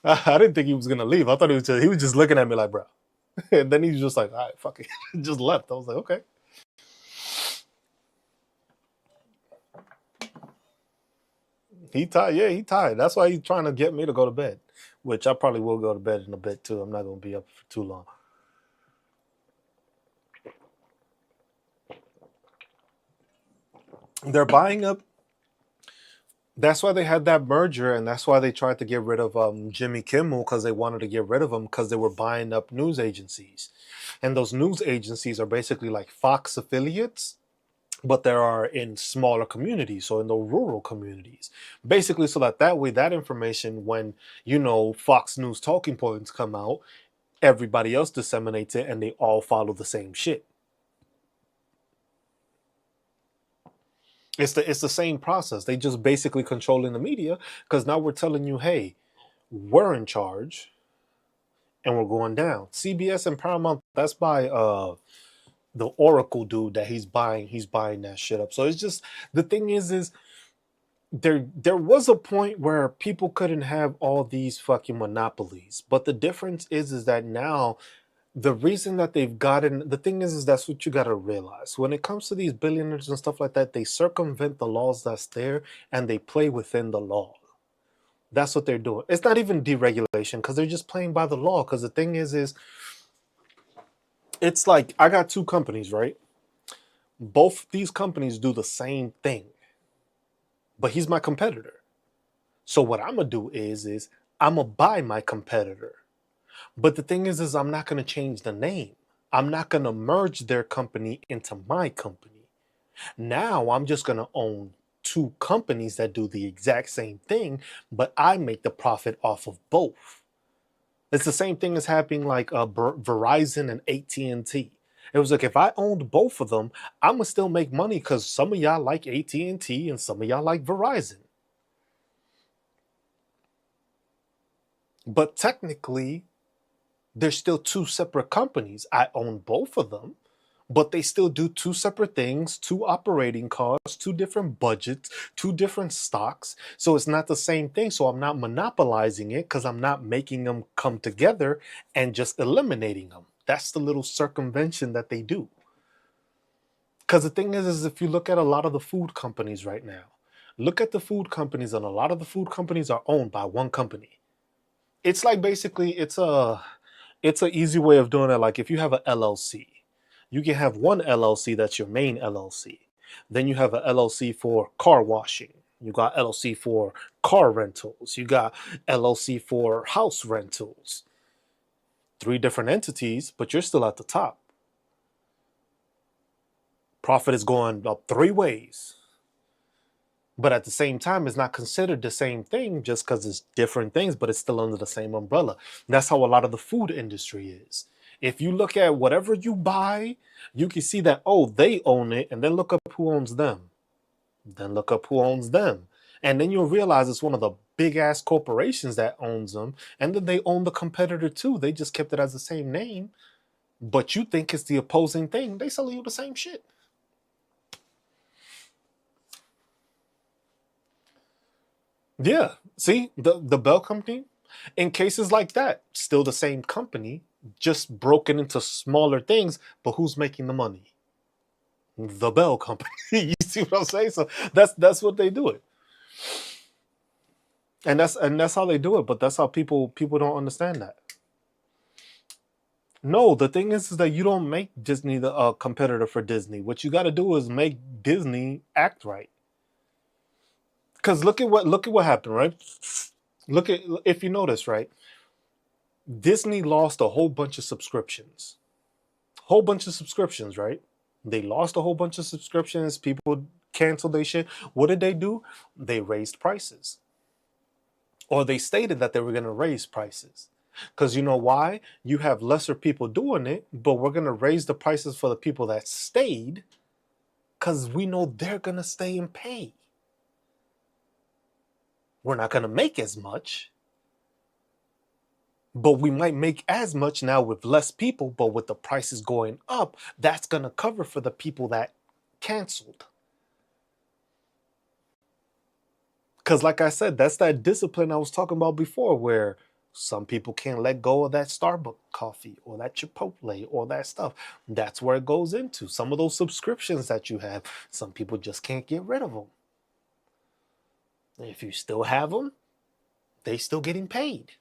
I didn't think he was gonna leave. I thought he was just looking at me like, bro. And then he was just like, all right, fuck it. Just left. I was like, okay. He tired. Yeah, he tired. That's why he's trying to get me to go to bed, which I probably will go to bed in a bit too. I'm not gonna be up for too long. They're buying up. That's why they had that merger, and that's why they tried to get rid of Jimmy Kimmel, because they wanted to get rid of him because they were buying up news agencies, and those news agencies are basically like Fox affiliates, but there are in smaller communities, so in the rural communities, basically, so that way that information, when Fox News talking points come out, everybody else disseminates it, and they all follow the same shit. It's the same process. They just basically controlling the media because now we're telling you, hey, we're in charge and we're going down. CBS and Paramount, that's by the Oracle dude that he's buying that shit up. So it's just, the thing is there was a point where people couldn't have all these fucking monopolies. But the difference is that now the reason that they've gotten, the thing is that's what you got to realize. When it comes to these billionaires and stuff like that, they circumvent the laws that's there and they play within the law. That's what they're doing. It's not even deregulation because they're just playing by the law. Because the thing is it's like I got two companies, right? Both these companies do the same thing, but he's my competitor. So what I'm gonna do is I'm gonna buy my competitor. But the thing is I'm not gonna change the name. I'm not gonna merge their company into my company. Now I'm just gonna own two companies that do the exact same thing, but I make the profit off of both. It's the same thing as happening like Verizon and AT&T. It was like if I owned both of them, I'm gonna still make money because some of y'all like AT&T and some of y'all like Verizon. But technically, they're still two separate companies. I own both of them, but they still do two separate things, two operating costs, two different budgets, two different stocks. So it's not the same thing. So I'm not monopolizing it because I'm not making them come together and just eliminating them. That's the little circumvention that they do. Because the thing is if you look at a lot of the food companies right now, look at the food companies, and a lot of the food companies are owned by one company. It's like basically it's an easy way of doing it. Like if you have a LLC, you can have one LLC that's your main LLC. Then you have a LLC for car washing. You got LLC for car rentals. You got LLC for house rentals. Three different entities, but you're still at the top. Profit is going up three ways. But at the same time, it's not considered the same thing just because it's different things, but it's still under the same umbrella. That's how a lot of the food industry is. If you look at whatever you buy, you can see that, oh, they own it, and then look up who owns them. Then look up who owns them. And then you'll realize it's one of the big ass corporations that owns them. And then they own the competitor too. They just kept it as the same name. But you think it's the opposing thing. They selling you the same shit. Yeah. See, the Bell Company, in cases like that, still the same company, just broken into smaller things, but who's making the money? The Bell Company. You see what I'm saying? So that's what they do it. And that's how they do it, but that's how people don't understand that. No, the thing is that you don't make Disney the competitor for Disney. What you got to do is make Disney act right. Because look at what happened, right? Look at, if you notice, right? Disney lost a whole bunch of subscriptions. Whole bunch of subscriptions, right? They lost a whole bunch of subscriptions. People canceled their shit. What did they do? They raised prices. Or they stated that they were going to raise prices. Because you know why? You have lesser people doing it, but we're going to raise the prices for the people that stayed because we know they're going to stay and pay. We're not going to make as much, but we might make as much now with less people, but with the prices going up, that's going to cover for the people that canceled. Because like I said, that's that discipline I was talking about before, where some people can't let go of that Starbucks coffee or that Chipotle or that stuff. That's where it goes into. Some of those subscriptions that you have, some people just can't get rid of them. If you still have them, they still getting paid.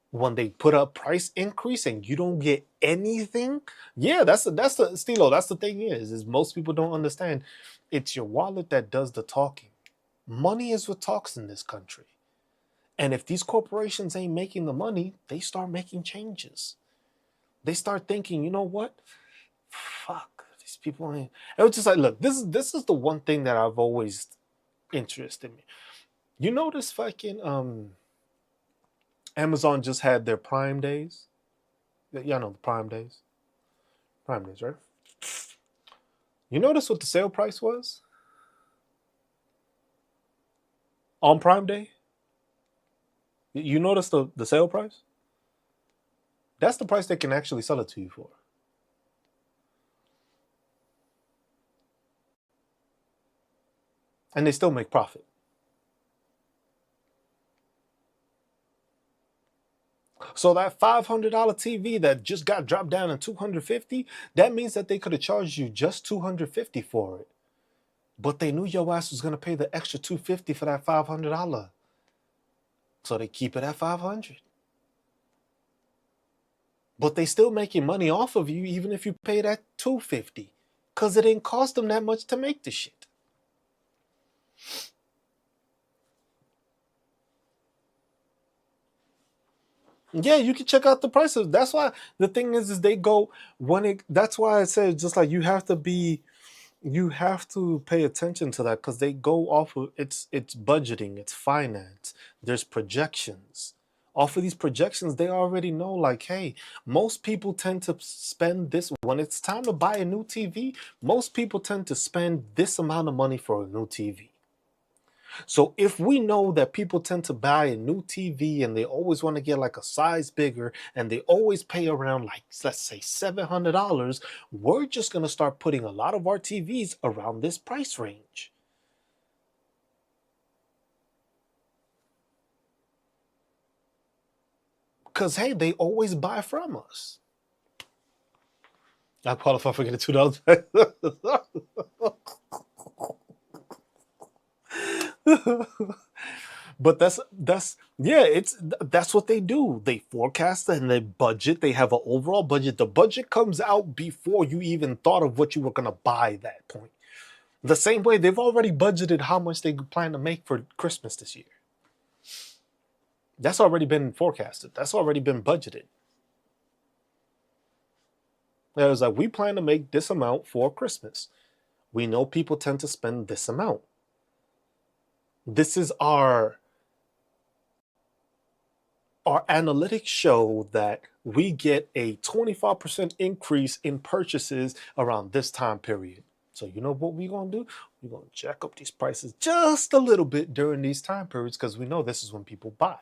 When they put a price increase and you don't get anything, yeah, that's the Stilo. That's the thing is most people don't understand. It's your wallet that does the talking. Money is what talks in this country. And if these corporations ain't making the money, they start making changes. They start thinking, you know what? Fuck, these people ain't. It was just like, look, this is the one thing that I've always interested me. You notice fucking Amazon just had their Prime Days. Y'all know the Prime Days. Prime Days, right? You notice what the sale price was on Prime Day? You notice the sale price? That's the price they can actually sell it to you for. And they still make profit. So that $500 TV that just got dropped down to $250, that means that they could have charged you just $250 for it. But they knew your ass was gonna pay the extra $250 for that $500. So they keep it at $500. But they still making money off of you even if you pay that $250. Cause it didn't cost them that much to make the shit. Yeah, you can check out the prices. That's why the thing is they go when it. That's why I said just like you have to pay attention to that because they go off of it's budgeting, it's finance. There's projections. Off of these projections, they already know like, hey, most people tend to spend this when it's time to buy a new TV. Most people tend to spend this amount of money for a new TV. So if we know that people tend to buy a new TV and they always want to get like a size bigger and they always pay around like let's say $700, we're just going to start putting a lot of our TVs around this price range. Cuz hey, they always buy from us. I qualify for getting $2 back. But that's yeah, that's what they do. They forecast and they budget. They have an overall budget. The budget comes out before you even thought of what you were gonna buy at that point. The same way they've already budgeted how much they plan to make for Christmas this year. That's already been forecasted. That's already been budgeted. It was like we plan to make this amount for Christmas. We know people tend to spend this amount. This is our analytics show that we get a 25% increase in purchases around this time period. So you know what we're going to do? We're going to jack up these prices just a little bit during these time periods because we know this is when people buy.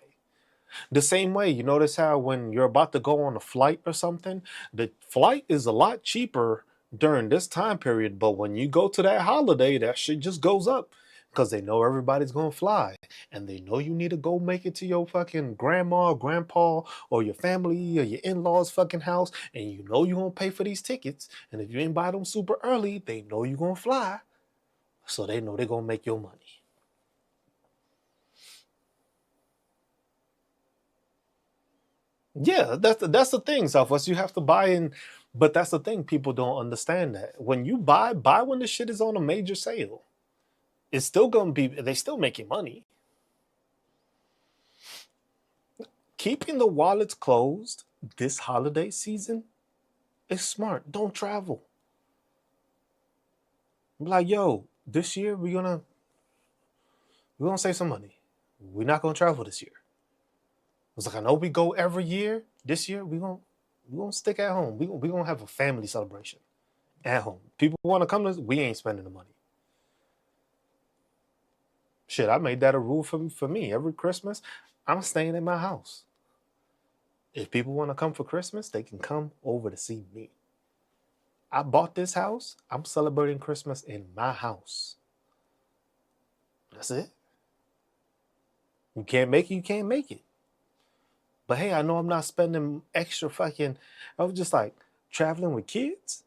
The same way, you notice how when you're about to go on a flight or something, the flight is a lot cheaper during this time period, but when you go to that holiday, that shit just goes up because they know everybody's going to fly and they know you need to go make it to your fucking grandma or grandpa or your family or your in-laws fucking house and you know you're going to pay for these tickets, and if you ain't buy them super early, they know you're going to fly, so they know they're going to make your money. Yeah, that's the thing, Southwest. You have to buy in, but that's the thing. People don't understand that. When you buy when the shit is on a major sale. It's still gonna be. They still making money. Keeping the wallets closed this holiday season is smart. Don't travel. Be like, yo, this year we're gonna save some money. We're not gonna travel this year. It's like I know we go every year. This year we gonna stick at home. We gonna have a family celebration at home. People want to come to us. We ain't spending the money. Shit, I made that a rule for me. Every Christmas, I'm staying in my house. If people want to come for Christmas, they can come over to see me. I bought this house. I'm celebrating Christmas in my house. That's it. You can't make it, you can't make it. But hey, I know I'm not spending extra fucking. I was just like, traveling with kids?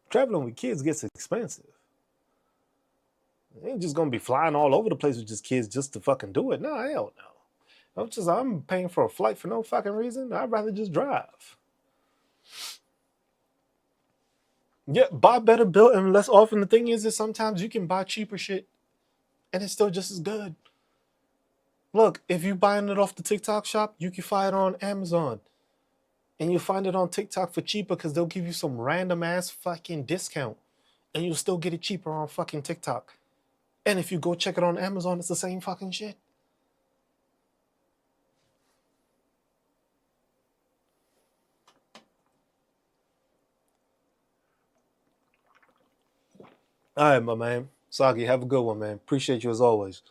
Traveling with kids gets expensive. They ain't just gonna be flying all over the place with just kids just to fucking do it. No, hell no. I'm paying for a flight for no fucking reason. I'd rather just drive. Yeah, buy better built and less often. The thing is that sometimes you can buy cheaper shit and it's still just as good. Look, if you're buying it off the TikTok shop, you can find it on Amazon. And you find it on TikTok for cheaper because they'll give you some random ass fucking discount. And you'll still get it cheaper on fucking TikTok. And if you go check it on Amazon, it's the same fucking shit. All right, my man. Sagi, have a good one, man. Appreciate you as always.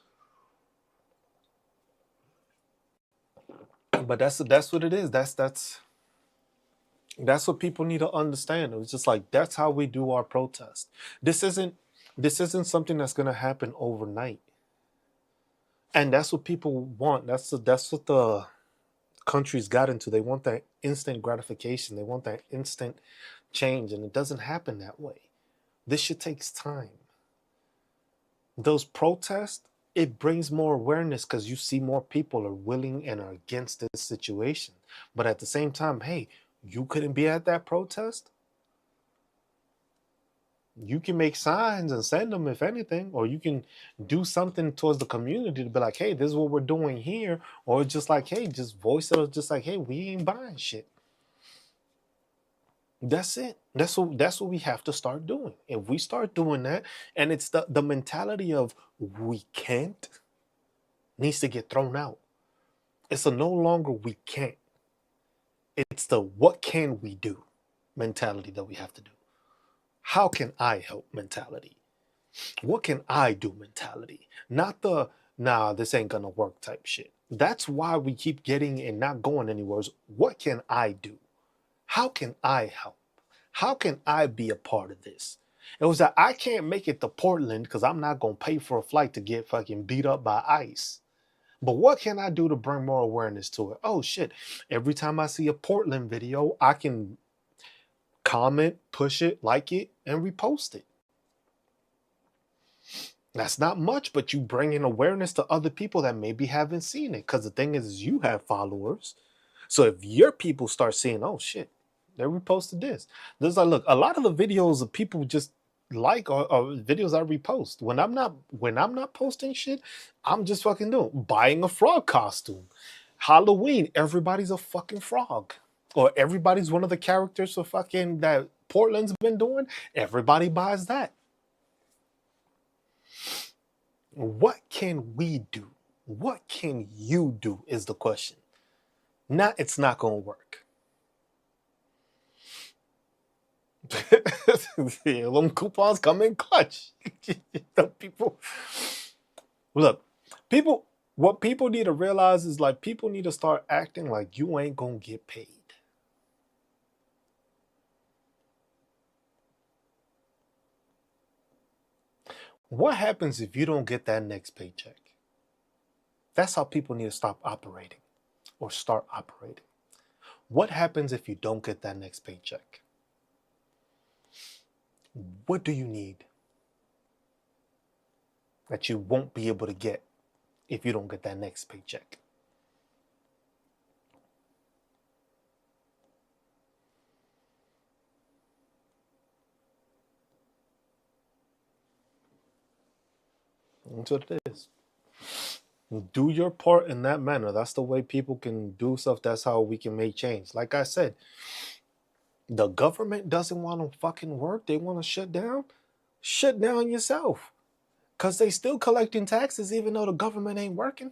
But that's what it is. That's what people need to understand. It's just like that's how we do our protest. This isn't something that's gonna happen overnight. And that's what people want. That's what the countries got into. They want that instant gratification. They want that instant change, and it doesn't happen that way. This shit takes time. Those protests, it brings more awareness because you see more people are willing and are against this situation. But at the same time, hey, you couldn't be at that protest. You can make signs and send them if anything, or you can do something towards the community to be like, hey, this is what we're doing here, or just like, hey, just voice it, just like, hey, we ain't buying shit. That's it. That's what we have to start doing. If we start doing that, and it's the mentality of we can't needs to get thrown out. It's a no longer we can't. It's the what can we do mentality that we have to do. How can I help mentality? What can I do mentality? Not the nah, this ain't gonna work type shit. That's why we keep getting and not going anywhere. What can I do? How can I help? How can I be a part of this? It was that I can't make it to Portland because I'm not gonna pay for a flight to get fucking beat up by ICE. But what can I do to bring more awareness to it? Oh shit. Every time I see a Portland video, I can comment, push it, like it, and repost it. That's not much, but you bring in awareness to other people that maybe haven't seen it. Because the thing is you have followers. So if your people start seeing, oh shit, they reposted this. There's like, look, a lot of the videos of people just like are videos I repost. When I'm not posting shit, I'm just fucking doing buying a frog costume. Halloween, everybody's a fucking frog. Or everybody's one of the characters for fucking that Portland's been doing. Everybody buys that. What can we do? What can you do is the question. Not it's not gonna work. Them coupons come in clutch. People look, what people need to realize is like people need to start acting like you ain't gonna get paid. What happens if you don't get that next paycheck? That's how people need to stop operating or start operating. What happens if you don't get that next paycheck? What do you need that you won't be able to get if you don't get that next paycheck? That's what it is. Do your part in that manner. That's the way people can do stuff. That's how we can make change. Like I said, the government doesn't want to fucking work. They want to shut down. Shut down yourself. Because they still collecting taxes even though the government ain't working.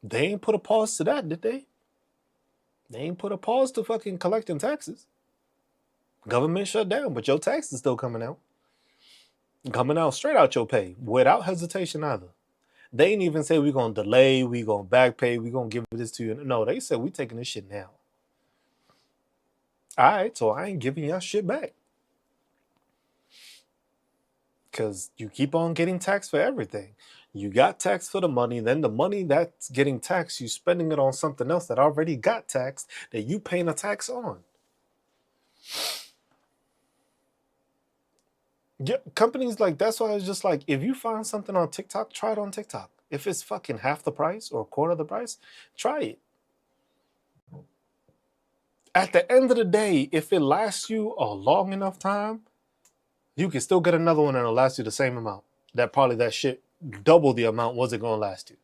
They ain't put a pause to that, did they? They ain't put a pause to fucking collecting taxes. Government shut down, but your taxes still coming out. Coming out straight out your pay without hesitation either. They ain't even say we're going to delay, we're going to back pay, we're going to give this to you. No, they said we taking this shit now. All right, so I ain't giving y'all shit back. Because you keep on getting taxed for everything. You got taxed for the money, then the money that's getting taxed, you spending it on something else that already got taxed that you paying a tax on. Yeah, companies like that's why I was just like, if you find something on TikTok, try it on TikTok. If it's fucking half the price or a quarter of the price, try it. At the end of the day, if it lasts you a long enough time, you can still get another one and it'll last you the same amount. that probably that shit double the amount wasn't gonna last you.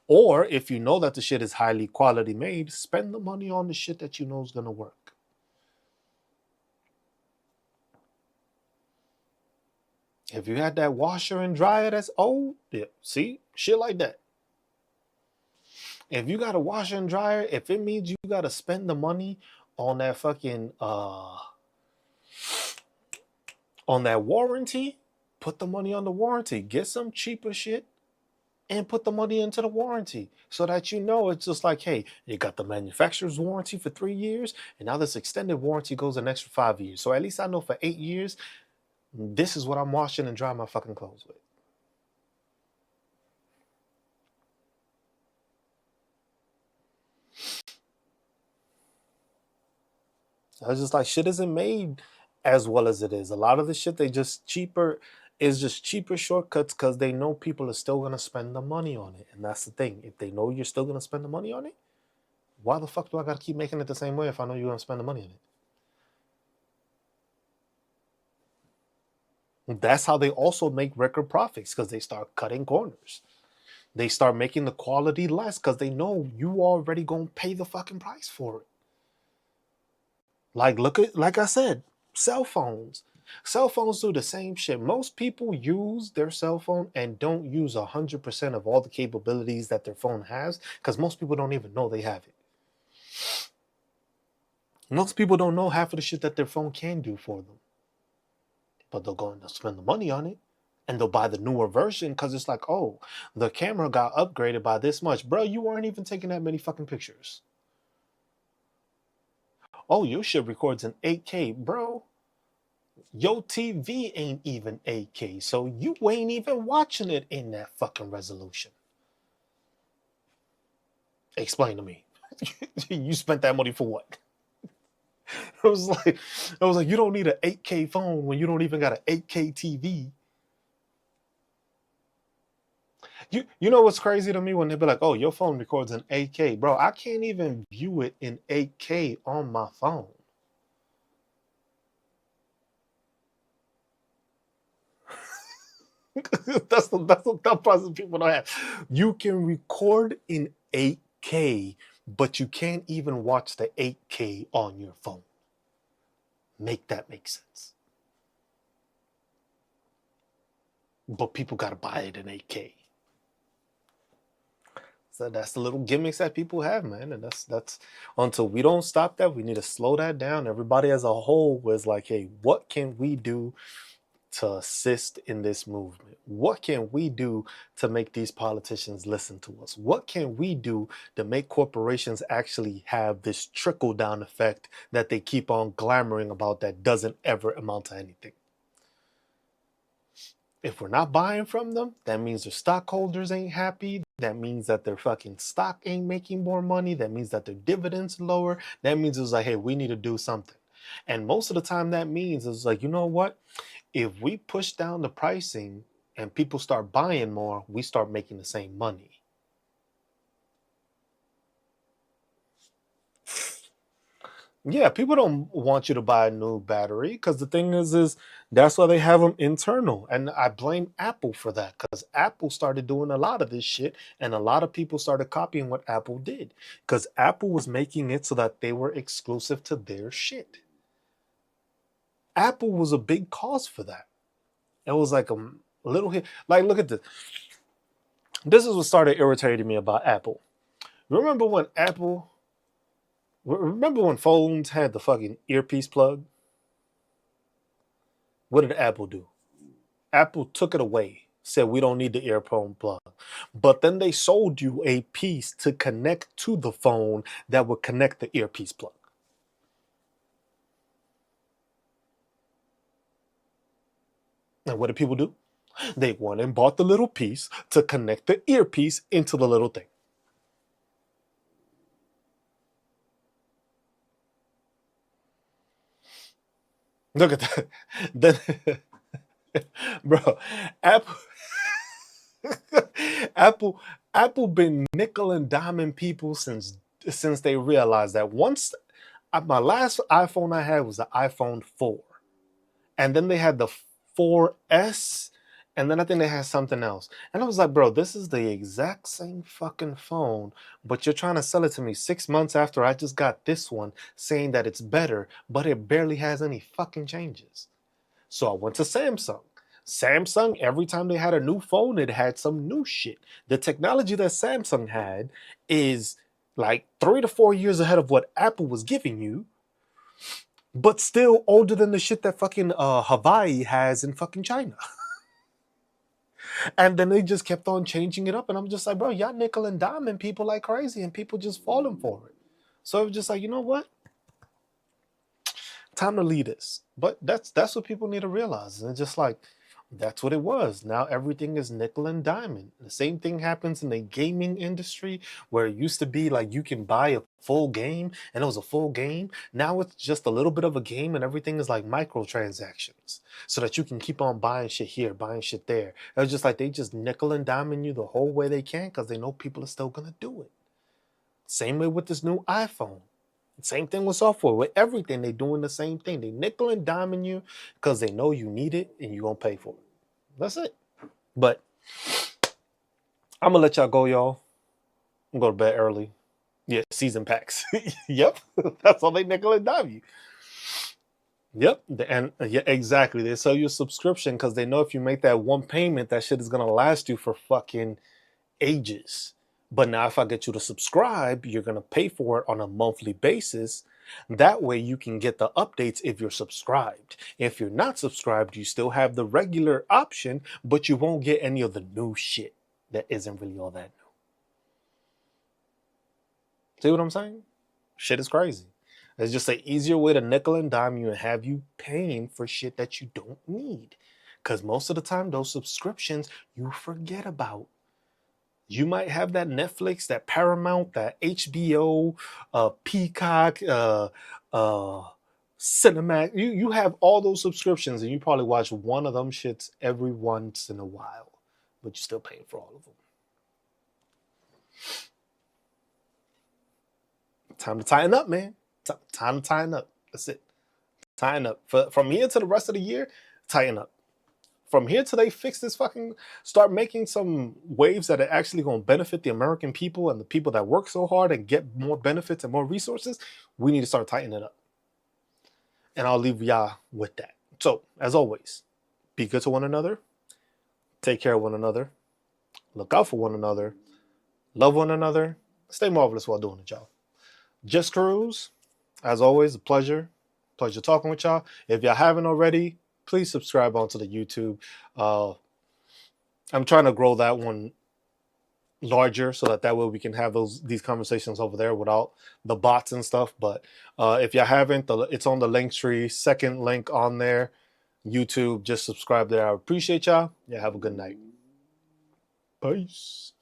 Or if you know that the shit is highly quality made, spend the money on the shit that you know is gonna work. If you had that washer and dryer that's old, yeah, see, shit like that. If you got a washer and dryer, if it means you gotta spend the money on that fucking on that warranty, put the money on the warranty. Get some cheaper shit and put the money into the warranty so that you know it's just like, hey, you got the manufacturer's warranty for 3 years, and now this extended warranty goes an extra 5 years. So at least I know for 8 years, this is what I'm washing and drying my fucking clothes with. I was just like, shit isn't made as well as it is. A lot of the shit they just cheaper is just cheaper shortcuts because they know people are still gonna spend the money on it. And that's the thing. If they know you're still gonna spend the money on it, why the fuck do I gotta keep making it the same way if I know you're gonna spend the money on it? That's how they also make record profits, because they start cutting corners. They start making the quality less because they know you already gonna pay the fucking price for it. Like, look at, like I said, cell phones. Cell phones do the same shit. Most people use their cell phone and don't use 100% of all the capabilities that their phone has, because most people don't even know they have it. Most people don't know half of the shit that their phone can do for them. But they'll go and they'll spend the money on it. And they'll buy the newer version because it's like, oh, the camera got upgraded by this much. Bro, you weren't even taking that many fucking pictures. Oh, your shit records in 8K. Bro, your TV ain't even 8K, so you ain't even watching it in that fucking resolution. Explain to me. You spent that money for what? I was like, you don't need an 8K phone when you don't even got an 8K TV. You know what's crazy to me when they be like, oh, your phone records in 8K. Bro, I can't even view it in 8K on my phone. that's the tough process people don't have. You can record in 8K, but you can't even watch the 8K on your phone. Make that make sense. But people gotta buy it in 8K. So that's the little gimmicks that people have, man. And that's until we don't stop that, we need to slow that down. Everybody as a whole was like, hey, what can we do to assist in this movement? What can we do to make these politicians listen to us? What can we do to make corporations actually have this trickle down effect that they keep on glamoring about that doesn't ever amount to anything? If we're not buying from them, that means their stockholders ain't happy. That means that their fucking stock ain't making more money. That means that their dividends are lower. That means it's like, hey, we need to do something. And most of the time that means is like, you know what? If we push down the pricing and people start buying more, we start making the same money. Yeah, people don't want you to buy a new battery because the thing is that's why they have them internal. And I blame Apple for that, because Apple started doing a lot of this shit and a lot of people started copying what Apple did, because Apple was making it so that they were exclusive to their shit. Apple was a big cause for that. It was like a little hit. Like, look at this. This is what started irritating me about Apple. Remember when Apple, remember when phones had the fucking earpiece plug? What did Apple do? Apple took it away, said we don't need the earphone plug. But then they sold you a piece to connect to the phone that would connect the earpiece plug. And what did people do? They went and bought the little piece to connect the earpiece into the little thing. Look at that. Then, bro, Apple, Apple, Apple been nickel and diming people since they realized that once my last iPhone I had was the iPhone 4, and then they had the 4S, And then I think they had something else. And I was like, bro, this is the exact same fucking phone, but you're trying to sell it to me 6 months after I just got this one saying that it's better, but it barely has any fucking changes. So I went to Samsung. Samsung, every time they had a new phone, it had some new shit. The technology that Samsung had is like 3 to 4 years ahead of what Apple was giving you, but still older than the shit that fucking Hawaii has in fucking China. And then they just kept on changing it up. And I'm just like, bro, y'all nickel and diming people like crazy and people just falling for it. So it was just like, you know what? Time to lead this. But that's what people need to realize. And it's just like, that's what it was. Now everything is nickel and diamond. The same thing happens in the gaming industry where it used to be like you can buy a full game and it was a full game. Now it's just a little bit of a game and everything is like microtransactions so that you can keep on buying shit here, buying shit there. It was just like they just nickel and diamond you the whole way they can because they know people are still going to do it. Same way with this new iPhone. Same thing with software. With everything, they doing the same thing. They nickel and diming you because they know you need it and you're going to pay for it. That's it. But I'm going to let y'all go, y'all. I'm going to bed early. Yeah, season packs. Yep. That's all they nickel and dime you. Yep. And yeah, exactly. They sell you a subscription because they know if you make that one payment, that shit is going to last you for fucking ages. But now if I get you to subscribe, you're going to pay for it on a monthly basis. That way you can get the updates if you're subscribed. If you're not subscribed, you still have the regular option, but you won't get any of the new shit that isn't really all that new. See what I'm saying? Shit is crazy. It's just an easier way to nickel and dime you and have you paying for shit that you don't need. Because most of the time, those subscriptions you forget about. You might have that Netflix, that Paramount, that HBO, Peacock, Cinemax. You have all those subscriptions and you probably watch one of them shits every once in a while, but you're still paying for all of them. Time to tighten up, man. Time to tighten up. That's it. Tighten up. From here to the rest of the year, tighten up. From here till they fix this fucking, start making some waves that are actually going to benefit the American people and the people that work so hard and get more benefits and more resources, we need to start tightening it up. And I'll leave y'all with that. So, as always, be good to one another. Take care of one another. Look out for one another. Love one another. Stay marvelous while doing it, y'all. Just Cruz. As always, a pleasure. Pleasure talking with y'all. If y'all haven't already, please subscribe onto the YouTube. I'm trying to grow that one larger so that way we can have these conversations over there without the bots and stuff. But if you haven't, it's on the link tree, second link on there, YouTube. Just subscribe there. I appreciate y'all. Yeah, have a good night. Peace.